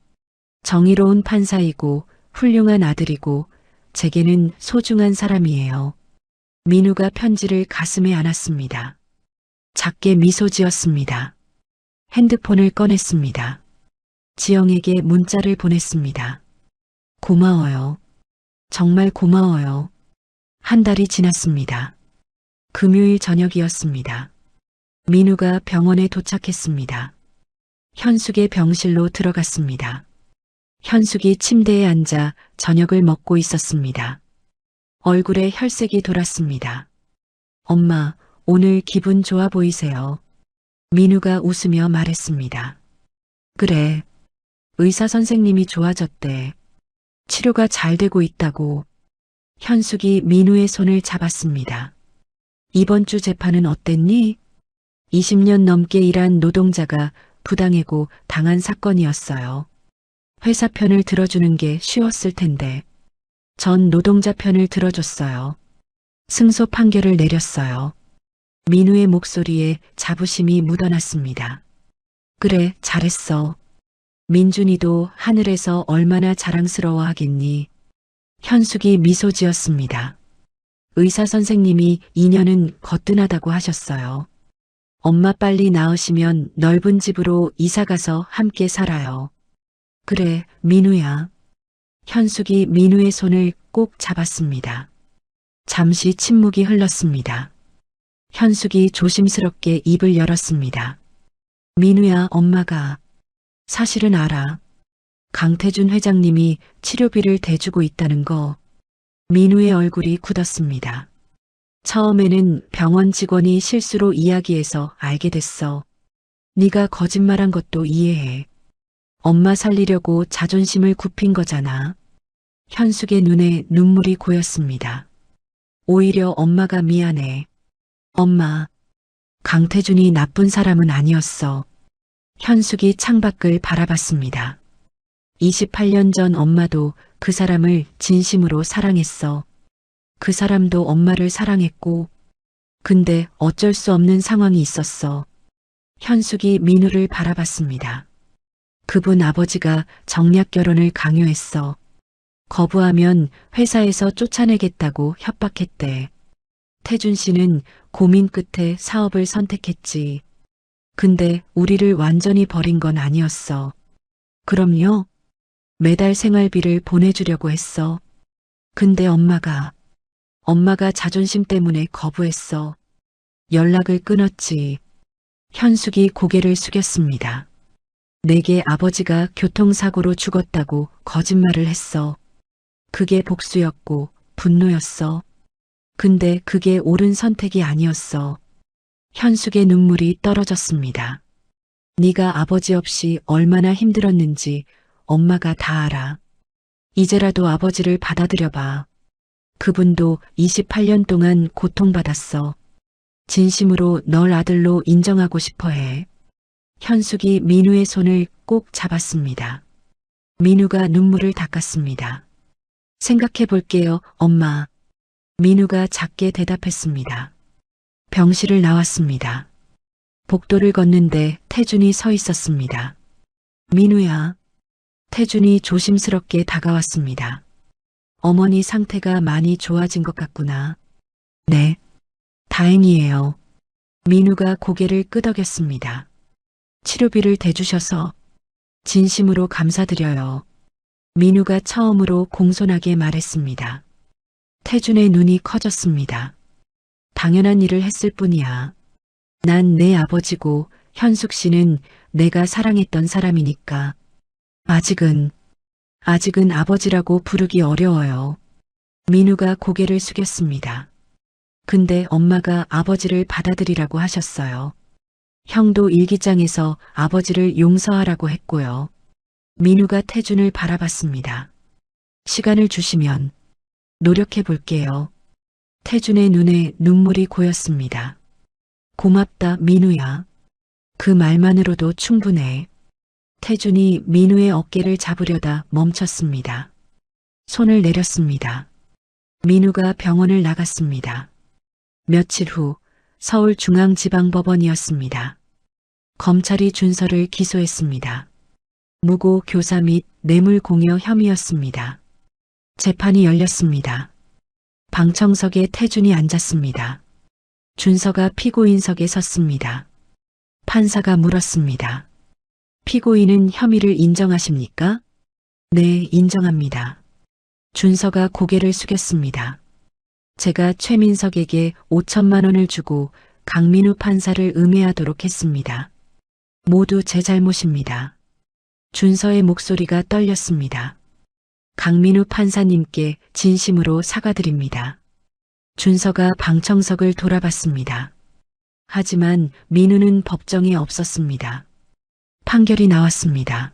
정의로운 판사이고 훌륭한 아들이고 제게는 소중한 사람이에요. 민우가 편지를 가슴에 안았습니다. 작게 미소 지었습니다. 핸드폰을 꺼냈습니다. 지영에게 문자를 보냈습니다. 고마워요. 정말 고마워요. 한 달이 지났습니다. 금요일 저녁이었습니다. 민우가 병원에 도착했습니다. 현숙의 병실로 들어갔습니다. 현숙이 침대에 앉아 저녁을 먹고 있었습니다. 얼굴에 혈색이 돌았습니다. 엄마, 오늘 기분 좋아 보이세요. 민우가 웃으며 말했습니다. 그래, 의사 선생님이 좋아졌대. 치료가 잘 되고 있다고. 현숙이 민우의 손을 잡았습니다. 이번 주 재판은 어땠니? 20년 넘게 일한 노동자가 부당해고 당한 사건이었어요. 회사 편을 들어주는 게 쉬웠을 텐데 전 노동자 편을 들어줬어요. 승소 판결을 내렸어요. 민우의 목소리에 자부심이 묻어났습니다. 그래, 잘했어. 민준이도 하늘에서 얼마나 자랑스러워하겠니. 현숙이 미소 지었습니다. 의사 선생님이 2년은 거뜬하다고 하셨어요. 엄마 빨리 나으시면 넓은 집으로 이사가서 함께 살아요. 그래, 민우야. 현숙이 민우의 손을 꼭 잡았습니다. 잠시 침묵이 흘렀습니다. 현숙이 조심스럽게 입을 열었습니다. 민우야, 엄마가 사실은 알아. 강태준 회장님이 치료비를 대주고 있다는 거. 민우의 얼굴이 굳었습니다. 처음에는 병원 직원이 실수로 이야기해서 알게 됐어. 네가 거짓말한 것도 이해해. 엄마 살리려고 자존심을 굽힌 거잖아. 현숙의 눈에 눈물이 고였습니다. 오히려 엄마가 미안해. 엄마, 강태준이 나쁜 사람은 아니었어. 현숙이 창밖을 바라봤습니다. 28년 전 엄마도 그 사람을 진심으로 사랑했어. 그 사람도 엄마를 사랑했고, 근데 어쩔 수 없는 상황이 있었어. 현숙이 민우를 바라봤습니다. 그분 아버지가 정략 결혼을 강요했어. 거부하면 회사에서 쫓아내겠다고 협박했대. 태준 씨는 고민 끝에 사업을 선택했지. 근데 우리를 완전히 버린 건 아니었어. 그럼요. 매달 생활비를 보내주려고 했어. 근데 엄마가 자존심 때문에 거부했어. 연락을 끊었지. 현숙이 고개를 숙였습니다. 내게 아버지가 교통사고로 죽었다고 거짓말을 했어. 그게 복수였고 분노였어. 근데 그게 옳은 선택이 아니었어. 현숙의 눈물이 떨어졌습니다. 네가 아버지 없이 얼마나 힘들었는지 엄마가 다 알아. 이제라도 아버지를 받아들여봐. 그분도 28년 동안 고통받았어. 진심으로 널 아들로 인정하고 싶어 해. 현숙이 민우의 손을 꼭 잡았습니다. 민우가 눈물을 닦았습니다. 생각해 볼게요, 엄마. 민우가 작게 대답했습니다. 병실을 나왔습니다. 복도를 걷는데 태준이 서 있었습니다. 민우야. 태준이 조심스럽게 다가왔습니다. 어머니 상태가 많이 좋아진 것 같구나. 네. 다행이에요. 민우가 고개를 끄덕였습니다. 치료비를 대주셔서 진심으로 감사드려요. 민우가 처음으로 공손하게 말했습니다. 태준의 눈이 커졌습니다. 당연한 일을 했을 뿐이야. 난 내 아버지고 현숙 씨는 내가 사랑했던 사람이니까. 아직은 아버지라고 부르기 어려워요. 민우가 고개를 숙였습니다. 근데 엄마가 아버지를 받아들이라고 하셨어요. 형도 일기장에서 아버지를 용서하라고 했고요. 민우가 태준을 바라봤습니다. 시간을 주시면 노력해 볼게요. 태준의 눈에 눈물이 고였습니다. 고맙다, 민우야. 그 말만으로도 충분해. 태준이 민우의 어깨를 잡으려다 멈췄습니다. 손을 내렸습니다. 민우가 병원을 나갔습니다. 며칠 후 서울중앙지방법원이었습니다. 검찰이 준서를 기소했습니다. 무고 교사 및 뇌물공여 혐의였습니다. 재판이 열렸습니다. 방청석에 태준이 앉았습니다. 준서가 피고인석에 섰습니다. 판사가 물었습니다. 피고인은 혐의를 인정하십니까? 네, 인정합니다. 준서가 고개를 숙였습니다. 제가 최민석에게 5천만 원을 주고 강민우 판사를 음해하도록 했습니다. 모두 제 잘못입니다. 준서의 목소리가 떨렸습니다. 강민우 판사님께 진심으로 사과드립니다. 준서가 방청석을 돌아봤습니다. 하지만 민우는 법정에 없었습니다. 판결이 나왔습니다.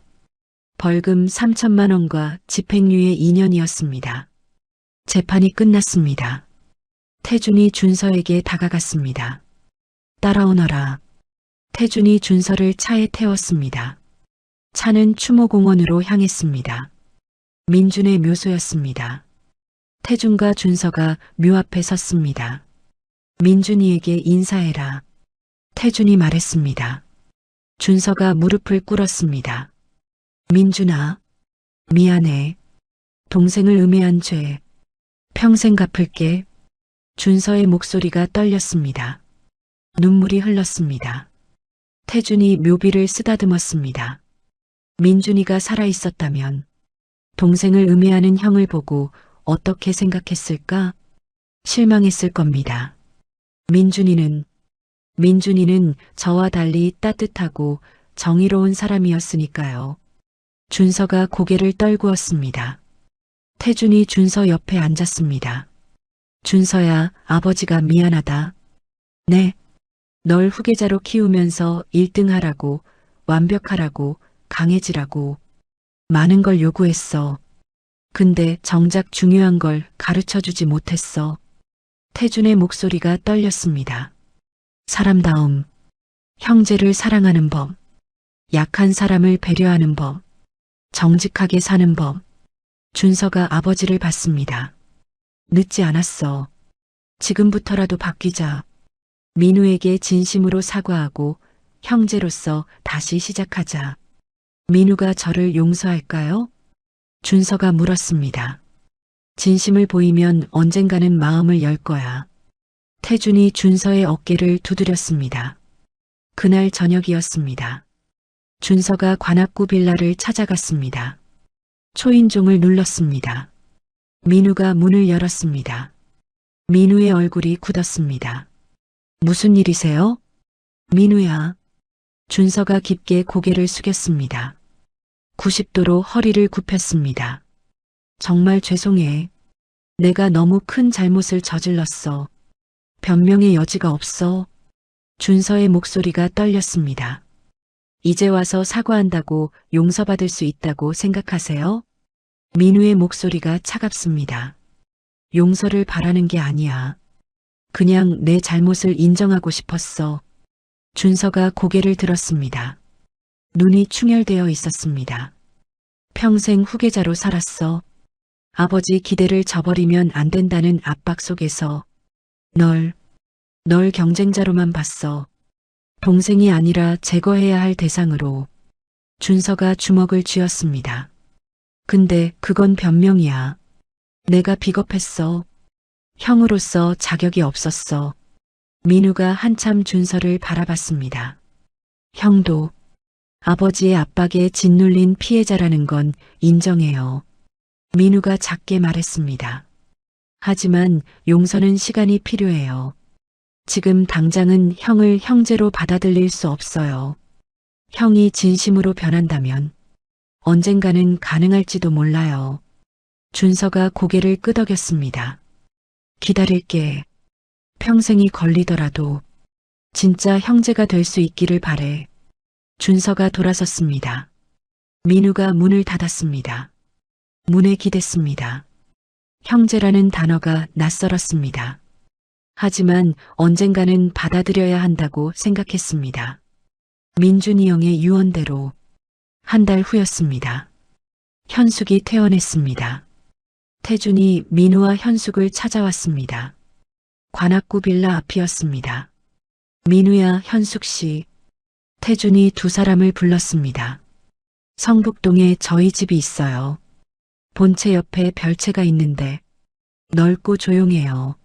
벌금 3천만 원과 집행유예 2년이었습니다. 재판이 끝났습니다. 태준이 준서에게 다가갔습니다. 따라오너라. 태준이 준서를 차에 태웠습니다. 차는 추모공원으로 향했습니다. 민준의 묘소였습니다. 태준과 준서가 묘 앞에 섰습니다. 민준이에게 인사해라. 태준이 말했습니다. 준서가 무릎을 꿇었습니다. 민준아, 미안해. 동생을 음해한 죄 평생 갚을게. 준서의 목소리가 떨렸습니다. 눈물이 흘렀습니다. 태준이 묘비를 쓰다듬었습니다. 민준이가 살아있었다면 동생을 음해하는 형을 보고 어떻게 생각했을까? 실망했을 겁니다. 민준이는 저와 달리 따뜻하고 정의로운 사람이었으니까요. 준서가 고개를 떨구었습니다. 태준이 준서 옆에 앉았습니다. 준서야, 아버지가 미안하다. 네. 널 후계자로 키우면서 1등 하라고, 완벽하라고, 강해지라고 많은 걸 요구했어. 근데 정작 중요한 걸 가르쳐 주지 못했어. 태준의 목소리가 떨렸습니다. 사람다움, 형제를 사랑하는 법, 약한 사람을 배려하는 법, 정직하게 사는 법. 준서가 아버지를 봤습니다. 늦지 않았어. 지금부터라도 바뀌자. 민우에게 진심으로 사과하고 형제로서 다시 시작하자. 민우가 저를 용서할까요? 준서가 물었습니다. 진심을 보이면 언젠가는 마음을 열 거야. 태준이 준서의 어깨를 두드렸습니다. 그날 저녁이었습니다. 준서가 관악구 빌라를 찾아갔습니다. 초인종을 눌렀습니다. 민우가 문을 열었습니다. 민우의 얼굴이 굳었습니다. 무슨 일이세요? 민우야. 준서가 깊게 고개를 숙였습니다. 90도로 허리를 굽혔습니다. 정말 죄송해. 내가 너무 큰 잘못을 저질렀어. 변명의 여지가 없어. 준서의 목소리가 떨렸습니다. 이제 와서 사과한다고 용서받을 수 있다고 생각하세요? 민우의 목소리가 차갑습니다. 용서를 바라는 게 아니야. 그냥 내 잘못을 인정하고 싶었어. 준서가 고개를 들었습니다. 눈이 충혈되어 있었습니다. 평생 후계자로 살았어. 아버지 기대를 저버리면 안 된다는 압박 속에서 널 경쟁자로만 봤어. 동생이 아니라 제거해야 할 대상으로. 준서가 주먹을 쥐었습니다. 근데 그건 변명이야. 내가 비겁했어. 형으로서 자격이 없었어. 민우가 한참 준서를 바라봤습니다. 형도 아버지의 압박에 짓눌린 피해자라는 건 인정해요. 민우가 작게 말했습니다. 하지만 용서는 시간이 필요해요. 지금 당장은 형을 형제로 받아들일 수 없어요. 형이 진심으로 변한다면 언젠가는 가능할지도 몰라요. 준서가 고개를 끄덕였습니다. 기다릴게. 평생이 걸리더라도 진짜 형제가 될 수 있기를 바래. 준서가 돌아섰습니다. 민우가 문을 닫았습니다. 문에 기댔습니다. 형제라는 단어가 낯설었습니다. 하지만 언젠가는 받아들여야 한다고 생각했습니다. 민준이 형의 유언대로 한 달 후였습니다. 현숙이 퇴원했습니다. 태준이 민우와 현숙을 찾아왔습니다. 관악구 빌라 앞이었습니다. 민우야, 현숙 씨. 태준이 두 사람을 불렀습니다. 성북동에 저희 집이 있어요. 본체 옆에 별채가 있는데 넓고 조용해요.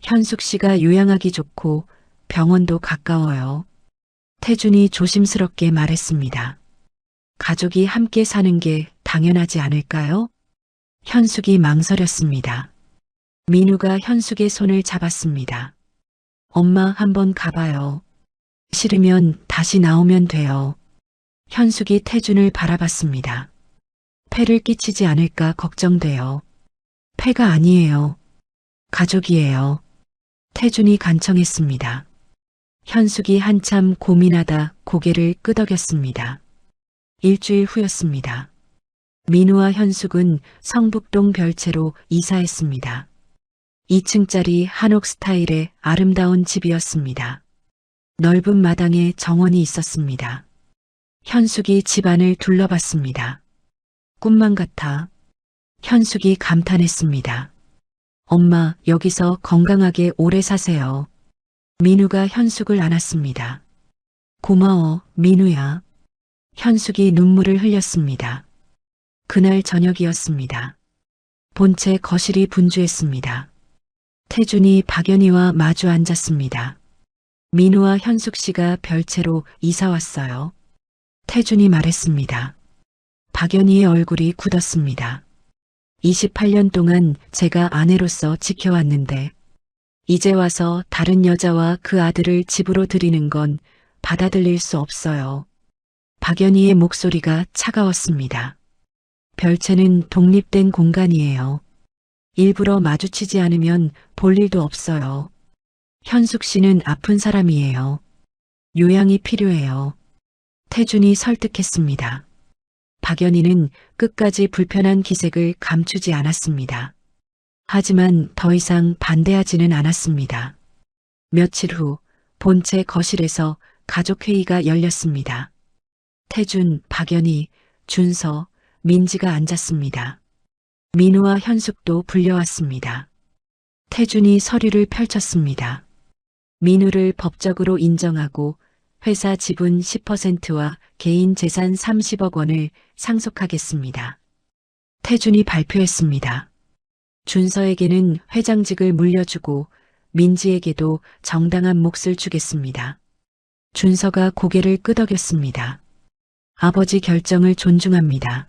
현숙 씨가 요양하기 좋고 병원도 가까워요. 태준이 조심스럽게 말했습니다. 가족이 함께 사는 게 당연하지 않을까요? 현숙이 망설였습니다. 민우가 현숙의 손을 잡았습니다. 엄마, 한번 가봐요. 싫으면 다시 나오면 돼요. 현숙이 태준을 바라봤습니다. 폐를 끼치지 않을까 걱정돼요. 폐가 아니에요. 가족이에요. 태준이 간청했습니다. 현숙이 한참 고민하다 고개를 끄덕였습니다. 일주일 후였습니다. 민우와 현숙은 성북동 별채로 이사했습니다. 2층짜리 한옥 스타일의 아름다운 집이었습니다. 넓은 마당에 정원이 있었습니다. 현숙이 집안을 둘러봤습니다. 꿈만 같아. 현숙이 감탄했습니다. 엄마, 여기서 건강하게 오래 사세요. 민우가 현숙을 안았습니다. 고마워, 민우야. 현숙이 눈물을 흘렸습니다. 그날 저녁이었습니다. 본체 거실이 분주했습니다. 태준이 박연희와 마주 앉았습니다. 민우와 현숙 씨가 별채로 이사 왔어요. 태준이 말했습니다. 박연희의 얼굴이 굳었습니다. 28년 동안 제가 아내로서 지켜왔는데 이제 와서 다른 여자와 그 아들을 집으로 들이는 건 받아들일 수 없어요. 박연희의 목소리가 차가웠습니다. 별채는 독립된 공간이에요. 일부러 마주치지 않으면 볼 일도 없어요. 현숙 씨는 아픈 사람이에요. 요양이 필요해요. 태준이 설득했습니다. 박연희는 끝까지 불편한 기색을 감추지 않았습니다. 하지만 더 이상 반대하지는 않았습니다. 며칠 후 본체 거실에서 가족회의가 열렸습니다. 태준, 박연희, 준서, 민지가 앉았습니다. 민우와 현숙도 불려왔습니다. 태준이 서류를 펼쳤습니다. 민우를 법적으로 인정하고 회사 지분 10%와 개인 재산 30억 원을 상속하겠습니다. 태준이 발표했습니다. 준서에게는 회장직을 물려주고 민지에게도 정당한 몫을 주겠습니다. 준서가 고개를 끄덕였습니다. 아버지 결정을 존중합니다.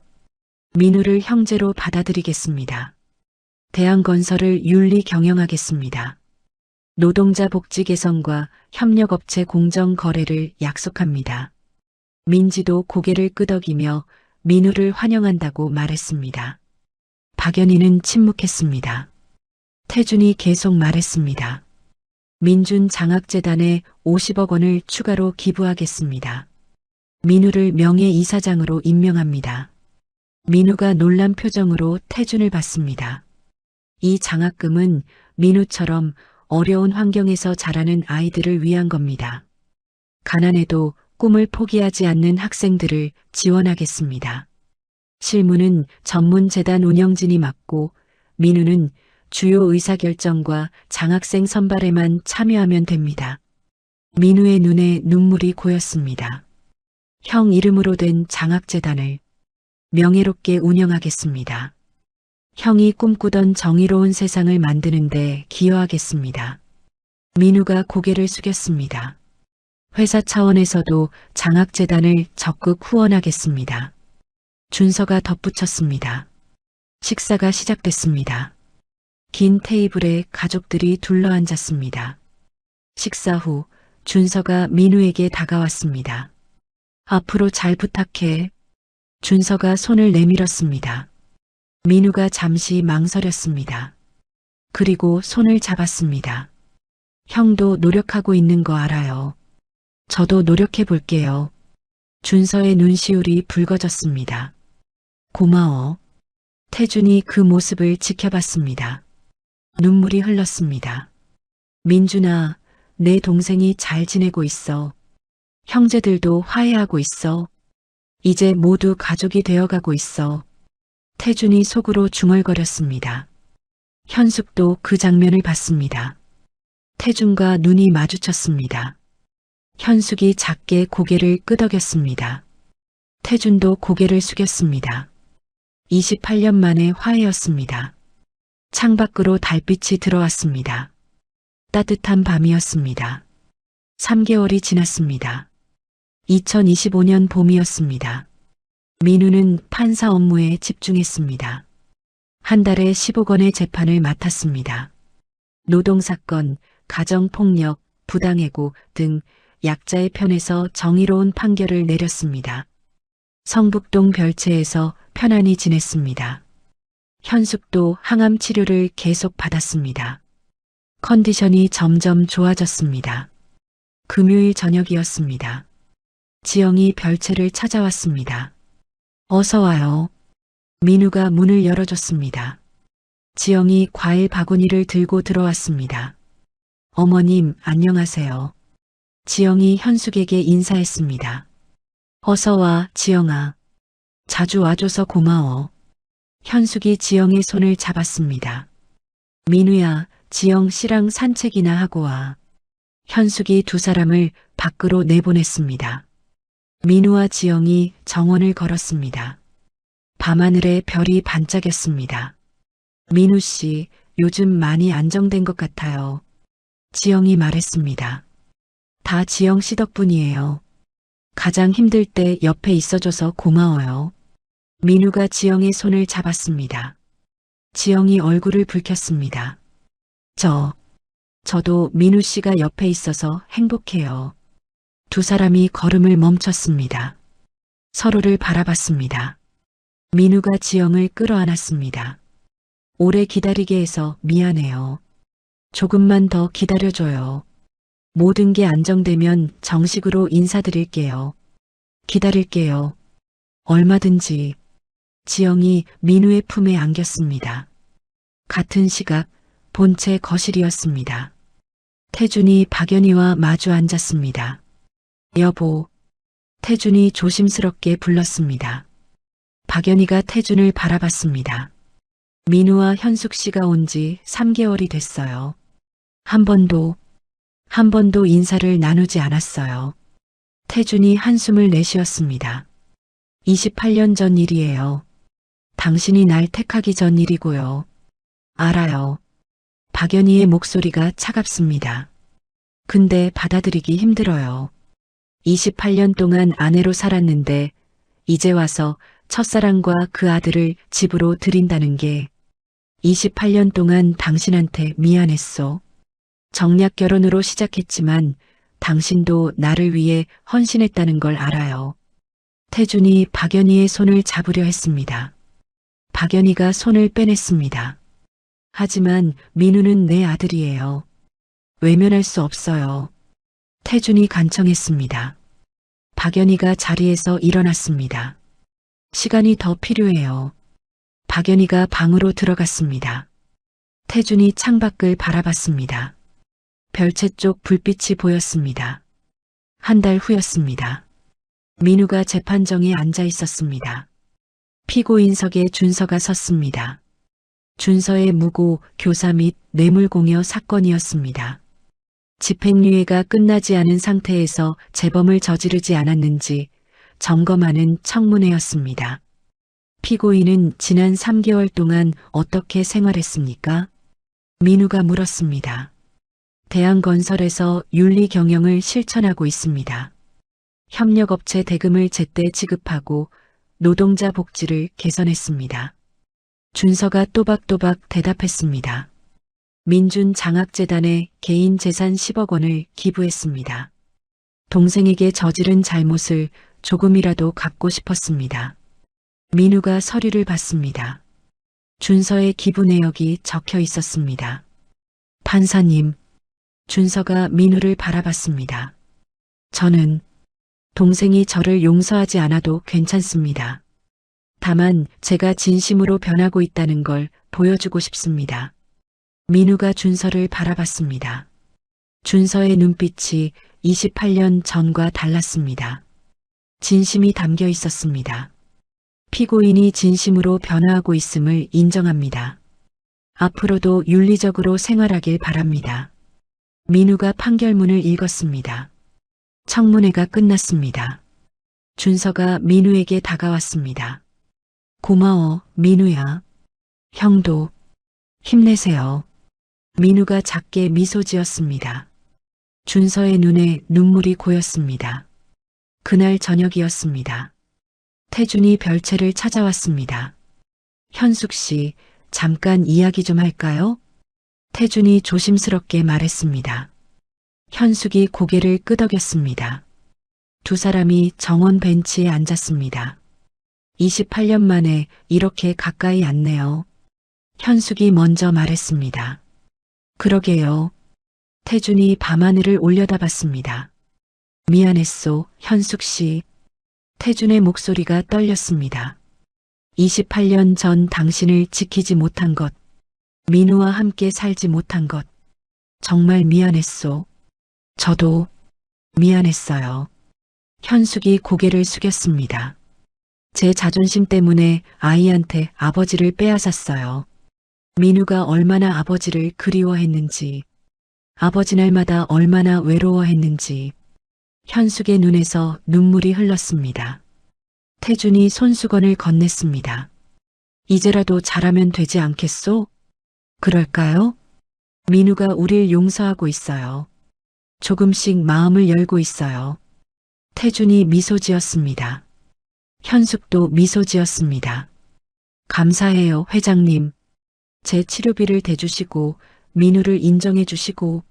민우를 형제로 받아들이겠습니다. 대한건설을 윤리 경영하겠습니다. 노동자 복지 개선과 협력업체 공정 거래를 약속합니다. 민지도 고개를 끄덕이며 민우를 환영한다고 말했습니다. 박연희는 침묵했습니다. 태준이 계속 말했습니다. 민준 장학재단에 50억 원을 추가로 기부하겠습니다. 민우를 명예이사장으로 임명합니다. 민우가 놀란 표정으로 태준을 봤습니다. 이 장학금은 민우처럼 어려운 환경에서 자라는 아이들을 위한 겁니다. 가난해도 꿈을 포기하지 않는 학생들을 지원하겠습니다. 실무는 전문재단 운영진이 맡고 민우는 주요 의사결정과 장학생 선발에만 참여하면 됩니다. 민우의 눈에 눈물이 고였습니다. 형 이름으로 된 장학재단을 명예롭게 운영하겠습니다. 형이 꿈꾸던 정의로운 세상을 만드는데 기여하겠습니다. 민우가 고개를 숙였습니다. 회사 차원에서도 장학재단을 적극 후원하겠습니다. 준서가 덧붙였습니다. 식사가 시작됐습니다. 긴 테이블에 가족들이 둘러앉았습니다. 식사 후 준서가 민우에게 다가왔습니다. 앞으로 잘 부탁해. 준서가 손을 내밀었습니다. 민우가 잠시 망설였습니다. 그리고 손을 잡았습니다. 형도 노력하고 있는 거 알아요. 저도 노력해 볼게요. 준서의 눈시울이 붉어졌습니다. 고마워. 태준이 그 모습을 지켜봤습니다. 눈물이 흘렀습니다. 민준아, 내 동생이 잘 지내고 있어. 형제들도 화해하고 있어. 이제 모두 가족이 되어가고 있어. 태준이 속으로 중얼거렸습니다. 현숙도 그 장면을 봤습니다. 태준과 눈이 마주쳤습니다. 현숙이 작게 고개를 끄덕였습니다. 태준도 고개를 숙였습니다. 28년 만에 화해였습니다. 창밖으로 달빛이 들어왔습니다. 따뜻한 밤이었습니다. 3개월이 지났습니다. 2025년 봄이었습니다. 민우는 판사 업무에 집중했습니다. 한 달에 10억 원의 재판을 맡았습니다. 노동사건, 가정폭력, 부당해고 등 약자의 편에서 정의로운 판결을 내렸습니다. 성북동 별채에서 편안히 지냈습니다. 현숙도 항암 치료를 계속 받았습니다. 컨디션이 점점 좋아졌습니다. 금요일 저녁이었습니다. 지영이 별채를 찾아왔습니다. 어서 와요. 민우가 문을 열어줬습니다. 지영이 과일 바구니를 들고 들어왔습니다. 어머님, 안녕하세요. 지영이 현숙에게 인사했습니다. 어서 와, 지영아. 자주 와줘서 고마워. 현숙이 지영의 손을 잡았습니다. 민우야, 지영 씨랑 산책이나 하고 와. 현숙이 두 사람을 밖으로 내보냈습니다. 민우와 지영이 정원을 걸었습니다. 밤하늘에 별이 반짝였습니다. 민우 씨, 요즘 많이 안정된 것 같아요. 지영이 말했습니다. 다 지영 씨 덕분이에요. 가장 힘들 때 옆에 있어줘서 고마워요. 민우가 지영의 손을 잡았습니다. 지영이 얼굴을 붉혔습니다. 저도 민우 씨가 옆에 있어서 행복해요. 두 사람이 걸음을 멈췄습니다. 서로를 바라봤습니다. 민우가 지영을 끌어안았습니다. 오래 기다리게 해서 미안해요. 조금만 더 기다려줘요. 모든 게 안정되면 정식으로 인사드릴게요. 기다릴게요. 얼마든지. 지영이 민우의 품에 안겼습니다. 같은 시각 본체 거실이었습니다. 태준이 박연희와 마주 앉았습니다. 여보. 태준이 조심스럽게 불렀습니다. 박연희가 태준을 바라봤습니다. 민우와 현숙 씨가 온 지 3개월이 됐어요. 한 번도 인사를 나누지 않았어요. 태준이 한숨을 내쉬었습니다. 28년 전 일이에요. 당신이 날 택하기 전 일이고요. 알아요. 박연희의 목소리가 차갑습니다. 근데 받아들이기 힘들어요. 28년 동안 아내로 살았는데 이제 와서 첫사랑과 그 아들을 집으로 들인다는 게 28년 동안 당신한테 미안했어. 정략 결혼으로 시작했지만 당신도 나를 위해 헌신했다는 걸 알아요. 태준이 박연희의 손을 잡으려 했습니다. 박연희가 손을 빼냈습니다. 하지만 민우는 내 아들이에요. 외면할 수 없어요. 태준이 간청했습니다. 박연희가 자리에서 일어났습니다. 시간이 더 필요해요. 박연희가 방으로 들어갔습니다. 태준이 창밖을 바라봤습니다. 별채 쪽 불빛이 보였습니다. 한 달 후였습니다. 민우가 재판정에 앉아 있었습니다. 피고인석에 준서가 섰습니다. 준서의 무고, 교사 및 뇌물공여 사건이었습니다. 집행유예가 끝나지 않은 상태에서 재범을 저지르지 않았는지 점검하는 청문회였습니다. 피고인은 지난 3개월 동안 어떻게 생활했습니까? 민우가 물었습니다. 대한건설에서 윤리 경영을 실천하고 있습니다. 협력업체 대금을 제때 지급하고 노동자 복지를 개선했습니다. 준서가 또박또박 대답했습니다. 민준 장학재단에 개인 재산 10억 원을 기부했습니다. 동생에게 저지른 잘못을 조금이라도 갚고 싶었습니다. 민우가 서류를 봤습니다. 준서의 기부 내역이 적혀 있었습니다. 판사님, 준서가 민우를 바라봤습니다. 저는 동생이 저를 용서하지 않아도 괜찮습니다. 다만 제가 진심으로 변하고 있다는 걸 보여주고 싶습니다. 민우가 준서를 바라봤습니다. 준서의 눈빛이 28년 전과 달랐습니다. 진심이 담겨 있었습니다. 피고인이 진심으로 변화하고 있음을 인정합니다. 앞으로도 윤리적으로 생활하길 바랍니다. 민우가 판결문을 읽었습니다. 청문회가 끝났습니다. 준서가 민우에게 다가왔습니다. 고마워, 민우야. 형도 힘내세요. 민우가 작게 미소 지었습니다. 준서의 눈에 눈물이 고였습니다. 그날 저녁이었습니다. 태준이 별채를 찾아왔습니다. 현숙 씨, 잠깐 이야기 좀 할까요? 태준이 조심스럽게 말했습니다. 현숙이 고개를 끄덕였습니다. 두 사람이 정원 벤치에 앉았습니다. 28년 만에 이렇게 가까이 앉네요. 현숙이 먼저 말했습니다. 그러게요. 태준이 밤하늘을 올려다봤습니다. 미안했소, 현숙 씨. 태준의 목소리가 떨렸습니다. 28년 전 당신을 지키지 못한 것, 민우와 함께 살지 못한 것, 정말 미안했소. 저도 미안했어요. 현숙이 고개를 숙였습니다. 제 자존심 때문에 아이한테 아버지를 빼앗았어요. 민우가 얼마나 아버지를 그리워했는지, 아버지 날마다 얼마나 외로워했는지. 현숙의 눈에서 눈물이 흘렀습니다. 태준이 손수건을 건넸습니다. 이제라도 잘하면 되지 않겠소? 그럴까요? 민우가 우릴 용서하고 있어요. 조금씩 마음을 열고 있어요. 태준이 미소 지었습니다. 현숙도 미소 지었습니다. 감사해요, 회장님. 제 치료비를 대주시고 민우를 인정해 주시고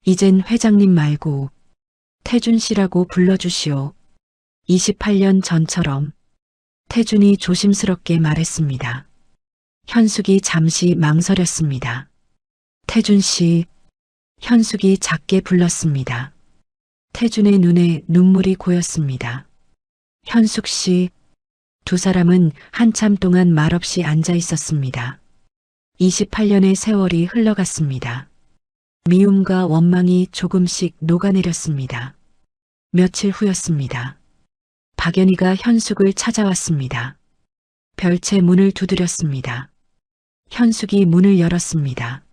이젠 회장님 말고 태준 씨라고 불러주시오. 28년 전처럼 태준이 조심스럽게 말했습니다. 현숙이 잠시 망설였습니다. 태준 씨, 현숙이 작게 불렀습니다. 태준의 눈에 눈물이 고였습니다. 현숙 씨, 두 사람은 한참 동안 말없이 앉아 있었습니다. 28년의 세월이 흘러갔습니다. 미움과 원망이 조금씩 녹아내렸습니다. 며칠 후였습니다. 박연희가 현숙을 찾아왔습니다. 별채 문을 두드렸습니다. 현숙이 문을 열었습니다.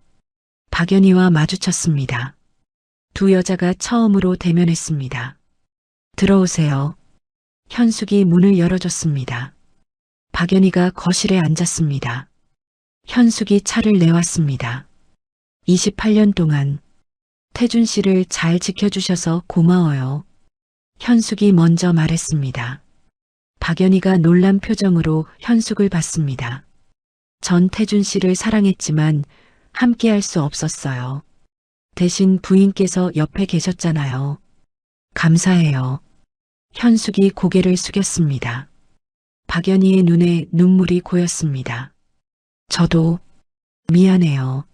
박연희와 마주쳤습니다. 두 여자가 처음으로 대면했습니다. 들어오세요. 현숙이 문을 열어줬습니다. 박연희가 거실에 앉았습니다. 현숙이 차를 내왔습니다. 28년 동안 태준 씨를 잘 지켜주셔서 고마워요. 현숙이 먼저 말했습니다. 박연희가 놀란 표정으로 현숙을 봤습니다. 전 태준 씨를 사랑했지만 함께할 수 없었어요. 대신 부인께서 옆에 계셨잖아요. 감사해요. 현숙이 고개를 숙였습니다. 박연희의 눈에 눈물이 고였습니다. 저도 미안해요.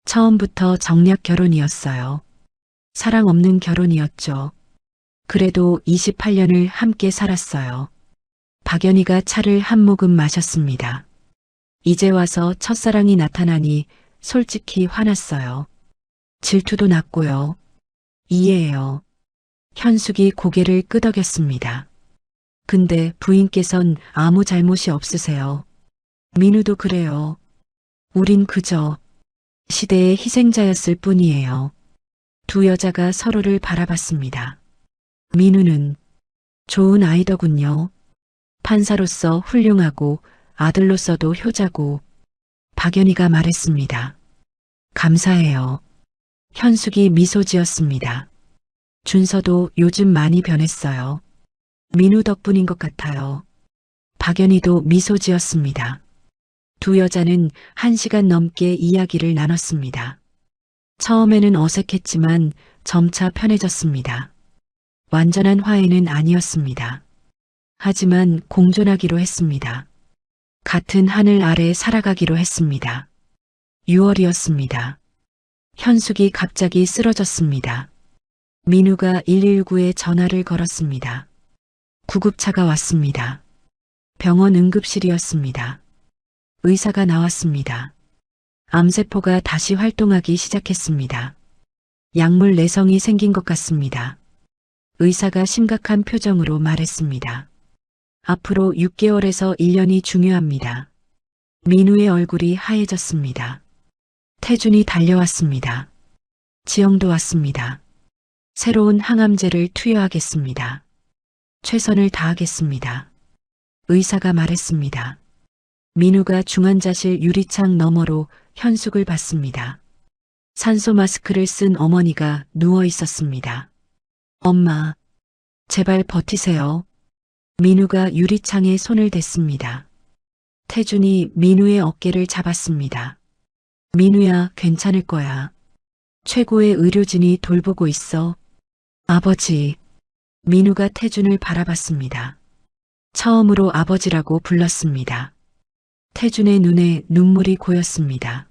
처음부터 정략 결혼이었어요. 사랑 없는 결혼이었죠. 그래도 28년을 함께 살았어요. 박연희가 차를 한 모금 마셨습니다. 이제 와서 첫사랑이 나타나니 솔직히 화났어요. 질투도 났고요. 이해해요. 현숙이 고개를 끄덕였습니다. 근데 부인께선 아무 잘못이 없으세요. 민우도 그래요. 우린 그저 시대의 희생자였을 뿐이에요. 두 여자가 서로를 바라봤습니다. 민우는 좋은 아이더군요. 판사로서 훌륭하고 아들로서도 효자고. 박연희가 말했습니다. 감사해요. 현숙이 미소 지었습니다. 준서도 요즘 많이 변했어요. 민우 덕분인 것 같아요. 박연희도 미소 지었습니다. 두 여자는 1시간 넘게 이야기를 나눴습니다. 처음에는 어색했지만 점차 편해졌습니다. 완전한 화해는 아니었습니다. 하지만 공존하기로 했습니다. 같은 하늘 아래 살아가기로 했습니다. 6월이었습니다. 현숙이 갑자기 쓰러졌습니다. 민우가 119에 전화를 걸었습니다. 구급차가 왔습니다. 병원 응급실이었습니다. 의사가 나왔습니다. 암세포가 다시 활동하기 시작했습니다. 약물 내성이 생긴 것 같습니다. 의사가 심각한 표정으로 말했습니다. 앞으로 6개월에서 1년이 중요합니다. 민우의 얼굴이 하얘졌습니다. 태준이 달려왔습니다. 지영도 왔습니다. 새로운 항암제를 투여하겠습니다. 최선을 다하겠습니다. 의사가 말했습니다. 민우가 중환자실 유리창 너머로 현숙을 봤습니다. 산소 마스크를 쓴 어머니가 누워 있었습니다. 엄마, 제발 버티세요. 민우가 유리창에 손을 댔습니다. 태준이 민우의 어깨를 잡았습니다. 민우야, 괜찮을 거야. 최고의 의료진이 돌보고 있어. 아버지. 민우가 태준을 바라봤습니다. 처음으로 아버지라고 불렀습니다. 태준의 눈에 눈물이 고였습니다.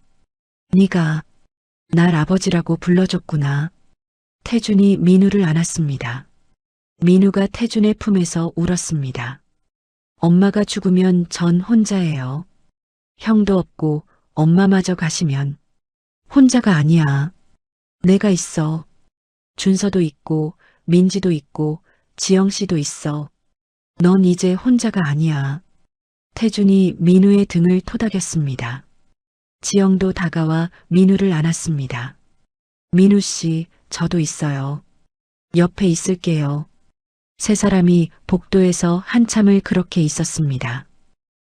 네가 날 아버지라고 불러줬구나. 태준이 민우를 안았습니다. 민우가 태준의 품에서 울었습니다. 엄마가 죽으면 전 혼자예요. 형도 없고 엄마마저 가시면 혼자가 아니야. 내가 있어. 준서도 있고 민지도 있고 지영 씨도 있어. 넌 이제 혼자가 아니야. 태준이 민우의 등을 토닥였습니다. 지영도 다가와 민우를 안았습니다. 민우 씨, 저도 있어요. 옆에 있을게요. 세 사람이 복도에서 한참을 그렇게 있었습니다.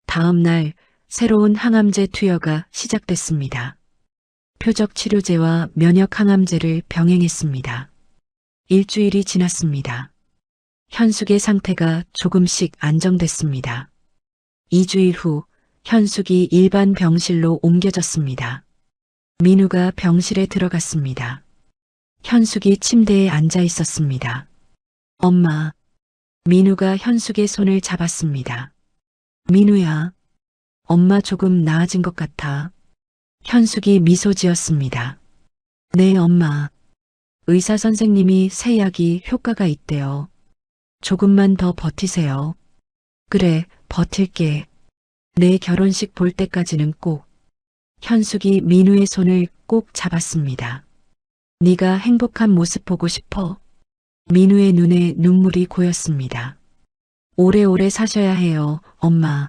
다음 날 새로운 항암제 투여가 시작됐습니다. 표적 치료제와 면역 항암제를 병행했습니다. 일주일이 지났습니다. 현숙의 상태가 조금씩 안정됐습니다. 2주일 후 현숙이 일반 병실로 옮겨졌습니다. 민우가 병실에 들어갔습니다. 현숙이 침대에 앉아 있었습니다. 엄마. 민우가 현숙의 손을 잡았습니다. 민우야. 엄마 조금 나아진 것 같아. 현숙이 미소 지었습니다. 네, 엄마. 의사 선생님이 새 약이 효과가 있대요. 조금만 더 버티세요. 그래, 버틸게. 내 결혼식 볼 때까지는 꼭. 현숙이 민우의 손을 꼭 잡았습니다. 네가 행복한 모습 보고 싶어. 민우의 눈에 눈물이 고였습니다. 오래오래 사셔야 해요, 엄마.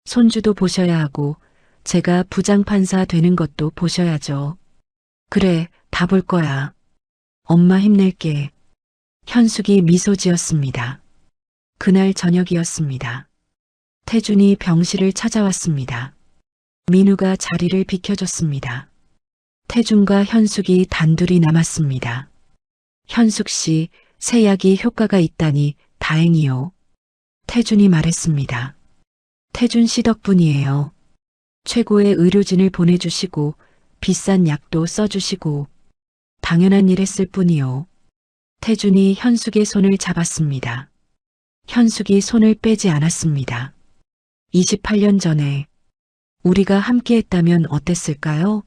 손주도 보셔야 하고 제가 부장판사 되는 것도 보셔야죠. 그래, 다 볼 거야. 엄마 힘낼게. 현숙이 미소 지었습니다. 그날 저녁이었습니다. 태준이 병실을 찾아왔습니다. 민우가 자리를 비켜줬습니다. 태준과 현숙이 단둘이 남았습니다. 현숙 씨, 새 약이 효과가 있다니 다행이요. 태준이 말했습니다. 태준 씨 덕분이에요. 최고의 의료진을 보내주시고 비싼 약도 써주시고 당연한 일 했을 뿐이요. 태준이 현숙의 손을 잡았습니다. 현숙이 손을 빼지 않았습니다. 28년 전에 우리가 함께했다면 어땠을까요?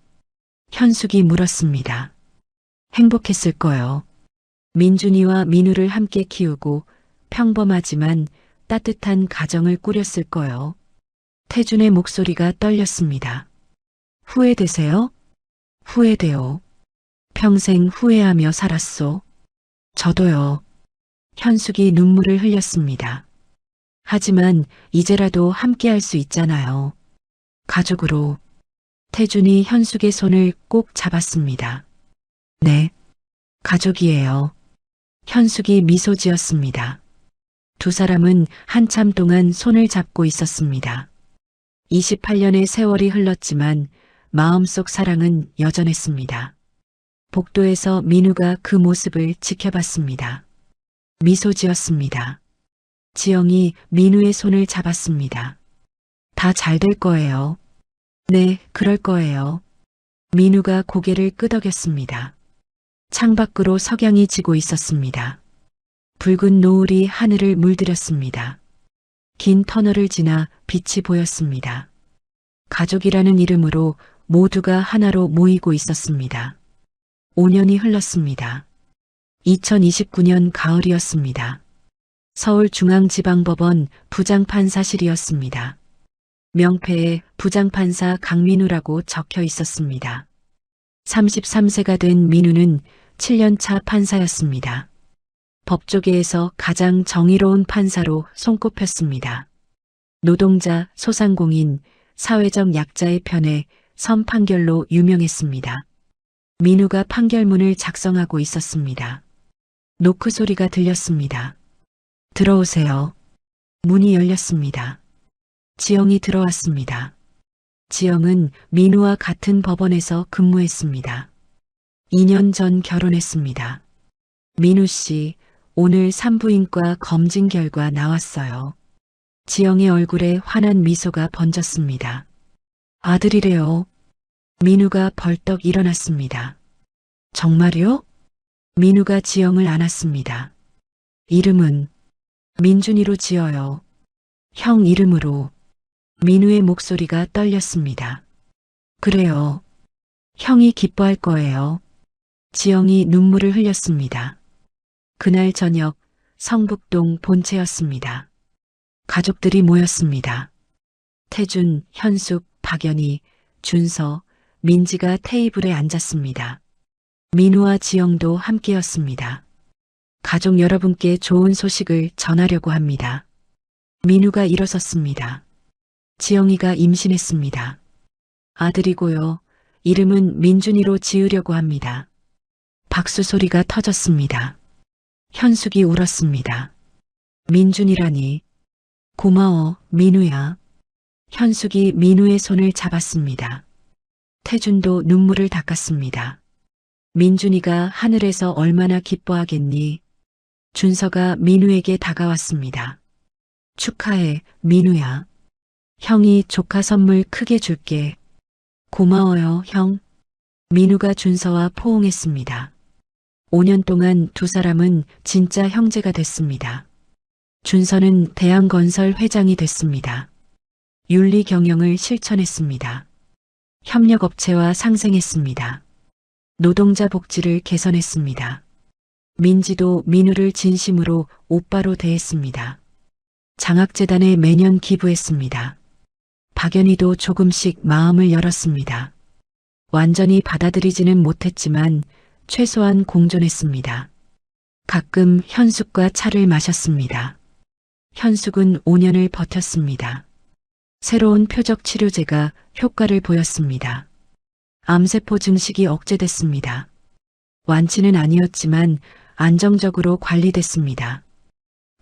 현숙이 물었습니다. 행복했을 거요. 민준이와 민우를 함께 키우고 평범하지만 따뜻한 가정을 꾸렸을 거요. 태준의 목소리가 떨렸습니다. 후회되세요? 후회돼요. 평생 후회하며 살았소. 저도요. 현숙이 눈물을 흘렸습니다. 하지만 이제라도 함께할 수 있잖아요. 가족으로. 태준이 현숙의 손을 꼭 잡았습니다. 네, 가족이에요. 현숙이 미소 지었습니다. 두 사람은 한참 동안 손을 잡고 있었습니다. 28년의 세월이 흘렀지만 마음속 사랑은 여전했습니다. 복도에서 민우가 그 모습을 지켜봤습니다. 미소 지었습니다. 지영이 민우의 손을 잡았습니다. 다 잘 될 거예요. 네, 그럴 거예요. 민우가 고개를 끄덕였습니다. 창밖으로 석양이 지고 있었습니다. 붉은 노을이 하늘을 물들였습니다. 긴 터널을 지나 빛이 보였습니다. 가족이라는 이름으로 모두가 하나로 모이고 있었습니다. 5년이 흘렀습니다. 2029년 가을이었습니다. 서울중앙지방법원 부장판사실이었습니다. 명패에 부장판사 강민우라고 적혀 있었습니다. 33세가 된 민우는 7년차 판사였습니다. 법조계에서 가장 정의로운 판사로 손꼽혔습니다. 노동자, 소상공인, 사회적 약자의 편에 선 판결로 유명했습니다. 민우가 판결문을 작성하고 있었습니다. 노크 소리가 들렸습니다. 들어오세요. 문이 열렸습니다. 지영이 들어왔습니다. 지영은 민우와 같은 법원에서 근무했습니다. 2년 전 결혼했습니다. 민우 씨, 오늘 산부인과 검진 결과 나왔어요. 지영의 얼굴에 환한 미소가 번졌습니다. 아들이래요. 민우가 벌떡 일어났습니다. 정말요? 민우가 지영을 안았습니다. 이름은 민준이로 지어요. 형 이름으로. 민우의 목소리가 떨렸습니다. 그래요. 형이 기뻐할 거예요. 지영이 눈물을 흘렸습니다. 그날 저녁 성북동 본체였습니다. 가족들이 모였습니다. 태준, 현숙, 박연희, 준서, 민지가 테이블에 앉았습니다. 민우와 지영도 함께였습니다. 가족 여러분께 좋은 소식을 전하려고 합니다. 민우가 일어섰습니다. 지영이가 임신했습니다. 아들이고요. 이름은 민준이로 지으려고 합니다. 박수 소리가 터졌습니다. 현숙이 울었습니다. 민준이라니. 고마워, 민우야. 현숙이 민우의 손을 잡았습니다. 태준도 눈물을 닦았습니다. 민준이가 하늘에서 얼마나 기뻐하겠니? 준서가 민우에게 다가왔습니다. 축하해, 민우야. 형이 조카 선물 크게 줄게. 고마워요, 형. 민우가 준서와 포옹했습니다. 5년 동안 두 사람은 진짜 형제가 됐습니다. 준서는 대한건설 회장이 됐습니다. 윤리 경영을 실천했습니다. 협력업체와 상생했습니다. 노동자 복지를 개선했습니다. 민지도 민우를 진심으로 오빠로 대했습니다. 장학재단에 매년 기부했습니다. 박연희도 조금씩 마음을 열었습니다. 완전히 받아들이지는 못했지만 최소한 공존했습니다. 가끔 현숙과 차를 마셨습니다. 현숙은 5년을 버텼습니다. 새로운 표적 치료제가 효과를 보였습니다. 암세포 증식이 억제됐습니다. 완치는 아니었지만 안정적으로 관리됐습니다.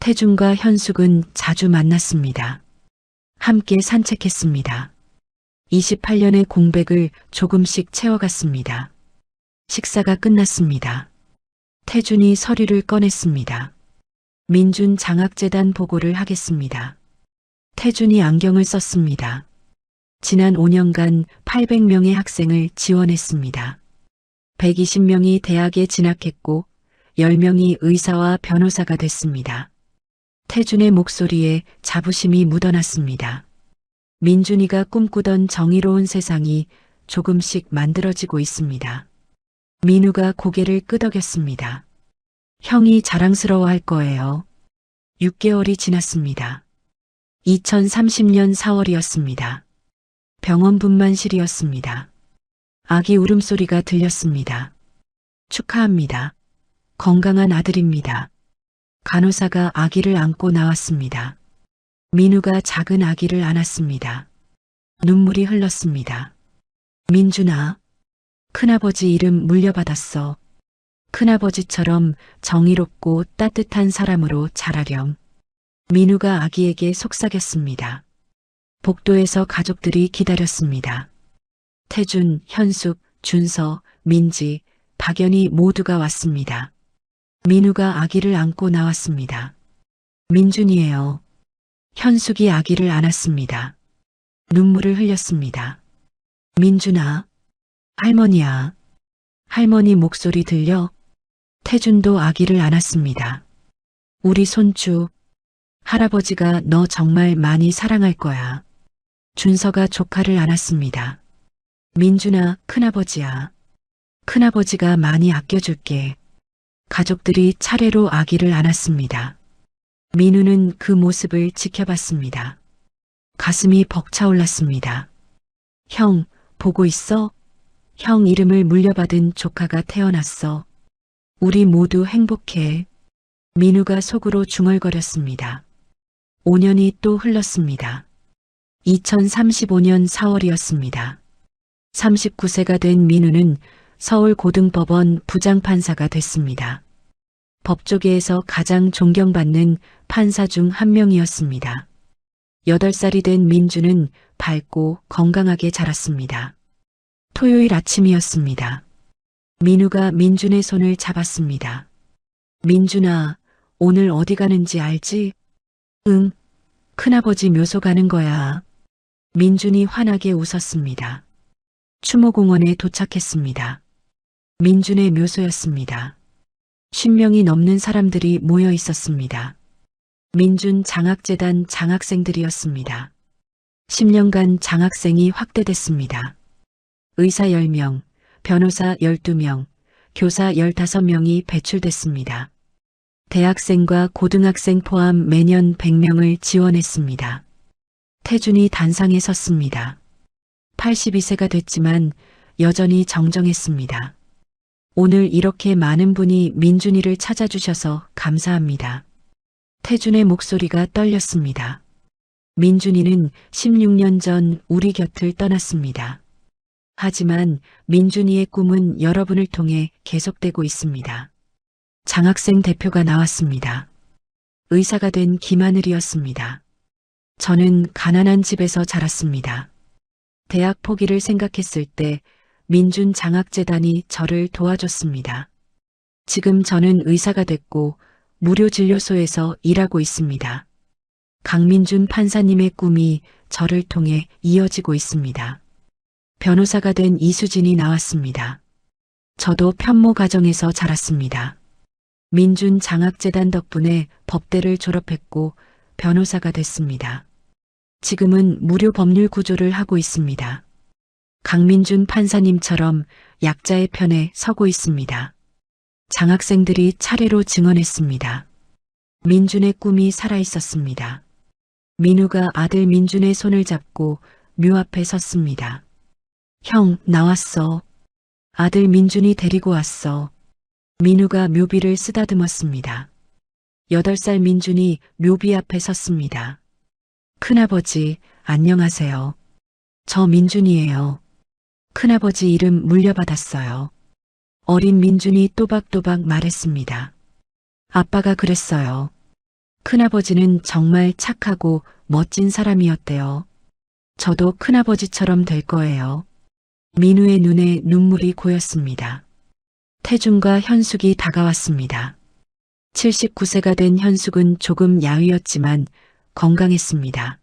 태준과 현숙은 자주 만났습니다. 함께 산책했습니다. 28년의 공백을 조금씩 채워갔습니다. 식사가 끝났습니다. 태준이 서류를 꺼냈습니다. 민준 장학재단 보고를 하겠습니다. 태준이 안경을 썼습니다. 지난 5년간 800명의 학생을 지원했습니다. 120명이 대학에 진학했고 10명이 의사와 변호사가 됐습니다. 태준의 목소리에 자부심이 묻어났습니다. 민준이가 꿈꾸던 정의로운 세상이 조금씩 만들어지고 있습니다. 민우가 고개를 끄덕였습니다. 형이 자랑스러워할 거예요. 6개월이 지났습니다. 2030년 4월이었습니다. 병원 분만실이었습니다. 아기 울음소리가 들렸습니다. 축하합니다. 건강한 아들입니다. 간호사가 아기를 안고 나왔습니다. 민우가 작은 아기를 안았습니다. 눈물이 흘렀습니다. 민준아, 큰아버지 이름 물려받았어. 큰아버지처럼 정의롭고 따뜻한 사람으로 자라렴. 민우가 아기에게 속삭였습니다. 복도에서 가족들이 기다렸습니다. 태준, 현숙, 준서, 민지, 박연희 모두가 왔습니다. 민우가 아기를 안고 나왔습니다. 민준이에요. 현숙이 아기를 안았습니다. 눈물을 흘렸습니다. 민준아, 할머니야. 할머니 목소리 들려? 태준도 아기를 안았습니다. 우리 손주, 할아버지가 너 정말 많이 사랑할 거야. 준서가 조카를 안았습니다. 민준아, 큰아버지야. 큰아버지가 많이 아껴줄게. 가족들이 차례로 아기를 안았습니다. 민우는 그 모습을 지켜봤습니다. 가슴이 벅차올랐습니다. 형, 보고 있어? 형 이름을 물려받은 조카가 태어났어. 우리 모두 행복해. 민우가 속으로 중얼거렸습니다. 5년이 또 흘렀습니다. 2035년 4월이었습니다. 39세가 된 민우는 서울고등법원 부장판사가 됐습니다. 법조계에서 가장 존경받는 판사 중 한 명이었습니다. 8살이 된 민주는 밝고 건강하게 자랐습니다. 토요일 아침이었습니다. 민우가 민준의 손을 잡았습니다. 민준아, 오늘 어디 가는지 알지? 응, 큰아버지 묘소 가는 거야. 민준이 환하게 웃었습니다. 추모공원에 도착했습니다. 민준의 묘소였습니다. 10명이 넘는 사람들이 모여 있었습니다. 민준 장학재단 장학생들이었습니다. 10년간 장학생이 확대됐습니다. 의사 10명, 변호사 12명, 교사 15명이 배출됐습니다. 대학생과 고등학생 포함 매년 100명을 지원했습니다. 태준이 단상에 섰습니다. 82세가 됐지만 여전히 정정했습니다. 오늘 이렇게 많은 분이 민준이를 찾아주셔서 감사합니다. 태준의 목소리가 떨렸습니다. 민준이는 16년 전 우리 곁을 떠났습니다. 하지만 민준이의 꿈은 여러분을 통해 계속되고 있습니다. 장학생 대표가 나왔습니다. 의사가 된 김하늘이었습니다. 저는 가난한 집에서 자랐습니다. 대학 포기를 생각했을 때 민준 장학재단이 저를 도와줬습니다. 지금 저는 의사가 됐고 무료 진료소에서 일하고 있습니다. 강민준 판사님의 꿈이 저를 통해 이어지고 있습니다. 변호사가 된 이수진이 나왔습니다. 저도 편모 가정에서 자랐습니다. 민준 장학재단 덕분에 법대를 졸업했고 변호사가 됐습니다. 지금은 무료 법률 구조를 하고 있습니다. 강민준 판사님처럼 약자의 편에 서고 있습니다. 장학생들이 차례로 증언했습니다. 민준의 꿈이 살아있었습니다. 민우가 아들 민준의 손을 잡고 묘 앞에 섰습니다. 형, 나왔어. 아들 민준이 데리고 왔어. 민우가 묘비를 쓰다듬었습니다. 8살 민준이 묘비 앞에 섰습니다. 큰아버지, 안녕하세요. 저 민준이에요. 큰아버지 이름 물려받았어요. 어린 민준이 또박또박 말했습니다. 아빠가 그랬어요. 큰아버지는 정말 착하고 멋진 사람이었대요. 저도 큰아버지처럼 될 거예요. 민우의 눈에 눈물이 고였습니다. 태준과 현숙이 다가왔습니다. 79세가 된 현숙은 조금 야위었지만 건강했습니다.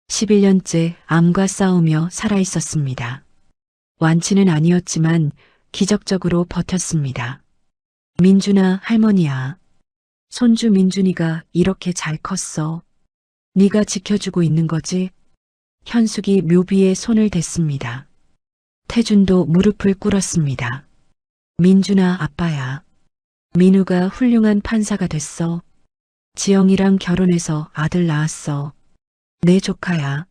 11년째 암과 싸우며 살아있었습니다. 완치는 아니었지만 기적적으로 버텼습니다. 민준아, 할머니야. 손주 민준이가 이렇게 잘 컸어. 네가 지켜주고 있는 거지? 현숙이 묘비에 손을 댔습니다. 태준도 무릎을 꿇었습니다. 민준아, 아빠야. 민우가 훌륭한 판사가 됐어. 지영이랑 결혼해서 아들 낳았어. 내 조카야.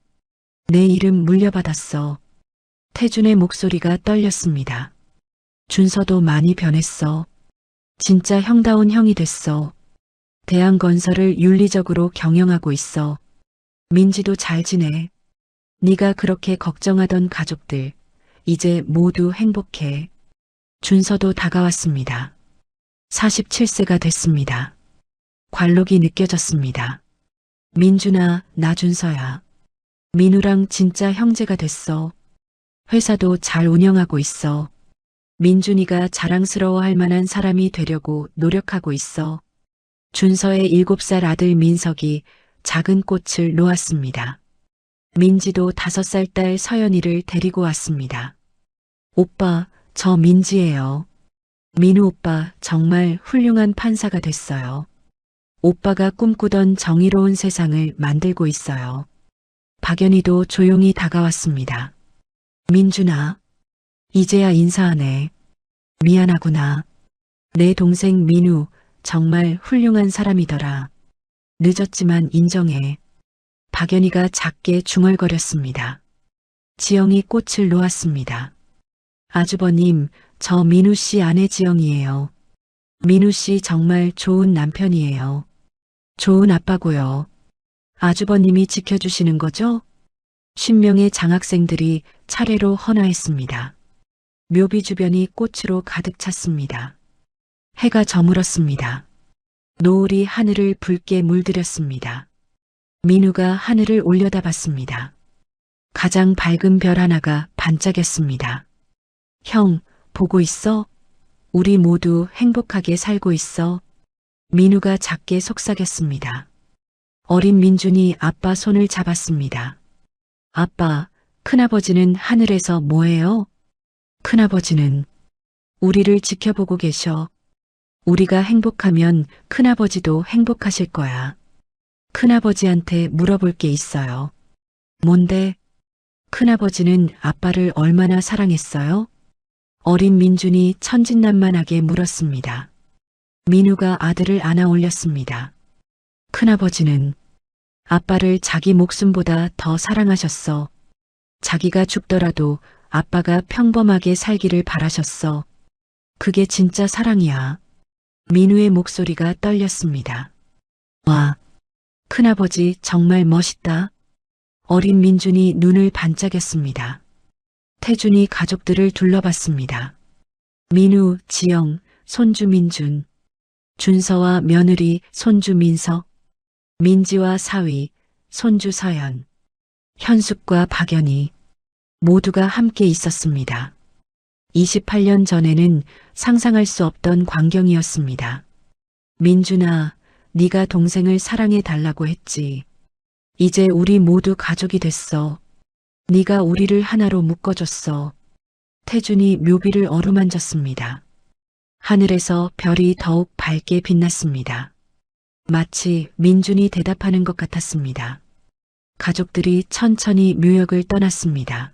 내 이름 물려받았어. 태준의 목소리가 떨렸습니다. 준서도 많이 변했어. 진짜 형다운 형이 됐어. 대한건설을 윤리적으로 경영하고 있어. 민지도 잘 지내. 네가 그렇게 걱정하던 가족들, 이제 모두 행복해. 준서도 다가왔습니다. 47세가 됐습니다. 관록이 느껴졌습니다. 민준아, 나 준서야. 민우랑 진짜 형제가 됐어. 회사도 잘 운영하고 있어. 민준이가 자랑스러워할 만한 사람이 되려고 노력하고 있어. 준서의 7살 아들 민석이 작은 꽃을 놓았습니다. 민지도 5살 딸 서연이를 데리고 왔습니다. 오빠, 저 민지예요. 민우 오빠 정말 훌륭한 판사가 됐어요. 오빠가 꿈꾸던 정의로운 세상을 만들고 있어요. 박연희도 조용히 다가왔습니다. 민준아, 이제야 인사하네. 미안하구나. 내 동생 민우 정말 훌륭한 사람이더라. 늦었지만 인정해. 박연희가 작게 중얼거렸습니다. 지영이 꽃을 놓았습니다. 아주버님, 저 민우 씨 아내 지영이에요. 민우 씨 정말 좋은 남편이에요. 좋은 아빠고요. 아주버님이 지켜주시는 거죠? 10명의 장학생들이 차례로 헌화했습니다. 묘비 주변이 꽃으로 가득 찼습니다. 해가 저물었습니다. 노을이 하늘을 붉게 물들였습니다. 민우가 하늘을 올려다봤습니다. 가장 밝은 별 하나가 반짝였습니다. 형, 보고 있어? 우리 모두 행복하게 살고 있어. 민우가 작게 속삭였습니다. 어린 민준이 아빠 손을 잡았습니다. 아빠, 큰아버지는 하늘에서 뭐해요? 큰아버지는 우리를 지켜보고 계셔. 우리가 행복하면 큰아버지도 행복하실 거야. 큰아버지한테 물어볼 게 있어요. 뭔데? 큰아버지는 아빠를 얼마나 사랑했어요? 어린 민준이 천진난만하게 물었습니다. 민우가 아들을 안아 올렸습니다. 큰아버지는 아빠를 자기 목숨보다 더 사랑하셨어. 자기가 죽더라도 아빠가 평범하게 살기를 바라셨어. 그게 진짜 사랑이야. 민우의 목소리가 떨렸습니다. 와, 큰아버지 정말 멋있다. 어린 민준이 눈을 반짝였습니다. 태준이 가족들을 둘러봤습니다. 민우, 지영, 손주 민준, 준서와 며느리 손주 민석, 민지와 사위, 손주 서연, 현숙과 박연희 모두가 함께 있었습니다. 28년 전에는 상상할 수 없던 광경이었습니다. 민준아, 네가 동생을 사랑해 달라고 했지. 이제 우리 모두 가족이 됐어. 네가 우리를 하나로 묶어줬어. 태준이 묘비를 어루만졌습니다. 하늘에서 별이 더욱 밝게 빛났습니다. 마치 민준이 대답하는 것 같았습니다. 가족들이 천천히 묘역을 떠났습니다.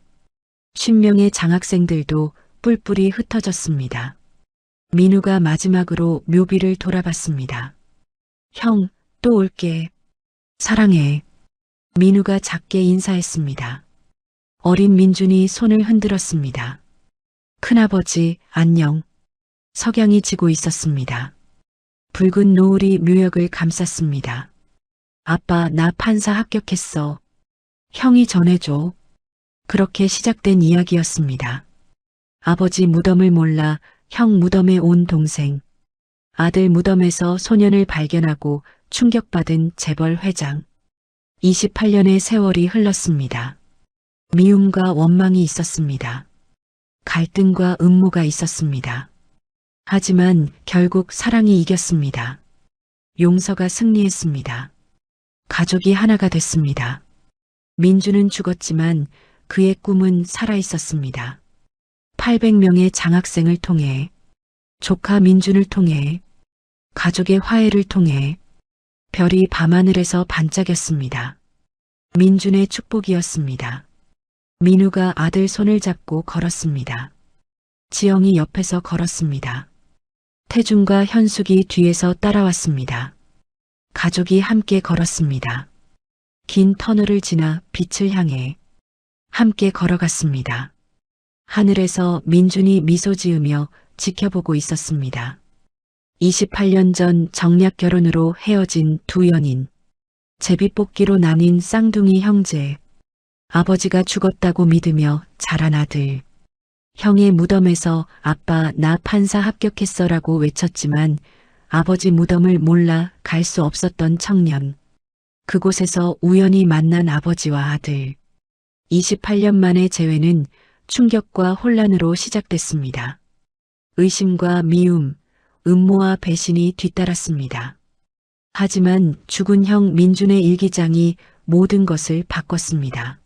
50명의 장학생들도 뿔뿔이 흩어졌습니다. 민우가 마지막으로 묘비를 돌아봤습니다. 형, 또 올게. 사랑해. 민우가 작게 인사했습니다. 어린 민준이 손을 흔들었습니다. 큰아버지, 안녕. 석양이 지고 있었습니다. 붉은 노을이 묘역을 감쌌습니다. 아빠, 나 판사 합격했어. 형이 전해줘. 그렇게 시작된 이야기였습니다. 아버지 무덤을 몰라 형 무덤에 온 동생. 아들 무덤에서 소년을 발견하고 충격받은 재벌 회장. 28년의 세월이 흘렀습니다. 미움과 원망이 있었습니다. 갈등과 음모가 있었습니다. 하지만 결국 사랑이 이겼습니다. 용서가 승리했습니다. 가족이 하나가 됐습니다. 민주는 죽었지만 그의 꿈은 살아있었습니다. 800명의 장학생을 통해, 조카 민준을 통해, 가족의 화해를 통해 별이 밤하늘에서 반짝였습니다. 민준의 축복이었습니다. 민우가 아들 손을 잡고 걸었습니다. 지영이 옆에서 걸었습니다. 태준과 현숙이 뒤에서 따라왔습니다. 가족이 함께 걸었습니다. 긴 터널을 지나 빛을 향해 함께 걸어갔습니다. 하늘에서 민준이 미소 지으며 지켜보고 있었습니다. 28년 전 정략 결혼으로 헤어진 두 연인. 제비뽑기로 나뉜 쌍둥이 형제. 아버지가 죽었다고 믿으며 자란 아들. 형의 무덤에서 아빠 나 판사 합격했어라고 외쳤지만 아버지 무덤을 몰라 갈 수 없었던 청년. 그곳에서 우연히 만난 아버지와 아들. 28년 만의 재회는 충격과 혼란으로 시작됐습니다. 의심과 미움, 음모와 배신이 뒤따랐습니다. 하지만 죽은 형 민준의 일기장이 모든 것을 바꿨습니다.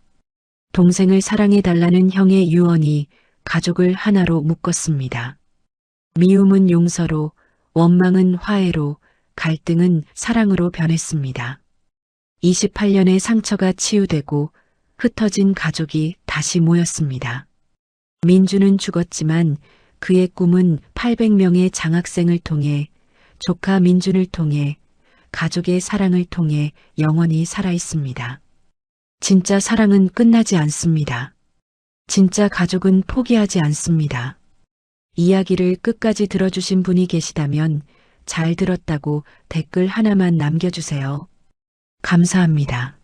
동생을 사랑해달라는 형의 유언이 가족을 하나로 묶었습니다. 미움은 용서로, 원망은 화해로, 갈등은 사랑으로 변했습니다. 28년의 상처가 치유되고 흩어진 가족이 다시 모였습니다. 민주는 죽었지만 그의 꿈은 800명의 장학생을 통해, 조카 민준을 통해, 가족의 사랑을 통해 영원히 살아있습니다. 진짜 사랑은 끝나지 않습니다. 진짜 가족은 포기하지 않습니다. 이야기를 끝까지 들어주신 분이 계시다면 잘 들었다고 댓글 하나만 남겨주세요. 감사합니다.